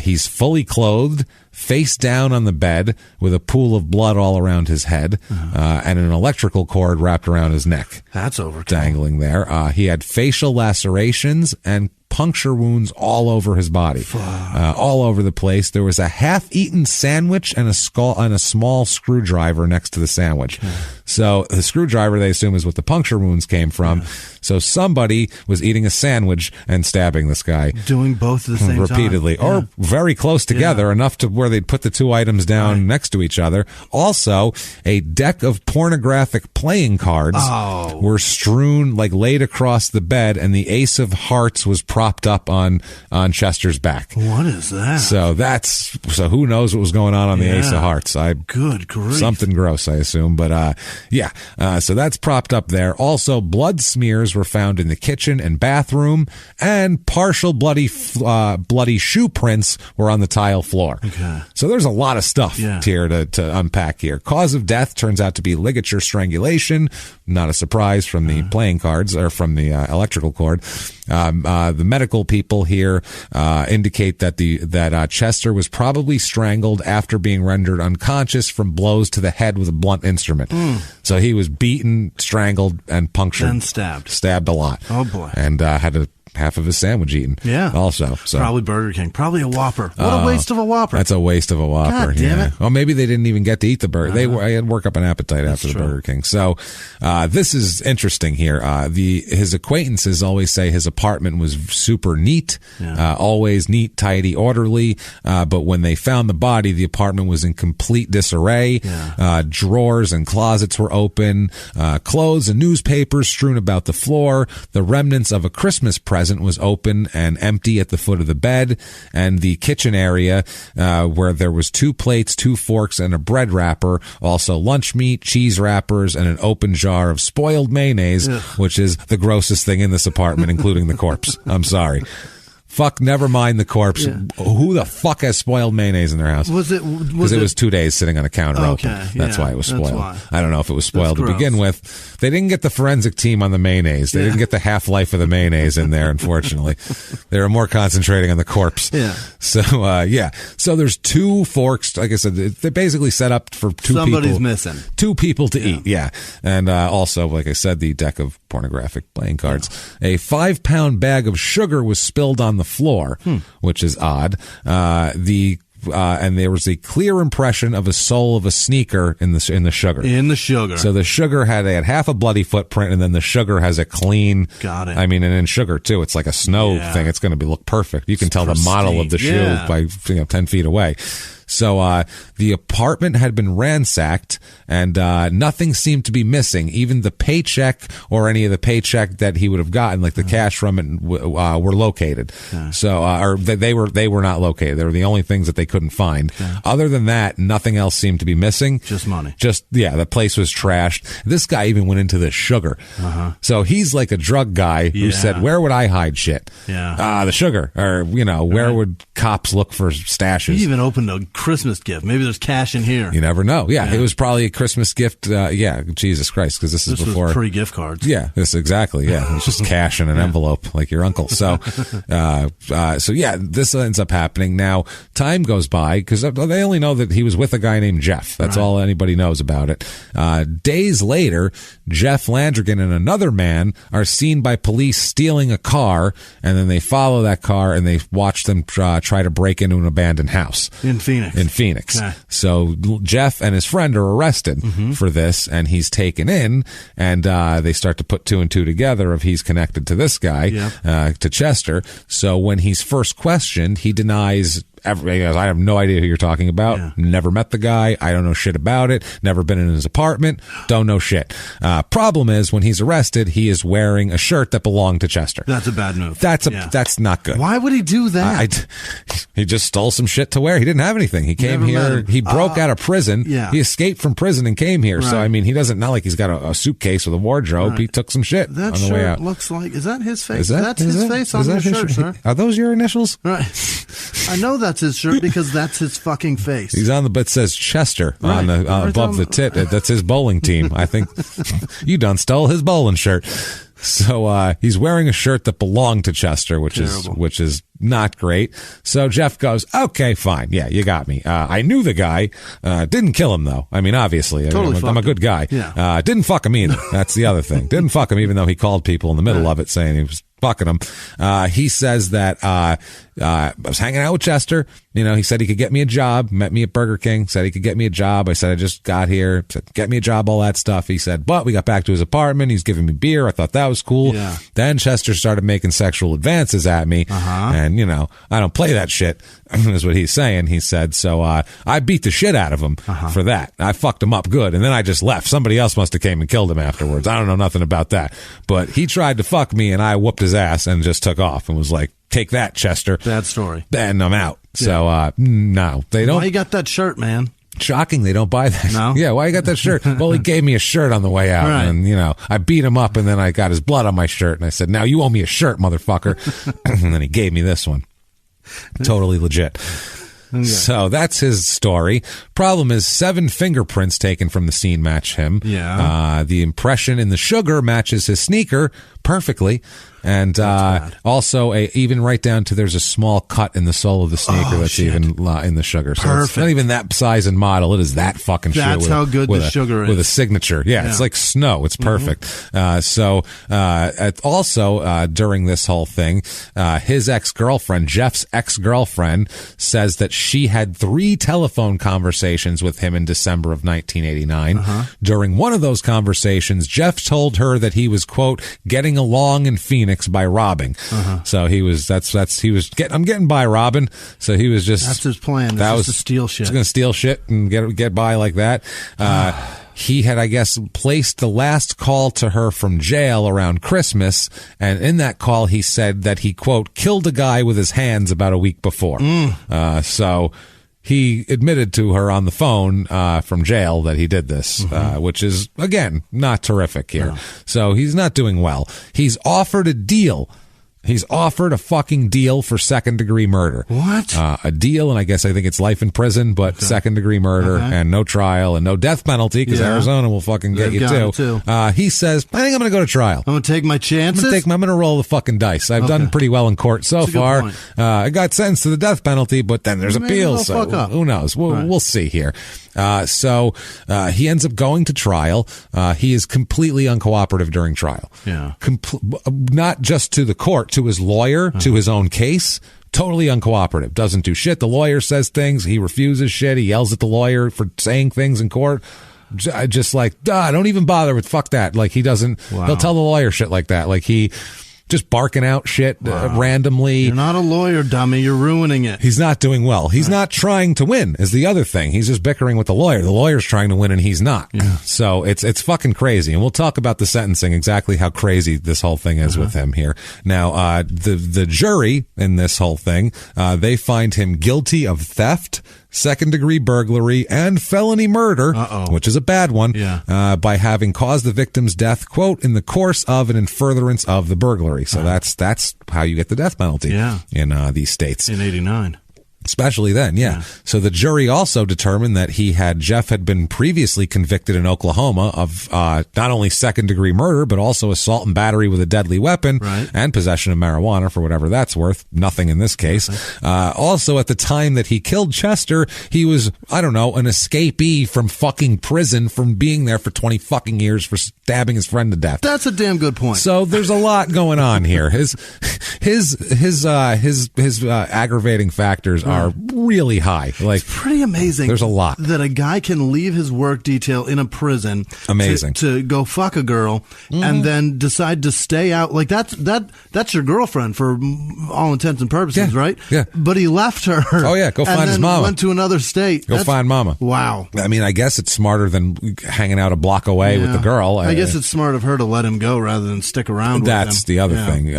He's fully clothed, face down on the bed with a pool of blood all around his head, and an electrical cord wrapped around his neck. That's overkill. Dangling there. He had facial lacerations and puncture wounds all over his body, all over the place. There was a half-eaten sandwich and a small screwdriver next to the sandwich. So the screwdriver, they assume, is what the puncture wounds came from. So somebody was eating a sandwich and stabbing this guy. Doing both at the same repeatedly, time. or very close together, enough to where they'd put the two items down next to each other. Also, a deck of pornographic playing cards were strewn, laid across the bed, and the Ace of Hearts was propped up on Chester's back. What is that? So who knows what was going on the Ace of Hearts? Good grief. Something gross, I assume, but so that's propped up there. Also, blood smears were found in the kitchen and bathroom, and partial bloody shoe prints were on the tile floor. So there's a lot of stuff here to unpack here. Cause of death turns out to be ligature strangulation. Not a surprise from the playing cards or from the electrical cord. The medical people here indicate that Chester was probably strangled after being rendered unconscious from blows to the head with a blunt instrument. So he was beaten, strangled, and punctured. And stabbed. Stabbed a lot. Oh, boy. And had half of his sandwich eaten. Also. So. Probably Burger King. Probably a Whopper. What a waste of a Whopper. That's a waste of a Whopper. God damn it. Well, maybe they didn't even get to eat the burger. They had work up an appetite after the Burger King. So this is interesting here. His acquaintances always say his apartment was super neat, always neat, tidy, orderly. But when they found the body, the apartment was in complete disarray. Drawers and closets were open. Clothes and newspapers strewn about the floor. The remnants of a Christmas present was open and empty at the foot of the bed, and the kitchen area where there was 2 plates, 2 forks, and a bread wrapper, also lunch meat, cheese wrappers, and an open jar of spoiled mayonnaise, which is the grossest thing in this apartment, including the corpse. I'm sorry. Fuck, never mind the corpse. Who the fuck has spoiled mayonnaise in their house? Because it was 2 days sitting on a counter open. That's why it was spoiled. I don't know if it was spoiled to begin with. They didn't get the forensic team on the mayonnaise. They didn't get the half-life of the mayonnaise in there, unfortunately. They were more concentrating on the corpse. So there's 2 forks. Like I said, they basically set up for 2 people. Somebody's missing. 2 people to eat, And also, like I said, the deck of pornographic playing cards. A 5-pound bag of sugar was spilled on the floor, which is odd. And there was a clear impression of a sole of a sneaker in the sugar. In the sugar. So the sugar had half a bloody footprint, and then the sugar has a clean. Got it. I mean, and in sugar too, it's like a snow thing. It's going to look perfect. You can tell the model of the shoe by 10 feet away. So the apartment had been ransacked, and nothing seemed to be missing. Even the paycheck or any of the paycheck that he would have gotten, like the cash from it, were located. So, or they were not located. They were the only things that they couldn't find. Other than that, nothing else seemed to be missing. Just money. The place was trashed. This guy even went into the sugar. So he's like a drug guy who said, "Where would I hide shit? The sugar, or where would cops look for stashes?" He even opened a Christmas gift. Maybe there's cash in here. You never know. Yeah, it was probably a Christmas gift. Jesus Christ, because this is before was pre-gift cards. Yeah, this exactly. Yeah, it's just cash in an envelope like your uncle. So, this ends up happening. Now, time goes by because they only know that he was with a guy named Jeff. That's all anybody knows about it. Days later, Jeff Landrigan and another man are seen by police stealing a car, and then they follow that car and they watch them try to break into an abandoned house in Phoenix. Okay. So Jeff and his friend are arrested for this, and he's taken in, and they start to put two and two together of he's connected to this guy, to Chester. So when he's first questioned, he denies. He goes, "I have no idea who you're talking about. Never met the guy. I don't know shit about it. Never been in his apartment. Don't know shit." Problem is, when he's arrested, he is wearing a shirt that belonged to Chester. That's a bad move. That's not good. Why would he do that? He just stole some shit to wear. He didn't have anything. He came here. He broke out of prison. He escaped from prison and came here. Right. So I mean, he doesn't, not like he's got a suitcase with a wardrobe. Right. He took some shit on the way out. Looks like, is that his face? That's his face on your shirt, sir. Are those your initials? Right. I know that's his shirt because that's his fucking face. He's on the, but it says Chester on the above the tit. That's his bowling team. I think you done stole his bowling shirt. So he's wearing a shirt that belonged to Chester, which is not great. So Jeff goes, "Okay, fine. Yeah, you got me. I knew the guy. Didn't kill him, though. I mean, obviously. I'm a good guy. Yeah. Didn't fuck him either. That's the other thing. Didn't fuck him, even though he called people in the middle of it saying he was fucking him. He says that I was hanging out with Chester. He said he could get me a job. Met me at Burger King. Said he could get me a job. I said, I just got here. Said, get me a job, all that stuff. He said, but we got back to his apartment. He's giving me beer. I thought that was cool. Yeah. Then Chester started making sexual advances at me. And, I don't play that shit, is what he's saying. He said, so I beat the shit out of him for that. I fucked him up good. And then I just left. Somebody else must have came and killed him afterwards. I don't know nothing about that. But he tried to fuck me, and I whooped his ass and just took off and was like, take that, Chester. Bad story. And I'm out. So, no, they don't. Why you got that shirt, man? Shocking, they don't buy that. No? Yeah, why you got that shirt? Well, he gave me a shirt on the way out, right. And, I beat him up, and then I got his blood on my shirt, and I said, now you owe me a shirt, motherfucker. And then he gave me this one. Totally legit. Okay. So that's his story. Problem is 7 fingerprints taken from the scene match him. Yeah. The impression in the sugar matches his sneaker perfectly. And also even right down to there's a small cut in the sole of the sneaker that's even in the sugar. So it's not even that size and model. It is that fucking sugar. That's how good the sugar is. With a signature. Yeah, it's like snow. It's perfect. Also, during this whole thing, his ex-girlfriend, Jeff's ex-girlfriend, says that she had 3 telephone conversations with him in December of 1989. During one of those conversations, Jeff told her that he was, quote, getting along in Phoenix by robbing. So he was I'm getting by robbing. So he was just, that's his plan. That was to steal shit. He's going to steal shit and get by like that. He had, I guess, placed the last call to her from jail around Christmas, and in that call he said that he, quote, killed a guy with his hands about a week before. So he admitted to her on the phone from jail that he did this, which is, again, not terrific here. No. So he's not doing well. He's offered a deal. He's offered a fucking deal for second-degree murder. What? A deal, and I think it's life in prison, but second-degree murder and no trial and no death penalty, because Arizona will fucking get you too. He says, I think I'm going to go to trial. I'm going to take my chances? I'm going to roll the fucking dice. I've done pretty well in court so far. I got sentenced to the death penalty, but then there's appeals, so who knows? We'll see here. So he ends up going to trial. He is completely uncooperative during trial. Yeah. Not just to the court, to his lawyer, to his own case. Totally uncooperative. Doesn't do shit. The lawyer says things. He refuses shit. He yells at the lawyer for saying things in court. Just like, don't even bother with fuck that. Like he doesn't, he'll tell the lawyer shit like that. Like he just barking out shit randomly. You're not a lawyer, dummy. You're ruining it. He's not doing well. He's not trying to win is the other thing. He's just bickering with the lawyer. The lawyer's trying to win and he's not. Yeah. So it's fucking crazy. And we'll talk about the sentencing, exactly how crazy this whole thing is with him here. Now, the jury in this whole thing, they find him guilty of theft, second-degree burglary, and felony murder, which is a bad one, by having caused the victim's death, quote, in the course of and in furtherance of the burglary. So that's how you get the death penalty in these states. In 89. Especially then, yeah. So the jury also determined that Jeff had been previously convicted in Oklahoma of not only second-degree murder, but also assault and battery with a deadly weapon and possession of marijuana for whatever that's worth. Nothing in this case. Also, at the time that he killed Chester, he was, I don't know, an escapee from fucking prison from being there for 20 fucking years for stabbing his friend to death. That's a damn good point. So there's a lot going on here. His aggravating factors are really high. Like, it's pretty amazing. There's a lot that a guy can leave his work detail in a prison. Amazing. To go fuck a girl and then decide to stay out. Like that's your girlfriend for all intents and purposes, right? Yeah. But he left her. Oh yeah, go find his mama. Went to another state. Go find mama. Wow. I mean, I guess it's smarter than hanging out a block away with the girl. I guess it's smart of her to let him go rather than stick around with him. That's the other thing.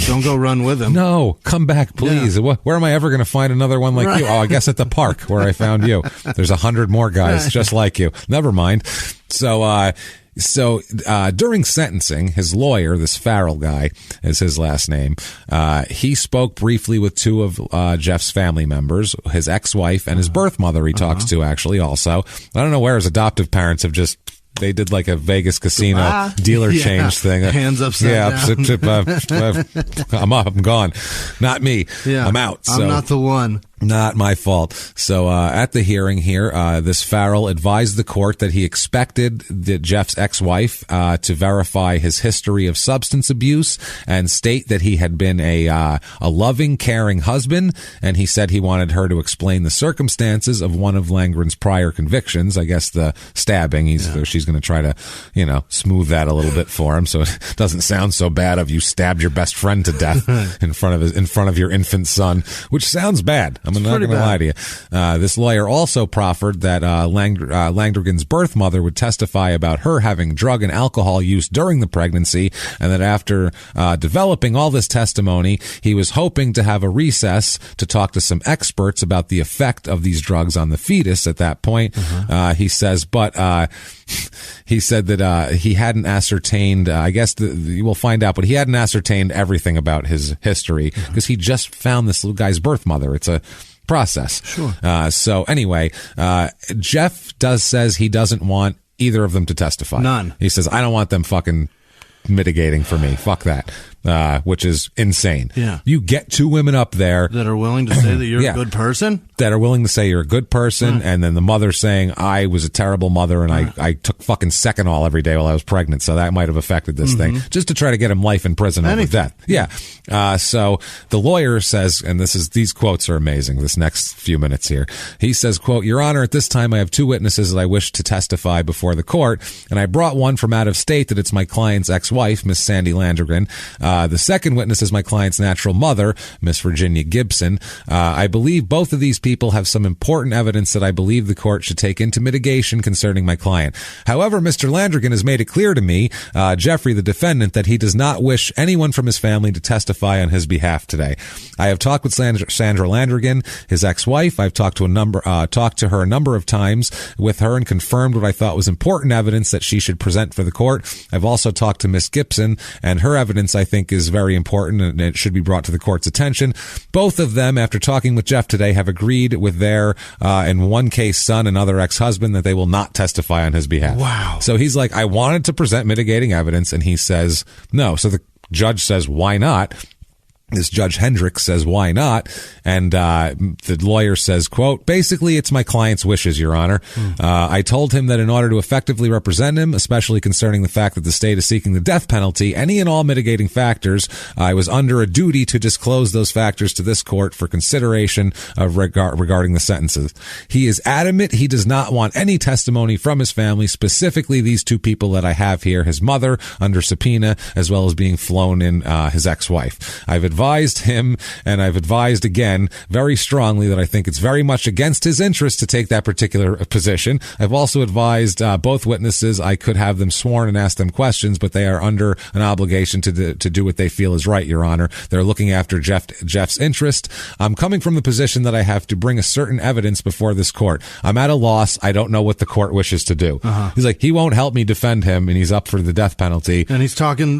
Don't go run with him. No, come back, please. Where am I ever going to find another one like you? Oh, I guess at the park where I found you. There's 100 more guys just like you. Never mind. So during sentencing, his lawyer, this Farrell guy is his last name, he spoke briefly with two of Jeff's family members, his ex-wife and his birth mother he talks to actually also. I don't know where his adoptive parents have just... They did like a Vegas casino dealer change thing. Hands upside down. I'm up. I'm gone. Not me. Yeah. I'm out. I'm not the one. Not my fault. So at the hearing here, this Farrell advised the court that he expected Jeff's ex-wife to verify his history of substance abuse and state that he had been a loving, caring husband. And he said he wanted her to explain the circumstances of one of Langren's prior convictions. I guess the stabbing. She's going to try to, smooth that a little bit for him, so it doesn't sound so bad of you stabbed your best friend to death in front of your infant son, which sounds bad. I'm not going to lie to you. This lawyer also proffered that Langren's birth mother would testify about her having drug and alcohol use during the pregnancy, and that after developing all this testimony, he was hoping to have a recess to talk to some experts about the effect of these drugs on the fetus at that point. He says, but he said that he hadn't ascertained, I guess we'll find out, but he hadn't ascertained everything about his history because he just found this little guy's birth mother. It's a process. Sure. So anyway, Jeff says he doesn't want either of them to testify. None. He says, I don't want them fucking mitigating for me. Fuck that. Which is insane. Yeah. You get two women up there that are willing to say that you're a good person? That are willing to say you're a good person, and then the mother saying, I was a terrible mother and I took fucking Seconal every day while I was pregnant, so that might have affected this thing. Just to try to get him life in prison over death. Yeah. So the lawyer says, and these quotes are amazing, this next few minutes here. He says, quote, Your Honor, at this time I have two witnesses that I wish to testify before the court, and I brought one from out of state that it's my client's ex-wife, Miss Sandy Landrigan. The second witness is my client's natural mother, Miss Virginia Gibson. I believe both of these people have some important evidence that I believe the court should take into mitigation concerning my client. However, Mr. Landrigan has made it clear to me, Jeffrey, the defendant, that he does not wish anyone from his family to testify on his behalf today. I have talked with Sandra Landrigan, his ex-wife. I've talked to her a number of times with her and confirmed what I thought was important evidence that she should present for the court. I've also talked to Miss Gibson, and her evidence, I think, is very important and it should be brought to the court's attention. Both of them, after talking with Jeff today, have agreed with their, in one case, son and other ex-husband that they will not testify on his behalf. Wow. So he's like, I wanted to present mitigating evidence, and he says no. So the judge says, why not? This Judge Hendricks says, why not? And the lawyer says, quote, basically, it's my client's wishes, Your Honor. I told him that in order to effectively represent him, especially concerning the fact that the state is seeking the death penalty, any and all mitigating factors, I was under a duty to disclose those factors to this court for consideration of regarding the sentences. He is adamant he does not want any testimony from his family, specifically these two people that I have here, his mother under subpoena, as well as being flown in his ex-wife. I've advised him, and I've advised again very strongly that I think it's very much against his interest to take that particular position. I've also advised both witnesses I could have them sworn and ask them questions, but they are under an obligation to do what they feel is right, Your Honor. They're looking after Jeff's interest. I'm coming from the position that I have to bring a certain evidence before this court. I'm at a loss. I don't know what the court wishes to do. He's like, he won't help me defend him, and he's up for the death penalty. And he's talking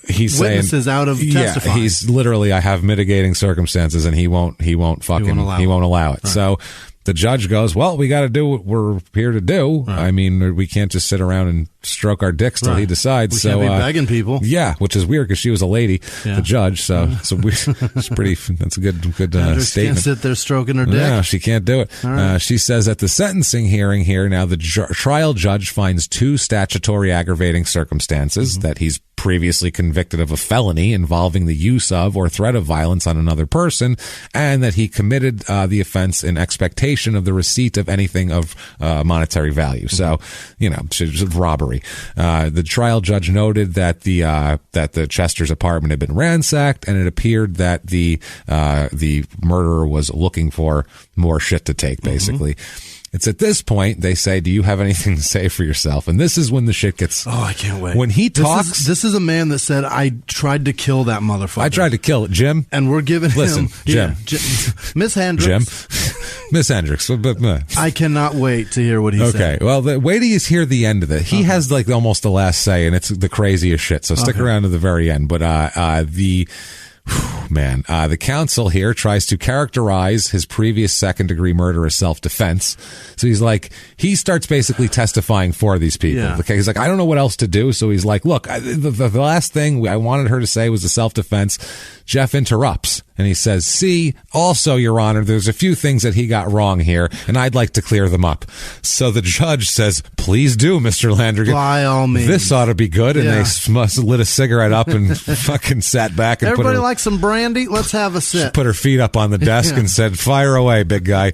he's witnesses saying, out of testifying. He's literally, I have mitigating circumstances, and he won't allow it. Right. So the judge goes, well, we got to do what we're here to do. Right. I mean, we can't just sit around and stroke our dicks till he decides. We can't be begging people. Yeah, which is weird because she was a lady, the judge. So it's pretty. That's a good statement. Can't sit there stroking her dick. No, she can't do it. Right. She says at the sentencing hearing here now, the trial judge finds two statutory aggravating circumstances that he's previously convicted of a felony involving the use of or threat of violence on another person, and that he committed the offense in expectation of the receipt of anything of monetary value. So, robbery. The trial judge noted that the Chester's apartment had been ransacked, and it appeared that the murderer was looking for more shit to take, basically. It's at this point they say, do you have anything to say for yourself? And this is when the shit gets... Oh, I can't wait. When he talks... This is a man that said, I tried to kill that motherfucker. I tried to kill it, Jim. And we're giving him... Jim. Miss Hendricks. Jim. Miss Hendricks. I cannot wait to hear what he said. Okay, well, wait till you hear the end of it. He has almost the last say, and it's the craziest shit. So stick around to the very end. But the counsel here tries to characterize his previous second-degree murder as self-defense. So he starts basically testifying for these people. Yeah. Okay, he's like, I don't know what else to do. So he's like, look, the last thing I wanted her to say was a self-defense. Jeff interrupts, and he says, see, also, Your Honor, there's a few things that he got wrong here, and I'd like to clear them up. So the judge says, please do, Mr. Landrigan. By all means. This ought to be good. And they lit a cigarette up and fucking sat back. And everybody likes some brandy? Let's have a sip. She put her feet up on the desk and said, fire away, big guy.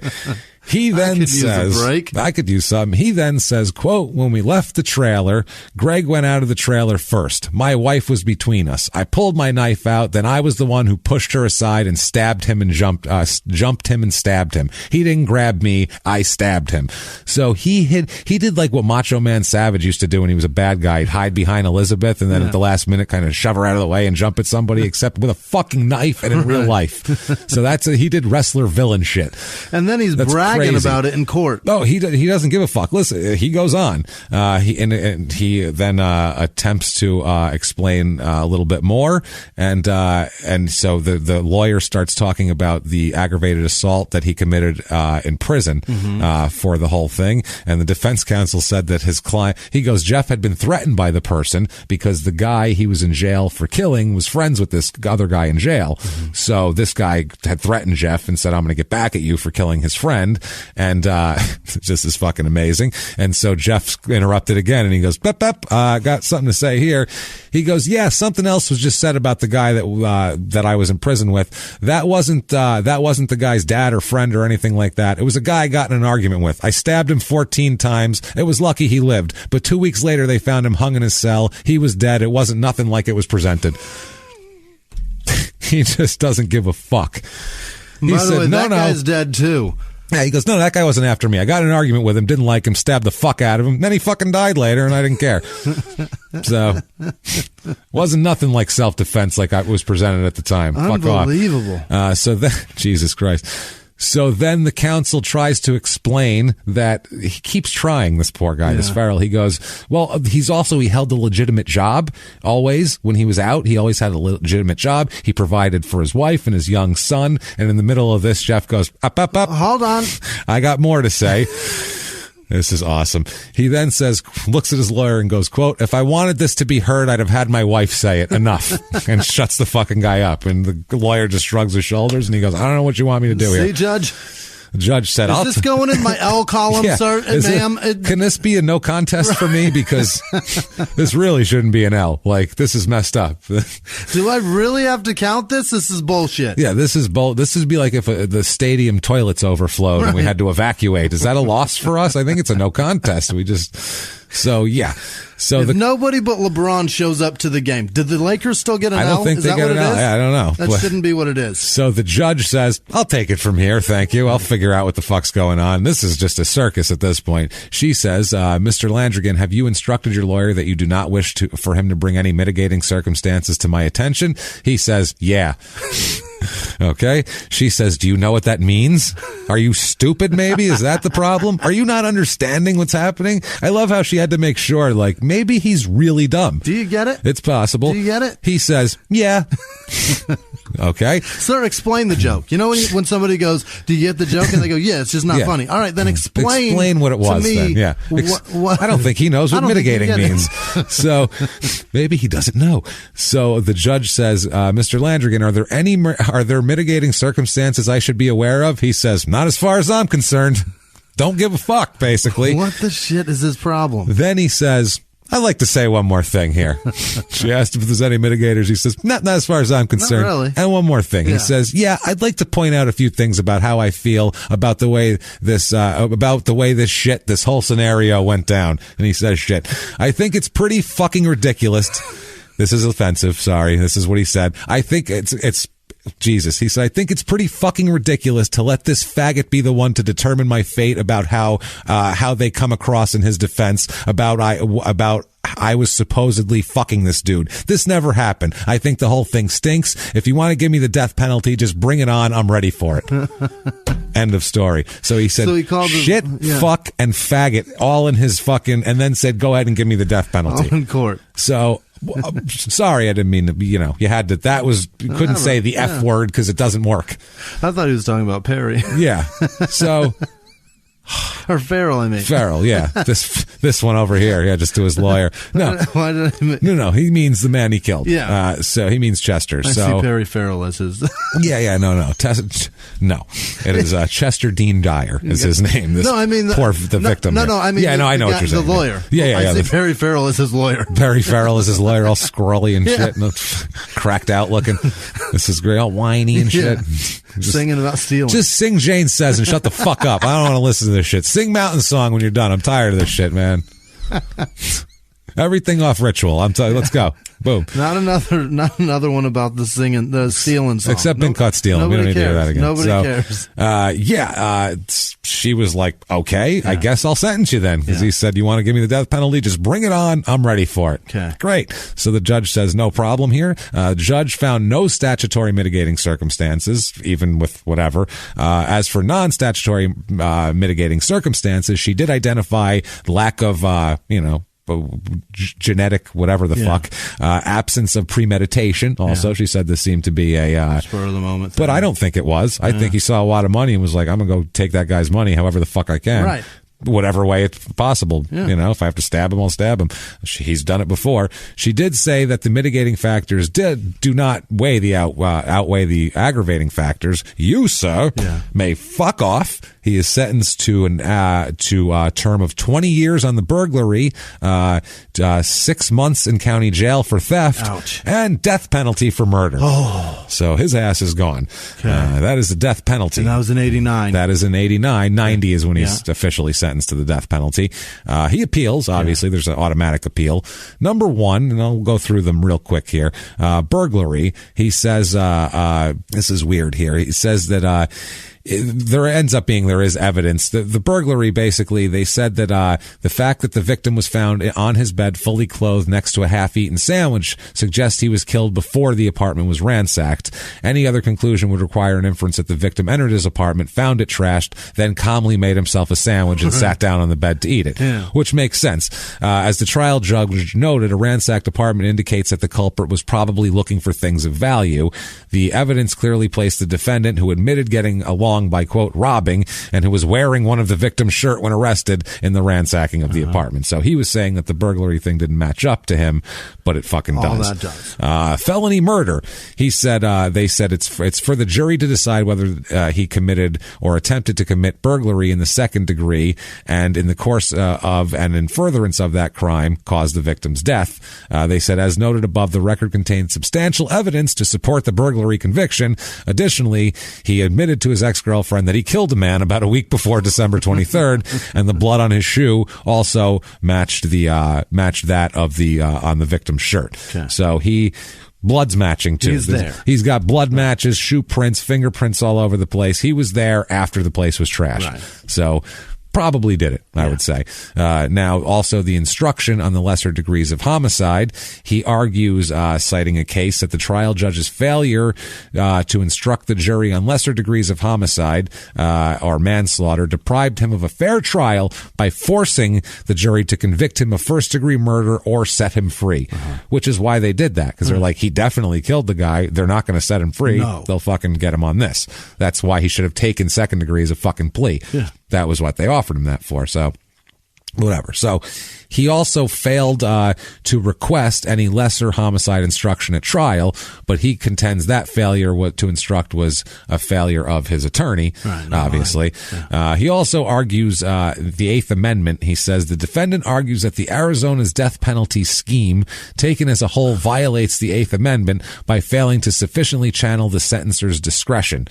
He then says, use a break. I could use some. He then says, quote, when we left the trailer, Greg went out of the trailer first. My wife was between us. I pulled my knife out. Then I was the one who pushed her aside and stabbed him and jumped him and stabbed him. He didn't grab me. I stabbed him. So he did like what Macho Man Savage used to do when he was a bad guy. He'd hide behind Elizabeth and then at the last minute kind of shove her out of the way and jump at somebody, except with a fucking knife and in real life. So he did wrestler villain shit. And then he's bragging about it in court. No, he doesn't give a fuck. Listen, he goes on. He then attempts to explain a little bit more, and so the lawyer starts talking about the aggravated assault that he committed in prison for the whole thing. And the defense counsel said that his client, he goes, Jeff had been threatened by the person because the guy he was in jail for killing was friends with this other guy in jail. So this guy had threatened Jeff and said, I'm going to get back at you for killing his friend. And this is fucking amazing. And so Jeff interrupted again, and he goes, Bep, got something to say here. He goes, yeah, something else was just said about the guy that I was in prison with. That wasn't the guy's dad or friend or anything like that. It was a guy I got in an argument with. I stabbed him 14 times. It was lucky he lived. But 2 weeks later, they found him hung in his cell. He was dead. It wasn't nothing like it was presented. He just doesn't give a fuck. By the way, that guy's dead too. Yeah, he goes, no, that guy wasn't after me. I got in an argument with him, didn't like him, stabbed the fuck out of him. Then he fucking died later, and I didn't care. So, wasn't nothing like self-defense like I was presented at the time. Unbelievable. Fuck off. So then, Jesus Christ. So then the counsel tries to explain that he keeps trying, this poor guy, this Farrell. He goes, well, he held a legitimate job always. When he was out, he always had a legitimate job. He provided for his wife and his young son. And in the middle of this, Jeff goes, up. Hold on. I got more to say. This is awesome. He then looks at his lawyer and goes, quote, "If I wanted this to be heard, I'd have had my wife say it. Enough." And shuts the fucking guy up. And the lawyer just shrugs his shoulders and he goes, "I don't know what you want me to do here." See, Judge? The judge said, "Is this going in my L column, sir, ma'am? Can this be a no contest for me? Because this really shouldn't be an L. Like, this is messed up." Do I really have to count this? This is bullshit. Yeah, this would be like if the stadium toilets overflowed and we had to evacuate. Is that a loss for us? I think it's a no contest. So, yeah. So if nobody but LeBron shows up to the game, did the Lakers still get an L? I don't think they get an L. I don't know. That shouldn't be what it is. So the judge says, "I'll take it from here, thank you. I'll figure out what the fuck's going on." This is just a circus at this point. She says, "Mr. Landrigan, have you instructed your lawyer that you do not wish for him to bring any mitigating circumstances to my attention?" He says, "Yeah." Okay. She says, "Do you know what that means? Are you stupid maybe? Is that the problem? Are you not understanding what's happening?" I love how she had to make sure, like, maybe he's really dumb. Do you get it? It's possible. Do you get it? He says, "Yeah." Okay. Sir, explain the joke. You know when somebody goes, "Do you get the joke?" And they go, "Yeah, it's just not funny." All right, then explain what it was to me. Then. Yeah. What? I don't think he knows what mitigating means. So maybe he doesn't know. So the judge says, "Mr. Landrigan, are there mitigating circumstances I should be aware of?" He says, "Not as far as I'm concerned." Don't give a fuck, basically. What the shit is his problem? Then he says, "I'd like to say one more thing here." She asked if there's any mitigators. He says, not as far as I'm concerned. Not really. And one more thing. Yeah. He says, "Yeah, I'd like to point out a few things about how I feel about the way this whole scenario went down." And he says, "Shit, I think it's pretty fucking ridiculous." This is offensive. Sorry. This is what he said. "I think it's Jesus." He said, "I think it's pretty fucking ridiculous to let this faggot be the one to determine my fate about how they come across in his defense about I was supposedly fucking this dude. This never happened. I think the whole thing stinks. If you want to give me the death penalty, just bring it on. I'm ready for it." End of story. So he said, shit, fuck, and faggot all in his fucking, and then said, "Go ahead and give me the death penalty." All in court. So, sorry, I didn't mean to, you had to, you couldn't say the F word because it doesn't work. I thought he was talking about Perry. Yeah. So. Or Farrell, I mean. Farrell, yeah. This one over here, yeah, just to his lawyer. No. Why did I No, he means the man he killed. Yeah. So he means Chester. I see Perry Farrell as his. Yeah, no. No. It is Chester Dean Dyer is his name. No, I mean the victim. No, I mean. Yeah, I know what you're saying. The lawyer. Yeah. I see Perry Farrell as his lawyer. Perry Farrell is his lawyer, all scrawly and shit, and cracked out looking. This is great, all whiny and shit. Singing about stealing. Just sing Jane Says and shut the fuck up. I don't want to listen to this shit. Sing Mountain Song when you're done. I'm tired of this shit, man. Everything off Ritual. I'm telling you, let's go. Boom. Not another one about the stealing song. Except been caught stealing. We don't need to hear that again. Nobody cares. She was like, "Okay, I guess I'll sentence you then." Because he said, "You want to give me the death penalty? Just bring it on. I'm ready for it." Okay. Great. So the judge says, "No problem here." Judge found no statutory mitigating circumstances, even with whatever. As for non-statutory mitigating circumstances, she did identify lack of, genetic whatever the fuck, absence of premeditation. Also, she said this seemed to be a spur of the moment thing. But I don't think it was. I think he saw a lot of money and was like, "I'm gonna go take that guy's money however the fuck I can." Right. Whatever way it's possible. If I have to stab him, I'll stab him. He's done it before. She did say that the mitigating factors do not outweigh the aggravating factors. You, sir, may fuck off. He is sentenced to a term of 20 years on the burglary, 6 months in county jail for theft, ouch, and death penalty for murder. Oh. So his ass is gone. Okay. That is the death penalty. And that was in 89. That is in 89. 90 is when he's officially sentenced to the death penalty. He appeals. Obviously, there's an automatic appeal. Number one, and I'll go through them real quick here. Burglary. He says, this is weird here. He says that, there is evidence. The burglary, basically, they said that the fact that the victim was found on his bed fully clothed next to a half-eaten sandwich suggests he was killed before the apartment was ransacked. Any other conclusion would require an inference that the victim entered his apartment, found it trashed, then calmly made himself a sandwich and sat down on the bed to eat it, which makes sense. As the trial judge noted, a ransacked apartment indicates that the culprit was probably looking for things of value. The evidence clearly placed the defendant, who admitted getting along along by, quote, robbing, and who was wearing one of the victim's shirt when arrested in the ransacking of the apartment. So he was saying that the burglary thing didn't match up to him, but it fucking does. All that does. Felony murder. He said, they said it's for the jury to decide whether he committed or attempted to commit burglary in the second degree, and in the course of and in furtherance of that crime caused the victim's death. They said, as noted above, the record contained substantial evidence to support the burglary conviction. Additionally, he admitted to his ex-girlfriend that he killed a man about a week before December 23rd, and the blood on his shoe also matched that of the on the victim's shirt. Okay. So blood's matching too. He's there. He's got blood matches, shoe prints, fingerprints all over the place. He was there after the place was trashed. Right. So probably did it, I would say. Now, also the instruction on the lesser degrees of homicide. He argues, citing a case, that the trial judge's failure to instruct the jury on lesser degrees of homicide or manslaughter deprived him of a fair trial by forcing the jury to convict him of first-degree murder or set him free, which is why they did that, because they're like, he definitely killed the guy. They're not going to set him free. No. They'll fucking get him on this. That's why he should have taken second degree as a fucking plea. Yeah. That was what they offered him that for. So whatever. So he also failed to request any lesser homicide instruction at trial, but he contends that failure to instruct was a failure of his attorney, obviously. Yeah. He also argues the Eighth Amendment. He says the defendant argues that the Arizona's death penalty scheme, taken as a whole, violates the Eighth Amendment by failing to sufficiently channel the sentencer's discretion,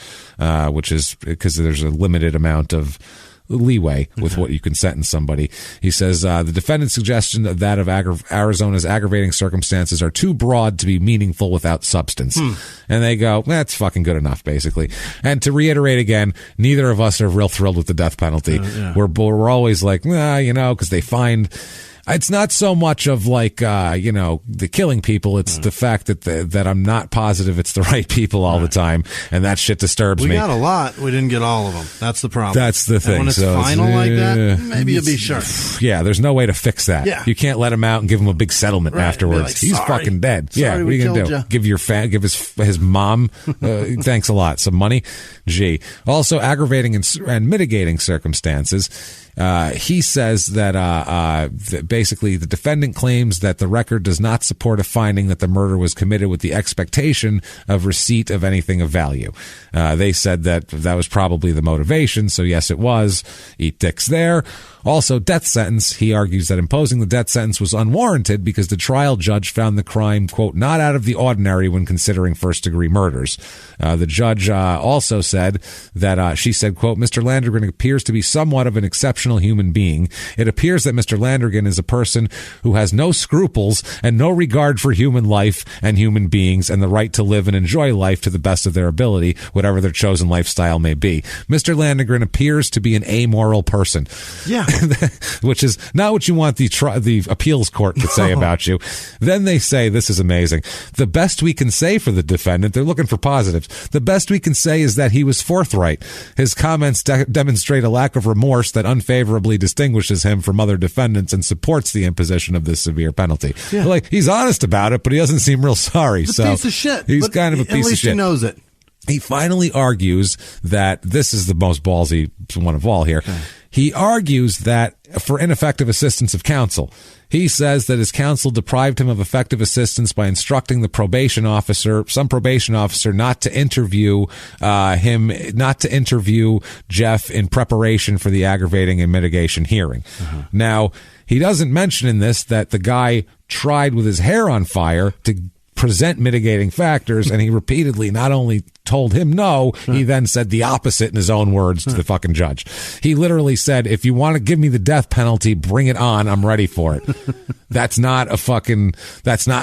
which is because there's a limited amount of leeway with what you can sentence somebody. He says the defendant's suggestion that of Arizona's aggravating circumstances are too broad to be meaningful without substance. And they go, that's fucking good enough, basically. And to reiterate again, neither of us are real thrilled with the death penalty. We're always like, because they find... It's not so much of like, the killing people. It's the fact that I'm not positive it's the right people all the time. And that shit disturbs me. We got a lot. We didn't get all of them. That's the problem. That's the thing. And when it's final like that, maybe you'll be sure. Yeah, there's no way to fix that. Yeah. You can't let him out and give him a big settlement afterwards. Like, he's fucking dead. Sorry, what are you going to do? Give his mom, thanks a lot, some money? Gee. Also, aggravating and mitigating circumstances. He says that basically the defendant claims that the record does not support a finding that the murder was committed with the expectation of receipt of anything of value. They said that was probably the motivation, so yes, it was. Eat dicks there. Also, death sentence. He argues that imposing the death sentence was unwarranted because the trial judge found the crime, quote, not out of the ordinary when considering first-degree murders. The judge also said that she said, quote, Mr. Landrigan appears to be somewhat of an exceptional human being. It appears that Mr. Landrigan is a person who has no scruples and no regard for human life and human beings and the right to live and enjoy life to the best of their ability, whatever their chosen lifestyle may be. Mr. Landrigan appears to be an amoral person. Yeah. Which is not what you want the appeals court to say about you. Then they say, this is amazing, the best we can say for the defendant, they're looking for positives, the best we can say is that he was forthright. His comments demonstrate a lack of remorse that unfavorably distinguishes him from other defendants and supports the imposition of this severe penalty. Yeah. Like, he's honest about it, but he doesn't seem real sorry. He's a piece of shit. He's kind of a piece of shit. At least he knows it. He finally argues that this is the most ballsy one of all here. Okay. He argues that for ineffective assistance of counsel. He says that his counsel deprived him of effective assistance by instructing some probation officer not to interview Jeff in preparation for the aggravating and mitigation hearing. Now, he doesn't mention in this that the guy tried with his hair on fire to present mitigating factors, and he repeatedly not only told him no, he then said the opposite in his own words to the fucking judge. He literally said, if you want to give me the death penalty, bring it on. I'm ready for it. That's not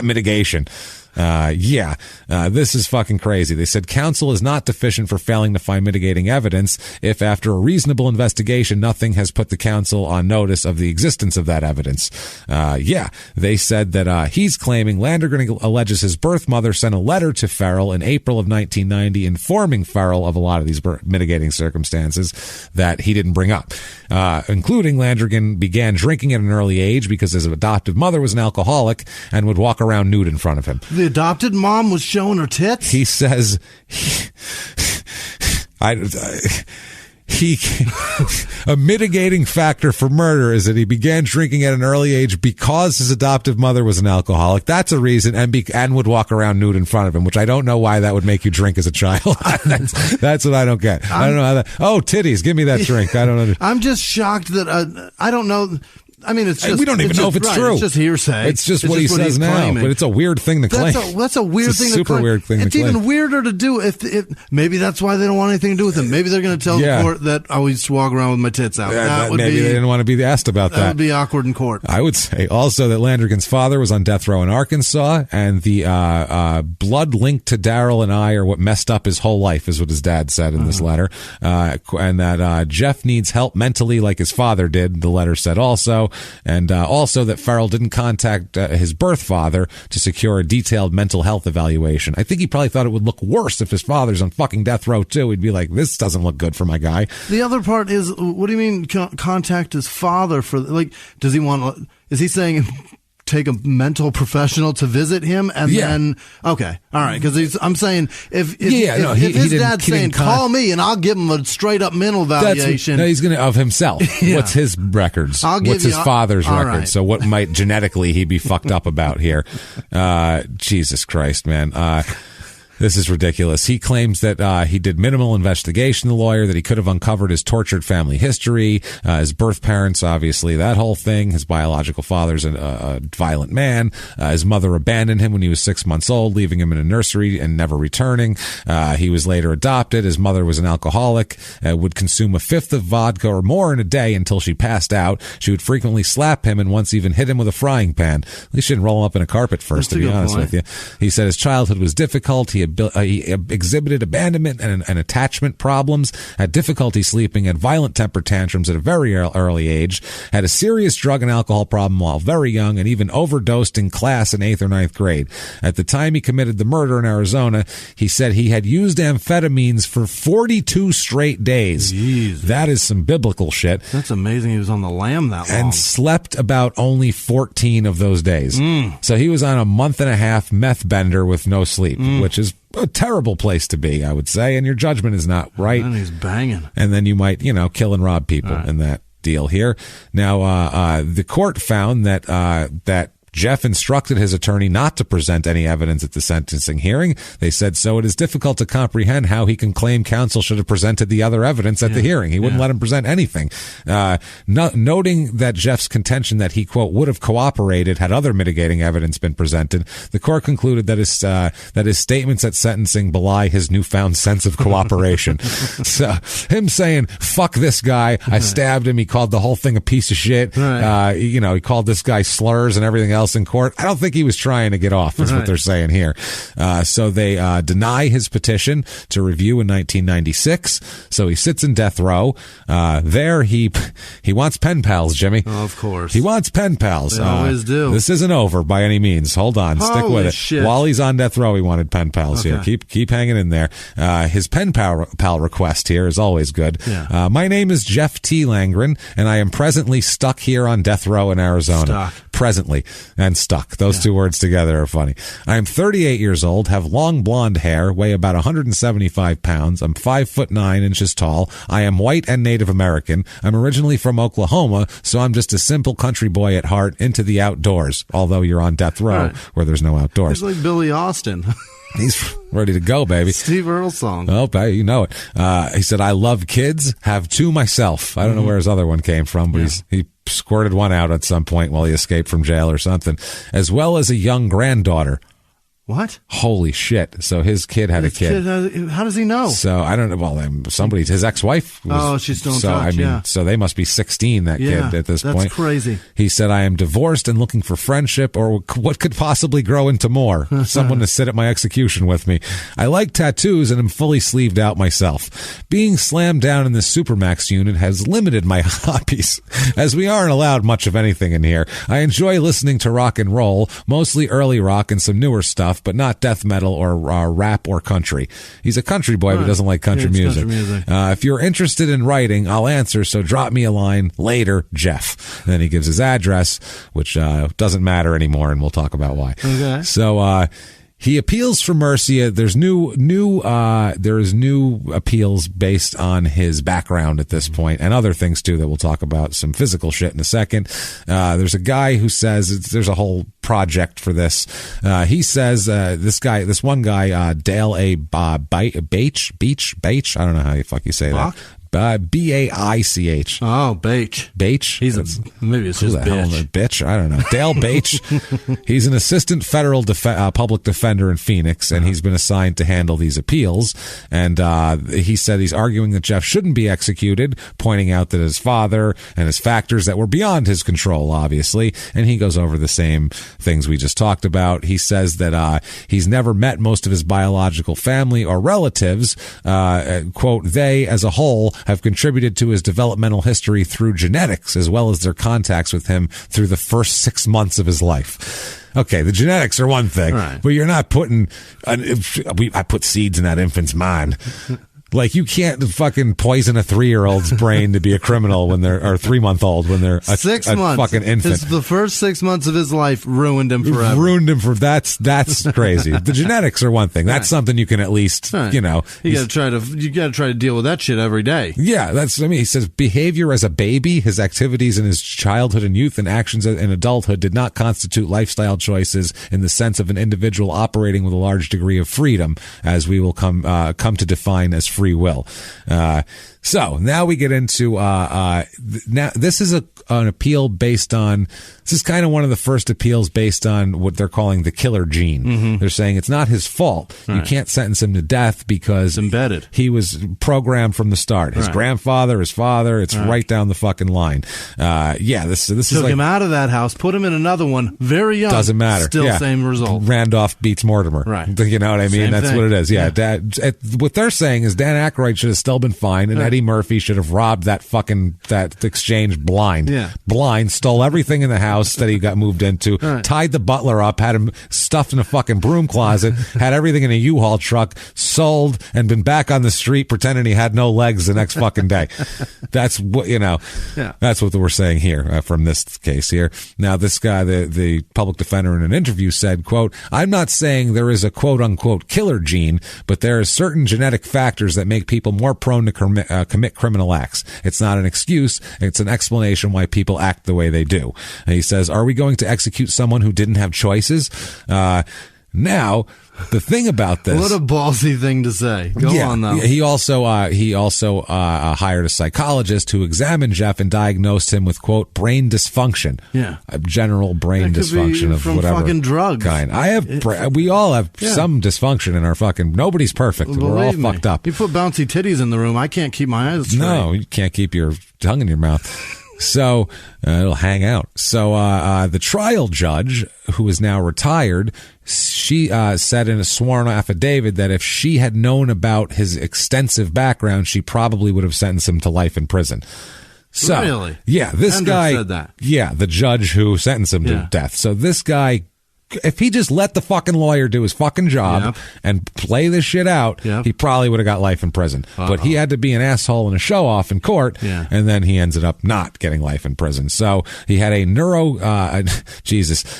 mitigation. This is fucking crazy. They said counsel is not deficient for failing to find mitigating evidence if after a reasonable investigation nothing has put the counsel on notice of the existence of that evidence. They said that he's claiming Landrigan alleges his birth mother sent a letter to Farrell in April of 1990 informing Farrell of a lot of these mitigating circumstances that he didn't bring up, including Landrigan began drinking at an early age because his adoptive mother was an alcoholic and would walk around nude in front of him. The adopted mom was showing her tits? He says, A mitigating factor for murder is that he began drinking at an early age because his adoptive mother was an alcoholic. That's a reason, and would walk around nude in front of him, which I don't know why that would make you drink as a child. That's what I don't get. I don't know how that. Oh, titties, give me that drink. I don't understand. I'm just shocked that I don't know. I mean, it's just, we don't even know if it's true. It's just hearsay. It's just what he says now, claiming. but it's a weird thing to claim. That's a weird thing to claim. Super weird thing to claim. It's even weirder to do if maybe that's why they don't want anything to do with him. Maybe they're going to tell the court that I used to walk around with my tits out. Maybe they didn't want to be asked about that. That would be awkward in court. I would say also that Landrigan's father was on death row in Arkansas, and the blood linked to Daryl and I are what messed up his whole life, is what his dad said in this letter, and that Jeff needs help mentally like his father did, the letter said also, and also that Farrell didn't contact his birth father to secure a detailed mental health evaluation. I think he probably thought it would look worse if his father's on fucking death row too. He'd be like, this doesn't look good for my guy. The other part is, what do you mean contact his father for, like, does he want, is he saying take a mental professional to visit him and then okay, all right, because I'm saying if his dad's saying call me and I'll give him a straight up mental evaluation, he's gonna of himself. What's his records? What's his father's records? Right. So what might genetically he be fucked up about here? Jesus Christ, man. This is ridiculous. He claims that he did minimal investigation, the lawyer, that he could have uncovered his tortured family history, his birth parents, obviously, that whole thing. His biological father's a violent man. His mother abandoned him when he was 6 months old, leaving him in a nursery and never returning. He was later adopted. His mother was an alcoholic, would consume a fifth of vodka or more in a day until she passed out. She would frequently slap him and once even hit him with a frying pan. At least she didn't roll him up in a carpet first, to be honest with you. He said his childhood was difficult. He exhibited abandonment and attachment problems, had difficulty sleeping, had violent temper tantrums at a very early age, had a serious drug and alcohol problem while very young, and even overdosed in class in 8th or 9th grade. At the time he committed the murder in Arizona, he said he had used amphetamines for 42 straight days. Jeez. That is some biblical shit. That's amazing he was on the lam that long. And slept about only 14 of those days. So he was on a month and a half meth bender with no sleep, which is a terrible place to be, I would say, and your judgment is not right. And he's banging. And then you might, kill and rob people in that deal here. Now, the court found that Jeff instructed his attorney not to present any evidence at the sentencing hearing. They said, so it is difficult to comprehend how he can claim counsel should have presented the other evidence at the hearing. He wouldn't let him present anything. Noting that Jeff's contention that he, quote, would have cooperated had other mitigating evidence been presented, the court concluded that his statements at sentencing belie his newfound sense of cooperation. So him saying, fuck this guy, I stabbed him, he called the whole thing a piece of shit, he called this guy slurs and everything else in court. I don't think he was trying to get off, is what they're saying here. So they deny his petition to review in 1996. So he sits in death row. There he wants pen pals, Jimmy. Oh, of course. He wants pen pals. They always do. This isn't over by any means. Hold on. Stick with it. Shit. While he's on death row, he wanted pen pals here. Keep hanging in there. His pen pal request here is always good. Yeah. My name is Jeff T. Langren, and I am presently stuck here on death row in Arizona. Presently. And stuck. Those two words together are funny. I am 38 years old, have long blonde hair, weigh about 175 pounds. I'm 5'9" tall. I am white and Native American. I'm originally from Oklahoma, so I'm just a simple country boy at heart, into the outdoors, although you're on death row where there's no outdoors. He's like Billy Austin. He's ready to go, baby. Steve Earle song. Oh, you know it. He said, I love kids, have two myself. I don't know where his other one came from, but he squirted one out at some point while he escaped from jail or something, as well as a young granddaughter. What? Holy shit. So his kid had a kid. How does he know? So I don't know. Well, his ex-wife. She's still in touch, so they must be 16, that kid at this point. That's crazy. He said, I am divorced and looking for friendship or what could possibly grow into more. Someone to sit at my execution with me. I like tattoos and am fully sleeved out myself. Being slammed down in the Supermax unit has limited my hobbies, as we aren't allowed much of anything in here. I enjoy listening to rock and roll, mostly early rock and some newer stuff, but not death metal or rap or country. He's a country boy, but doesn't like country music. If you're interested in writing, I'll answer, so drop me a line later, Jeff. And then he gives his address, which doesn't matter anymore, and we'll talk about why. Okay. So He appeals for mercy. There's new appeals based on his background at this point, and other things too that we'll talk about. Some physical shit in a second. There's a guy who says there's a whole project for this. He says this one guy, Dale A. Beach. I don't know how you say that. Baich. Oh, Baich. Baich? Maybe it's just bitch. I don't know. Dale Baich. He's an assistant federal public defender in Phoenix, and he's been assigned to handle these appeals. And he said he's arguing that Jeff shouldn't be executed, pointing out that his father and his factors that were beyond his control, obviously. And he goes over the same things we just talked about. He says that he's never met most of his biological family or relatives. Quote, they, as a whole, have contributed to his developmental history through genetics, as well as their contacts with him through the first 6 months of his life. Okay, the genetics are one thing, right, but you're not putting... I put seeds in that infant's mind. Like, you can't fucking poison a 3-year-old's brain to be a criminal when they're, or 3-month-old when they're a 6 months. Fucking infant. The first 6 months of his life ruined him forever. That's crazy. The genetics are one thing. That's something you can at least, you know. You gotta try to deal with that shit every day. Yeah, he says behavior as a baby, his activities in his childhood and youth, and actions in adulthood did not constitute lifestyle choices in the sense of an individual operating with a large degree of freedom, as we will come to define as free will. So now we get into now this is an appeal based on, this is kind of one of the first appeals based on what they're calling the killer gene. Mm-hmm. They're saying it's not his fault. Right. You can't sentence him to death because it's embedded. He was programmed from the start. His grandfather, his father, it's right down the fucking line. This took is like, him out of that house, put him in another one, very young. Doesn't matter. Still same result. Randolph beats Mortimer. Right. You know what I mean? Same That's thing. what it is. Yeah. What they're saying is Dan Aykroyd should have still been fine, and Eddie Murphy should have robbed that exchange blind. Yeah. Blind, stole everything in the house that he got moved into, tied the butler up, had him stuffed in a fucking broom closet, had everything in a U-Haul truck, sold, and been back on the street pretending he had no legs the next fucking day. That's what, that's what we're saying here from this case here. Now, this guy, the public defender in an interview said, quote, I'm not saying there is a quote unquote killer gene, but there are certain genetic factors that make people more prone to commit criminal acts. It's not an excuse. It's an explanation why people act the way they do. And he says, are we going to execute someone who didn't have choices? Now, the thing about this... What a ballsy thing to say. Go on, though. He also hired a psychologist who examined Jeff and diagnosed him with, quote, brain dysfunction. Yeah. General brain dysfunction of whatever fucking drugs. Kind. We all have some dysfunction in our fucking... Nobody's perfect. We're all fucked up. You put bouncy titties in the room, I can't keep my eyes straight. No, you can't keep your tongue in your mouth. So it'll hang out. So the trial judge, who is now retired, she said in a sworn affidavit that if she had known about his extensive background, she probably would have sentenced him to life in prison. So, really? Yeah, this Hendricks guy said that. Yeah, the judge who sentenced him to death. So this guy, if he just let the fucking lawyer do his fucking job and play this shit out, he probably would have got life in prison. But he had to be an asshole and a show-off in court, and then he ended up not getting life in prison. So he had a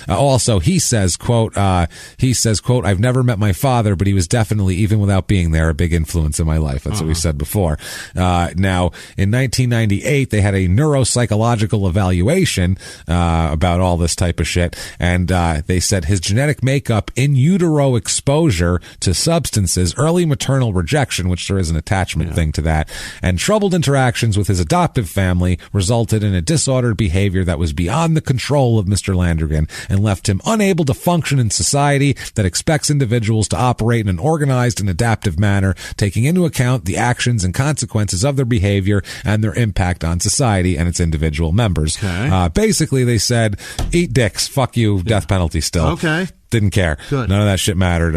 also, he says, quote, I've never met my father, but he was definitely, even without being there, a big influence in my life. That's what we said before. Now, in 1998, they had a neuropsychological evaluation about all this type of shit, and they said his genetic makeup, in utero exposure to substances, early maternal rejection, which there is an attachment thing to that, and troubled interactions with his adoptive family resulted in a disordered behavior that was beyond the control of Mr. Landrigan and left him unable to function in society that expects individuals to operate in an organized and adaptive manner, taking into account the actions and consequences of their behavior and their impact on society and its individual members. Basically, they said, eat dicks, fuck you, death penalty still. Okay. Didn't care. Good. None of that shit mattered.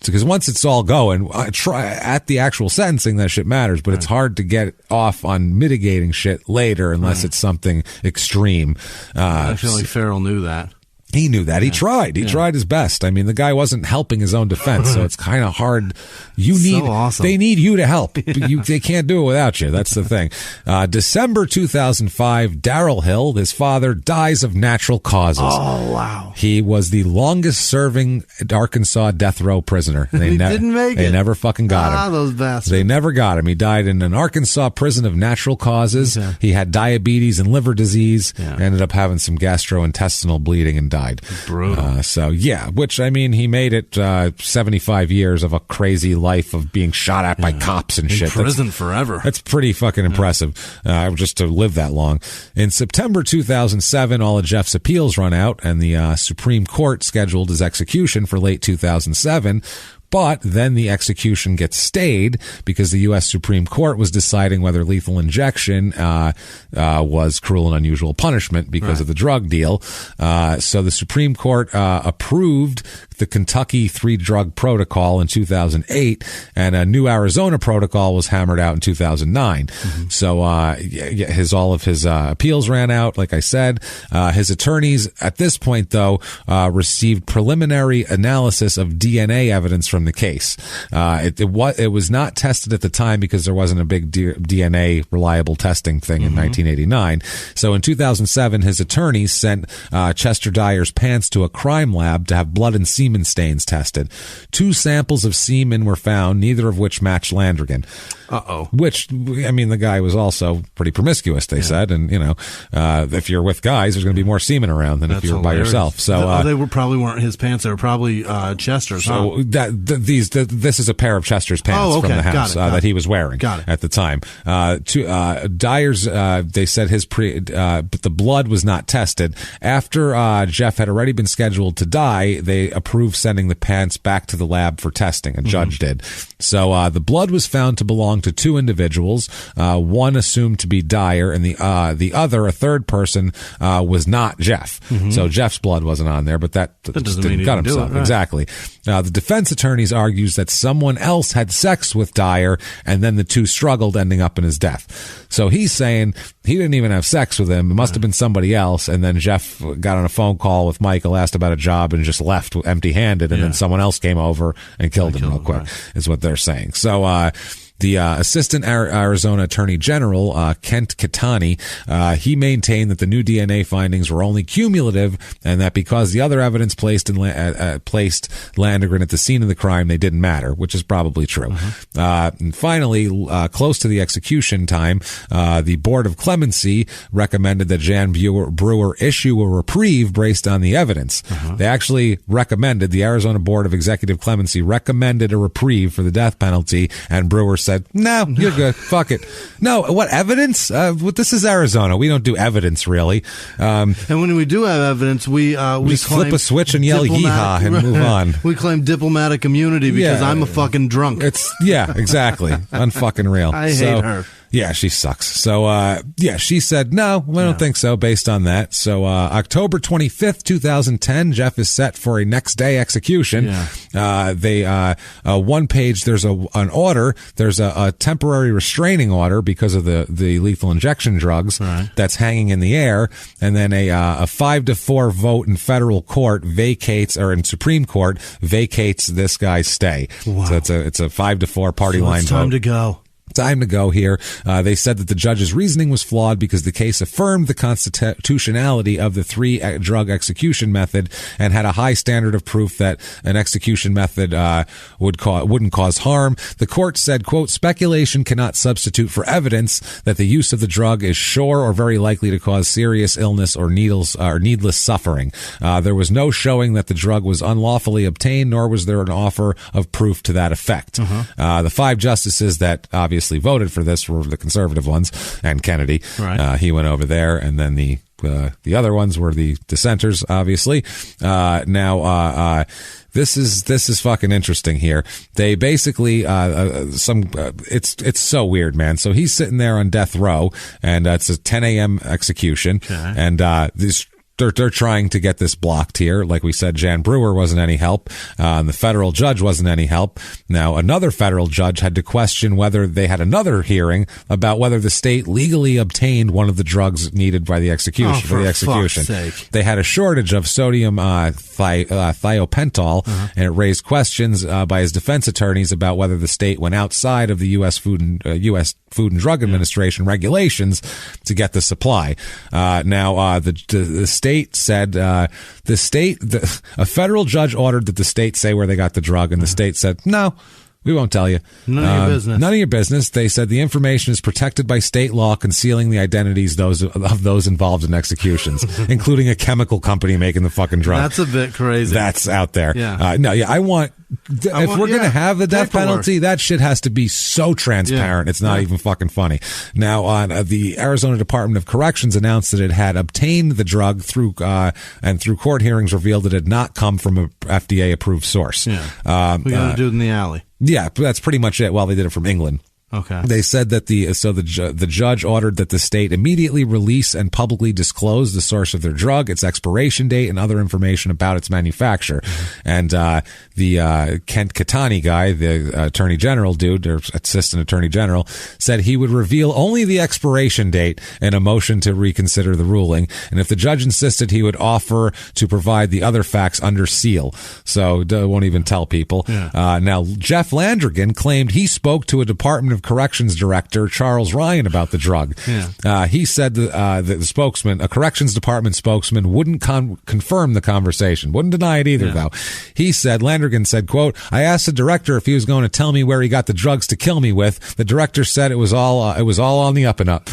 Because once it's all going, at the actual sentencing, that shit matters. But it's hard to get off on mitigating shit later unless it's something extreme. I feel like Farrell knew that. He knew that. He tried. He tried his best. I mean, the guy wasn't helping his own defense, so it's kind of hard. They need you to help. They can't do it without you. That's the thing. December 2005, Darrell Hill, his father, dies of natural causes. Oh, wow. He was the longest serving Arkansas death row prisoner. He didn't make it. They never fucking got him. Those bastards. They never got him. He died in an Arkansas prison of natural causes. Okay. He had diabetes and liver disease. Ended up having some gastrointestinal bleeding and died. Brutal. Which, I mean, he made it 75 years of a crazy life of being shot at by cops and shit. In prison forever. That's pretty fucking impressive, just to live that long. In September 2007, all of Jeff's appeals run out, and the Supreme Court scheduled his execution for late 2007. But then the execution gets stayed because the U.S. Supreme Court was deciding whether lethal injection was cruel and unusual punishment because of the drug deal. So the Supreme Court approved the Kentucky 3-drug protocol in 2008, and a new Arizona protocol was hammered out in 2009. Mm-hmm. So all of his appeals ran out, like I said. His attorneys at this point, though, received preliminary analysis of DNA evidence from the case. It was not tested at the time because there wasn't a big DNA reliable testing thing in 1989. So in 2007, his attorneys sent Chester Dyer's pants to a crime lab to have blood and semen stains tested. 2 samples of semen were found, neither of which matched Landrigan. Which, I mean, the guy was also pretty promiscuous, they said. And, if you're with guys, there's going to be more semen around than if you're by yourself. So they probably weren't his pants. They were probably Chester's. So this is a pair of Chester's pants from the house that he was wearing at the time. Dyer's, they said but the blood was not tested. After Jeff had already been scheduled to die, they approved sending the pants back to the lab for testing. A judge did. So the blood was found to belong to 2 individuals. One assumed to be Dyer, and the other, a third person, was not Jeff. So Jeff's blood wasn't on there, but that just didn't cut himself. Right. Exactly. The defense attorneys argues that someone else had sex with Dyer, and then the 2 struggled, ending up in his death. So he's saying he didn't even have sex with him. It must have been somebody else, and then Jeff got on a phone call with Michael, asked about a job, and just left empty-handed, and then someone else came over and killed him real quick, is what they're saying. So the assistant Arizona Attorney General, Kent Kitani, he maintained that the new DNA findings were only cumulative, and that because the other evidence placed Landrigan at the scene of the crime, they didn't matter, which is probably true. And finally, close to the execution time, the Board of Clemency recommended that Jan Brewer issue a reprieve based on the evidence. They actually recommended, the Arizona Board of Executive Clemency recommended a reprieve for the death penalty, and Brewer said, no, you're good. Fuck it. No, what evidence? This is Arizona. We don't do evidence, really. And when we do have evidence, we just flip a switch and yell yeehaw and move on. We claim diplomatic immunity because I'm a fucking drunk. Exactly. Unfucking real. I hate her. Yeah, she sucks. So, she said, no, I don't think so based on that. So, October 25th, 2010, Jeff is set for a next day execution. One page, there's an order. There's a temporary restraining order because of the lethal injection drugs that's hanging in the air. And then a 5-4 vote in federal court in Supreme Court vacates this guy's stay. Wow. So it's a 5-4 party line vote. Time to go. Time to go here. They said that the judge's reasoning was flawed because the case affirmed the constitutionality of the 3-drug execution method and had a high standard of proof that an execution method wouldn't cause harm. The court said, quote, speculation cannot substitute for evidence that the use of the drug is sure or very likely to cause serious illness or needless suffering. There was no showing that the drug was unlawfully obtained, nor was there an offer of proof to that effect. The 5 justices that obviously voted for this were the conservative ones, and Kennedy. He went over there, and then the other ones were the dissenters, obviously. This is fucking interesting here. They basically it's so weird, man. So he's sitting there on death row, and it's a 10 a.m. execution, and they're trying to get this blocked here. Like we said, Jan Brewer wasn't any help. The federal judge wasn't any help. Now, another federal judge had to question whether they had another hearing about whether the state legally obtained one of the drugs needed by the execution. For the execution. Fuck's sake. They had a shortage of sodium thiopental, and it raised questions by his defense attorneys about whether the state went outside of the U.S. Food and Drug Administration regulations to get the supply. Now, the state said a federal judge ordered that the state say where they got the drug, and the state said no. We won't tell you. None of your business. None of your business. They said the information is protected by state law, concealing the identities of those involved in executions, including a chemical company making the fucking drug. That's a bit crazy. That's out there. Yeah. I want if we're going to have the death penalty, that shit has to be so transparent. It's not even fucking funny. Now, the Arizona Department of Corrections announced that it had obtained the drug through court hearings revealed that it had not come from a FDA approved source. Yeah. We got to do it in the alley. Yeah, that's pretty much it. Well, they did it from England. Okay. They said that the judge ordered that the state immediately release and publicly disclose the source of their drug, its expiration date, and other information about its manufacturer. And the Kent Katani guy, the attorney general dude, or assistant attorney general, said he would reveal only the expiration date in a motion to reconsider the ruling. And if the judge insisted, he would offer to provide the other facts under seal. So won't even tell people. Yeah. Now, Jeff Landrigan claimed he spoke to a Department of Corrections director, Charles Ryan, about the drug. Yeah. He said the spokesman, a corrections department spokesman, wouldn't confirm the conversation. Wouldn't deny it either, though. He said, Landrigan said, quote, I asked the director if he was going to tell me where he got the drugs to kill me with. The director said it was all on the up and up.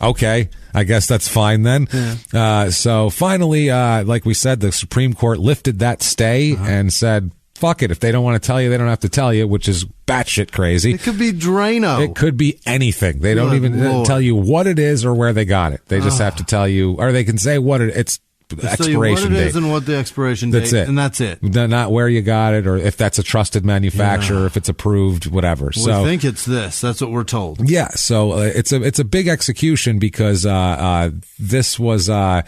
Okay, I guess that's fine then. Yeah. So finally, like we said, the Supreme Court lifted that stay and said, fuck it. If they don't want to tell you, they don't have to tell you, which is batshit crazy. It could be Drano. It could be anything. They don't even tell you what it is or where they got it. They just have to tell you, or they can say what it's expiration date. What it is and what the expiration date. That's it. And that's it. Not where you got it, or if that's a trusted manufacturer, if it's approved, whatever. We think it's this. That's what we're told. Yeah. So it's a big execution because this was like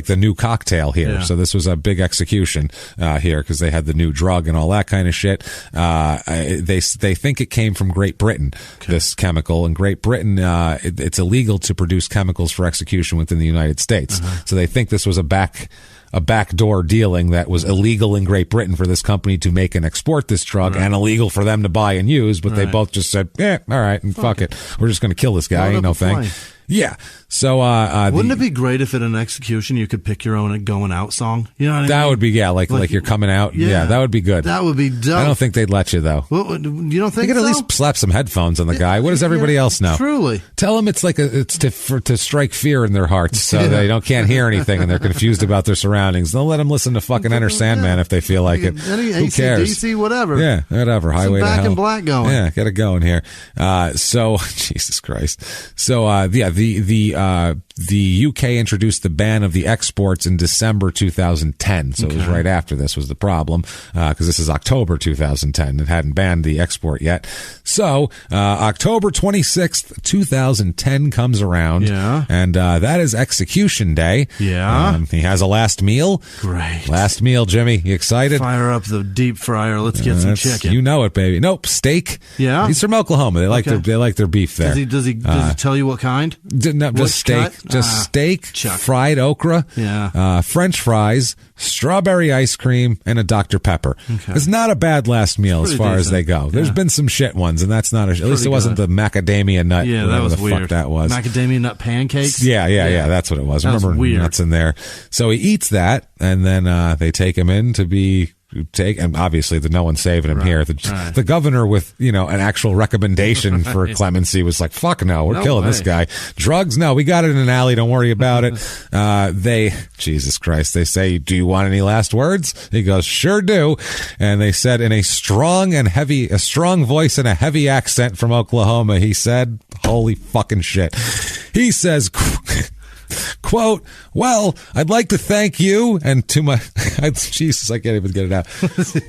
the new cocktail here. Yeah. So this was a big execution here because they had the new drug and all that kind of shit. They think it came from Great Britain, this chemical. In Great Britain, it's illegal to produce chemicals for execution within the United States. So they think this was a backdoor dealing that was illegal in Great Britain for this company to make and export this drug and illegal for them to buy and use. But they both just said, all right, and fuck it. We're just going to kill this guy. Ain't no thing. Yeah. So, wouldn't it be great if at an execution you could pick your own going out song? You know what I mean? That would be, like you're coming out. Yeah, that would be good. That would be dope. I don't think they'd let you, though. Well, you don't think you could at least slap some headphones on the guy. What does everybody else know? Truly. Tell them it's like it's to strike fear in their hearts so they can't hear anything and they're confused about their surroundings. Don't let them listen to fucking Enter Sandman if they feel like it. Who cares? AC, whatever. Yeah, whatever. Highway to Hell. Back in Black going. Yeah, get it going here. So, Jesus Christ. So, the UK introduced the ban of the exports in December 2010. So it was right after this was the problem, because this is October 2010. It hadn't banned the export yet. So October 26th, 2010 comes around. Yeah. And that is execution day. Yeah. He has a last meal. Great. Last meal, Jimmy. You excited? Fire up the deep fryer. Let's get some chicken. You know it, baby. Nope. Steak. Yeah. He's from Oklahoma. They like their beef there. Does he tell you what kind? No, just steak. Just steak, fried okra, French fries, strawberry ice cream, and a Dr. Pepper. Okay. It's not a bad last meal as far as they go. There's been some shit ones, and that's not at least it wasn't the macadamia nut. Yeah, that was weird. Fuck that was macadamia nut pancakes. Yeah. That's what it was. Remember nuts in there. So he eats that, and then they take him in to be. And obviously no one's saving him here. The governor with, an actual recommendation for clemency was like, fuck no, we're killing this guy. Drugs? No, we got it in an alley. Don't worry about it. Jesus Christ, they say, do you want any last words? He goes, sure do. And they said in a strong voice and a heavy accent from Oklahoma, he said, holy fucking shit. He says, quote, well, I'd like to thank you and to my, Jesus, I can't even get it out.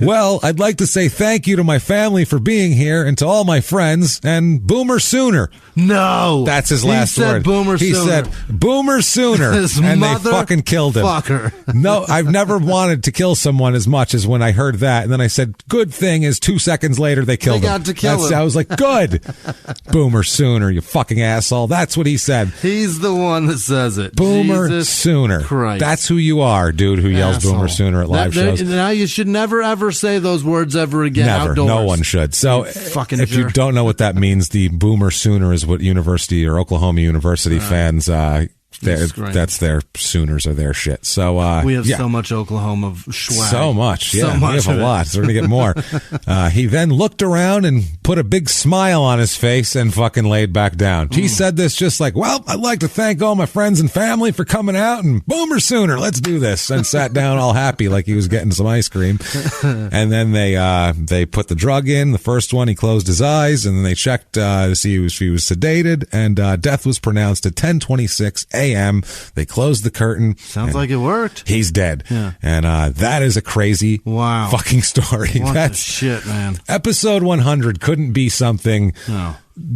Well, I'd like to say thank you to my family for being here and to all my friends and Boomer Sooner. No. That's his last word. He said Boomer Sooner. And they fucking killed him. Fucker. No, I've never wanted to kill someone as much as when I heard that. And then I said, good thing is 2 seconds later they killed him. Got to kill him. I was like, good. Boomer Sooner, you fucking asshole. That's what he said. He's the one that says it. Boomer Jesus Sooner. Christ. That's who you are, dude, who yells Asshole. Boomer Sooner at live shows. Now you should never, ever say those words ever again Never. outdoors. No one should. So if you don't know what that means, the Boomer Sooner is what University or Oklahoma University fans, that's their Sooners are their shit. So we have so much Oklahoma swag. So much. Yeah, so much we have a lot. So we're going to get more. He then looked around and put a big smile on his face and fucking laid back down. He said this just like, well, I'd like to thank all my friends and family for coming out and Boomer Sooner, let's do this. And sat down all happy like he was getting some ice cream. And then they put the drug in. The first one, he closed his eyes and then they checked to see if he was sedated and death was pronounced at 10:26 a.m. They closed the curtain. Sounds like it worked. He's dead. Yeah. And that is a crazy fucking story. That's shit, man. Episode 100 couldn't be something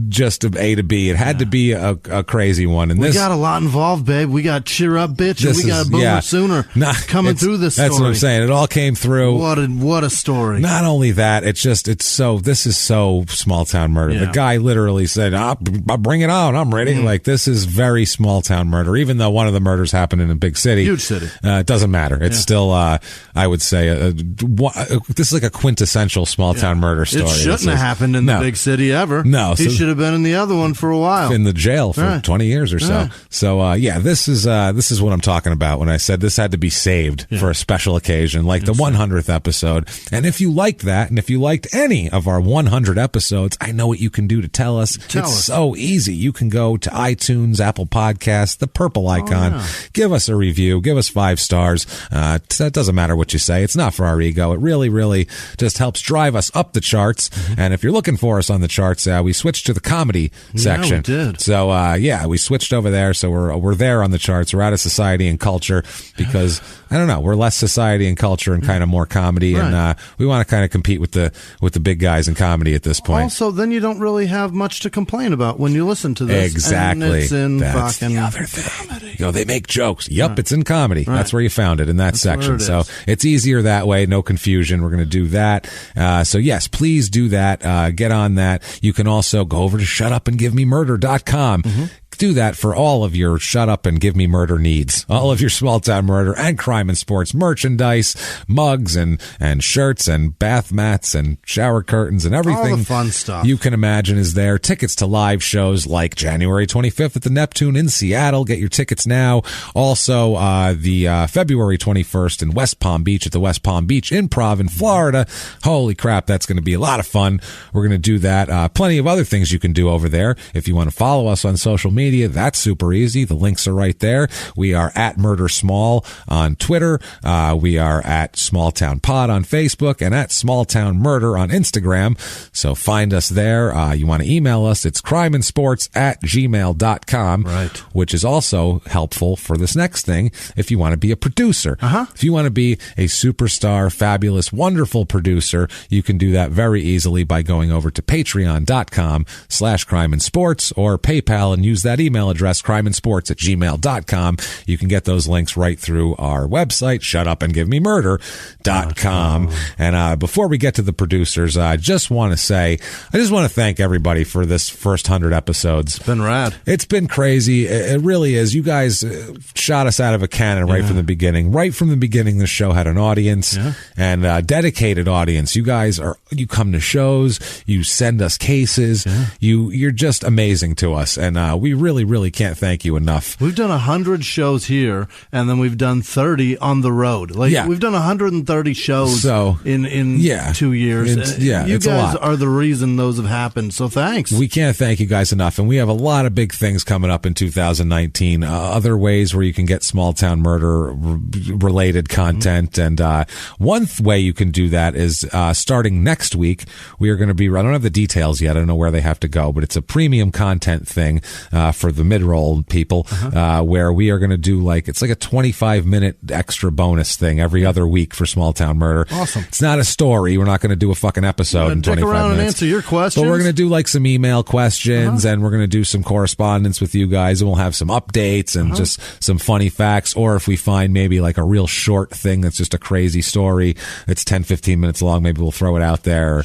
just A to B. It had to be a crazy one. And we got a lot involved, babe. We got Cheer Up Bitch and we got Boomer Sooner coming through this story. That's what I'm saying. It all came through. What a story. this is so small town murder. Yeah. The guy literally said, I'll bring it on. I'm ready. Like, this is very small town murder, even though one of the murders happened in a big city. Huge city. It doesn't matter. It's still, I would say, this is like a quintessential small town murder story. It shouldn't have happened in the big city ever. No. He should have been in the other one for a while. In the jail for 20 years or so. So, this is what I'm talking about when I said this had to be saved for a special occasion, like the 100th episode. And if you liked that, and if you liked any of our 100 episodes, I know what you can do to tell us. It's so easy. You can go to iTunes, Apple Podcasts, the purple icon, give us a review, give us 5 stars. That doesn't matter what you say. It's not for our ego. It really, really just helps drive us up the charts. And if you're looking for us on the charts, we switched to the comedy section. We did. So, we switched over there. So we're there on the charts. We're out of society and culture because, I don't know, we're less society and culture and kind of more comedy. And we want to kind of compete with the big guys in comedy at this point. Also, then you don't really have much to complain about when you listen to this. Exactly. And it's in That's fucking the other thing. Comedy. They make jokes. Yep, it's in comedy. Right. That's where you found it, in that section. So it's easier that way. No confusion. We're going to do that. So yes, please do that. Get on that. You can also go over to shutupandgivememurder.com. Do that for all of your shut up and give me murder needs, all of your small town murder and crime and sports merchandise, mugs and shirts and bath mats and shower curtains and everything. All the fun stuff you can imagine is there. Tickets to live shows like January 25th at the Neptune in Seattle. Get your tickets now. Also, the February 21st in West Palm Beach at the West Palm Beach Improv in Florida. Holy crap, that's going to be a lot of fun. We're going to do that. Plenty of other things you can do over there. If you want to follow us on social media, that's super easy. The links are right there. We are at Murder Small on Twitter. We are at Small Town Pod on Facebook and at Small Town Murder on Instagram. So find us there. You want to email us? It's crimeandsports@gmail.com, which is also helpful for this next thing. If you want to be a producer, if you want to be a superstar, fabulous, wonderful producer, you can do that very easily by going over to patreon.com/crimeandsports or PayPal and use that email address, crimeandsports@gmail.com. You can get those links right through our website, shutupandgivememurder.com. And before we get to the producers, I just want to thank everybody for this first 100 episodes. It's been rad. It's been crazy. It really is. You guys shot us out of a cannon right from the beginning. Right from the beginning, the show had an audience and a dedicated audience. You guys you come to shows, you send us cases, you're just amazing to us. And we really, really can't thank you enough. We've done 100 shows here, and then we've done 30 on the road. We've done 130 shows in 2 years. You guys are the reason those have happened, so thanks. We can't thank you guys enough, and we have a lot of big things coming up in 2019. Other ways where you can get small town murder related content, and one way you can do that is starting next week, we are going to be, I don't have the details yet, I don't know where they have to go, but it's a premium content thing for the mid-roll people, where we are going to do it's like a 25-minute extra bonus thing every other week for Small Town Murder. Awesome. It's not a story. We're not going to do a fucking episode in 25 minutes. Stick around and answer your questions. But we're going to do some email questions, and we're going to do some correspondence with you guys, and we'll have some updates and just some funny facts. Or if we find maybe a real short thing that's just a crazy story, it's 10, 15 minutes long, maybe we'll throw it out there.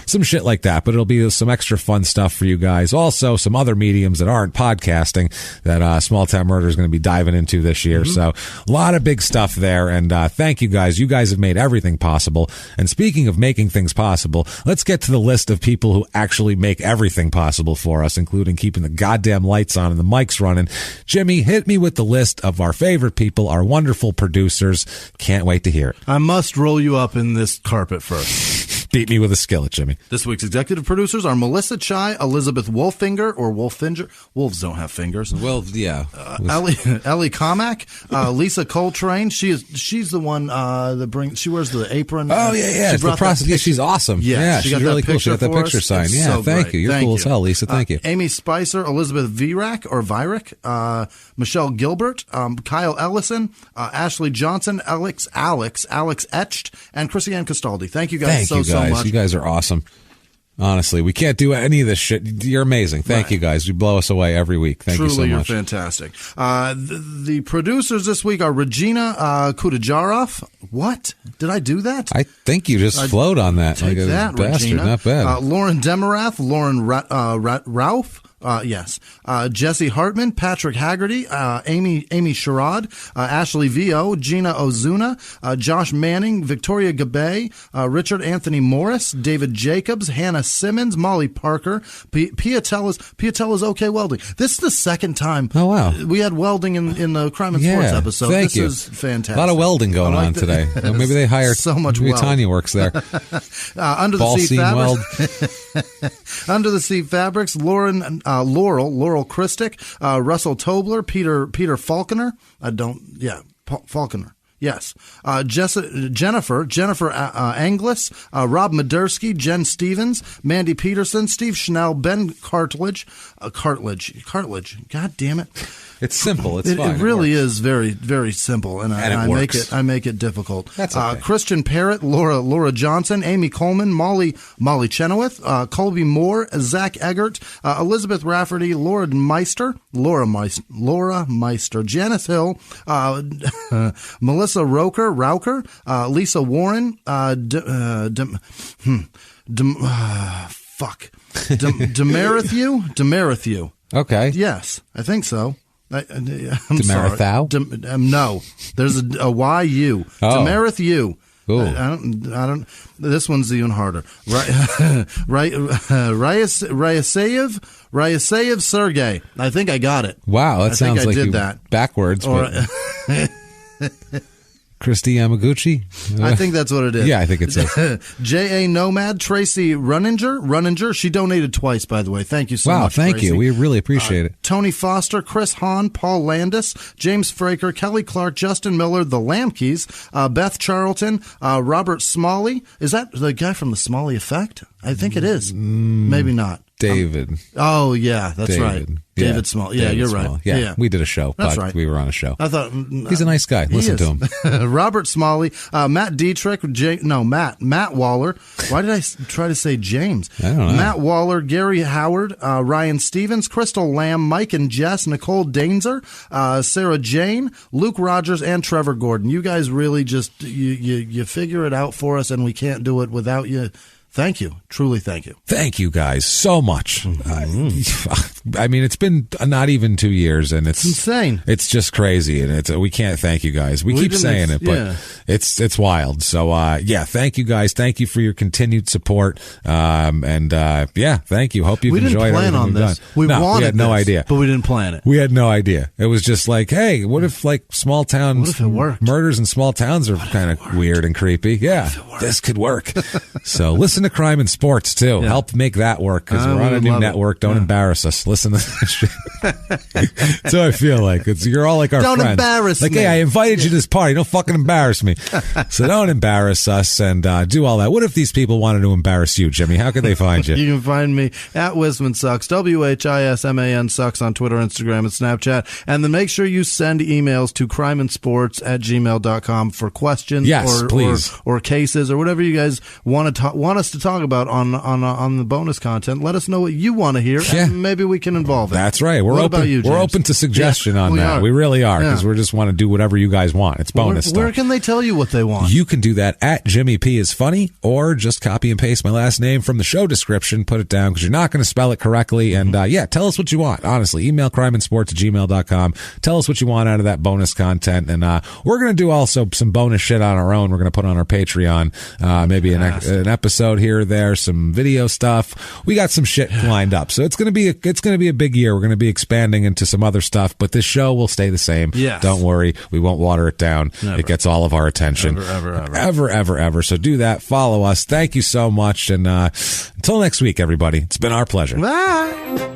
Some shit like that. But it'll be some extra fun stuff for you guys. Also, some other mediums that aren't podcasting that Small Town Murder is going to be diving into this year. So a lot of big stuff there. And thank you guys. You guys have made everything possible. And speaking of making things possible, let's get to the list of people who actually make everything possible for us, including keeping the goddamn lights on and the mics running. Jimmy, hit me with the list of our favorite people, our wonderful producers. Can't wait to hear it. I must roll you up in this carpet first. Beat me with a skillet, Jimmy. This week's executive producers are Melissa Chai, Elizabeth Wolfinger, or Wolfinger. Wolves don't have fingers. Well, yeah. Ellie Comack, Lisa Coltrane. She's the one that she wears the apron. Oh, yeah. It's the process. Yeah, she's awesome. Yeah, she's really cool. She got that picture signed. It's yeah, so thank great. you. You're cool as hell, Lisa. Thank you. Amy Spicer, Elizabeth Virac, Michelle Gilbert, Kyle Ellison, Ashley Johnson, Alex Etched, and Chrissy-Ann Castaldi. Thank you guys so much. You guys are awesome. Honestly, we can't do any of this shit. You're amazing. Thank you guys. You blow us away every week. Thank you so much. Truly, you're fantastic. The producers this week are Regina Kudajarov. What? Did I do that? I think you just flowed on that. Take that, bastard. Regina. Not bad. Lauren Demarath, Lauren Ralph. Yes. Jesse Hartman, Patrick Haggerty, Amy Sherrod, Ashley Vio, Gina Ozuna, Josh Manning, Victoria Gabay, Richard Anthony Morris, David Jacobs, Hannah Simmons, Molly Parker, Piatella's OK Welding. This is the second time we had welding in the Crime and Sports episode. Thank you. This is fantastic. A lot of welding going on today. Well, maybe they hired so much maybe Tanya works there. Under the Sea Fabrics. Under the Sea Fabrics, Laurel Christic, Russell Tobler, Peter Falconer. Falconer. Yes. Jennifer Anglis, Rob Madursky, Jen Stevens, Mandy Peterson, Steve Schnell, Ben Cartledge. God damn it. It's simple. It's fine. It really is very, very simple, and I make it difficult. That's okay. Christian Parrott, Laura Johnson, Amy Coleman, Molly Chenoweth, Colby Moore, Zach Eggert, Elizabeth Rafferty, Laura Meister, Janice Hill, Melissa Rauker, Lisa Warren, Demerithue. Okay. Yes, I think so. I'm Demerithau? sorry. No, there's a YU. Oh. Demerithue. Ooh. I don't. This one's even harder. Ryaseyev Sergey. I think I got it. Wow, that sounds like you that backwards. Christy Yamaguchi? I think that's what it is. Yeah, I think it's it. J.A. Nomad, Tracy Runninger. She donated twice, by the way. Thank you so much, Wow, thank Tracy. you. We really appreciate it. Tony Foster, Chris Hahn, Paul Landis, James Fraker, Kelly Clark, Justin Miller, the Lamkeys, Beth Charlton, Robert Smalley. Is that the guy from the Smalley Effect? I think it is. Maybe not. David. That's David. right. David Small. Yeah, David you're Small. right. Yeah, we did a show. That's right. We were on a show. I thought he's a nice guy. Listen to him. Robert Smalley, Matt Dietrich, Matt Waller. Why did I try to say James? I don't know. Matt Waller, Gary Howard, Ryan Stevens, Crystal Lamb, Mike and Jess, Nicole Dainzer, Sarah Jane, Luke Rogers, and Trevor Gordon. You guys really just you figure it out for us, and we can't do it without you. Thank you. Truly thank you. Thank you guys so much. I mean, it's been not even 2 years, and it's insane. It's just crazy, and we can't thank you guys. We keep saying it, but it's wild. So, thank you guys. Thank you for your continued support. Thank you. Hope you've enjoyed everything we've done. We had no idea. But we didn't plan it. We had no idea. It was just like, hey, what if small towns, what if it worked? Murders in small towns are kind of weird and creepy. Yeah, this could work. So listen to Crime and Sports, too. Yeah. Help make that work, because we're on a new network. Don't embarrass us. Listen to this shit. That's how I feel like. You're all like our friends. Don't embarrass me. Like, hey, I invited you to this party. Don't fucking embarrass me. So don't embarrass us and do all that. What if these people wanted to embarrass you, Jimmy? How could they find you? You can find me at Whisman Sucks, WHISMAN Sucks on Twitter, Instagram, and Snapchat. And then make sure you send emails to crimeandsports@gmail.com for questions or cases or whatever you guys want us to talk about on the bonus content. Let us know what you want to hear, and maybe we can involve it. That's right. We're open. About you, James? We're open to suggestion on that. We really are, because we just want to do whatever you guys want. It's bonus stuff. Where can they tell you what they want? You can do that at Jimmy P is funny, or just copy and paste my last name from the show description, put it down, because you're not going to spell it correctly. And tell us what you want. Honestly, email crimeandsports@gmail.com. Tell us what you want out of that bonus content. And we're going to do also some bonus shit on our own. We're going to put on our Patreon, maybe an episode here or there, some video stuff. We got some shit lined up. So it's going to be a big year. We're going to be expanding into some other stuff, but this show will stay the same. Yes. Don't worry. We won't water it down. Never. It gets all of our attention. Ever. So do that. Follow us. Thank you so much. And until next week, everybody, it's been our pleasure. Bye.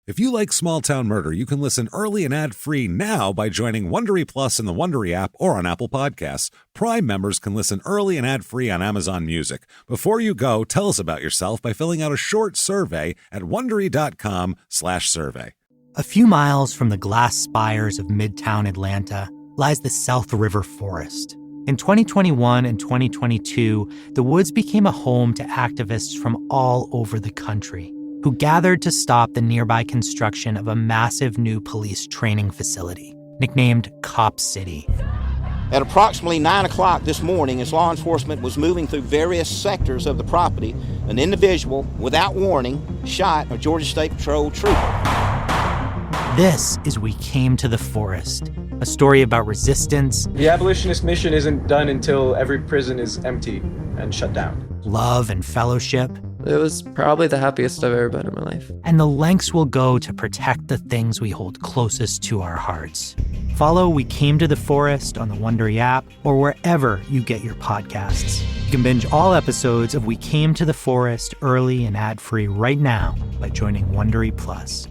If you like Small Town Murder, you can listen early and ad-free now by joining Wondery Plus in the Wondery app or on Apple Podcasts. Prime members can listen early and ad-free on Amazon Music. Before you go, tell us about yourself by filling out a short survey at Wondery.com/survey. A few miles from the glass spires of Midtown Atlanta lies the South River Forest. In 2021 and 2022, the woods became a home to activists from all over the country, who gathered to stop the nearby construction of a massive new police training facility, nicknamed Cop City. At approximately 9 o'clock this morning, as law enforcement was moving through various sectors of the property, an individual, without warning, shot a Georgia State Patrol trooper. This is We Came to the Forest, a story about resistance. The abolitionist mission isn't done until every prison is empty and shut down. Love and fellowship. It was probably the happiest I've ever been in my life. And the lengths we'll go to protect the things we hold closest to our hearts. Follow We Came to the Forest on the Wondery app or wherever you get your podcasts. You can binge all episodes of We Came to the Forest early and ad-free right now by joining Wondery Plus.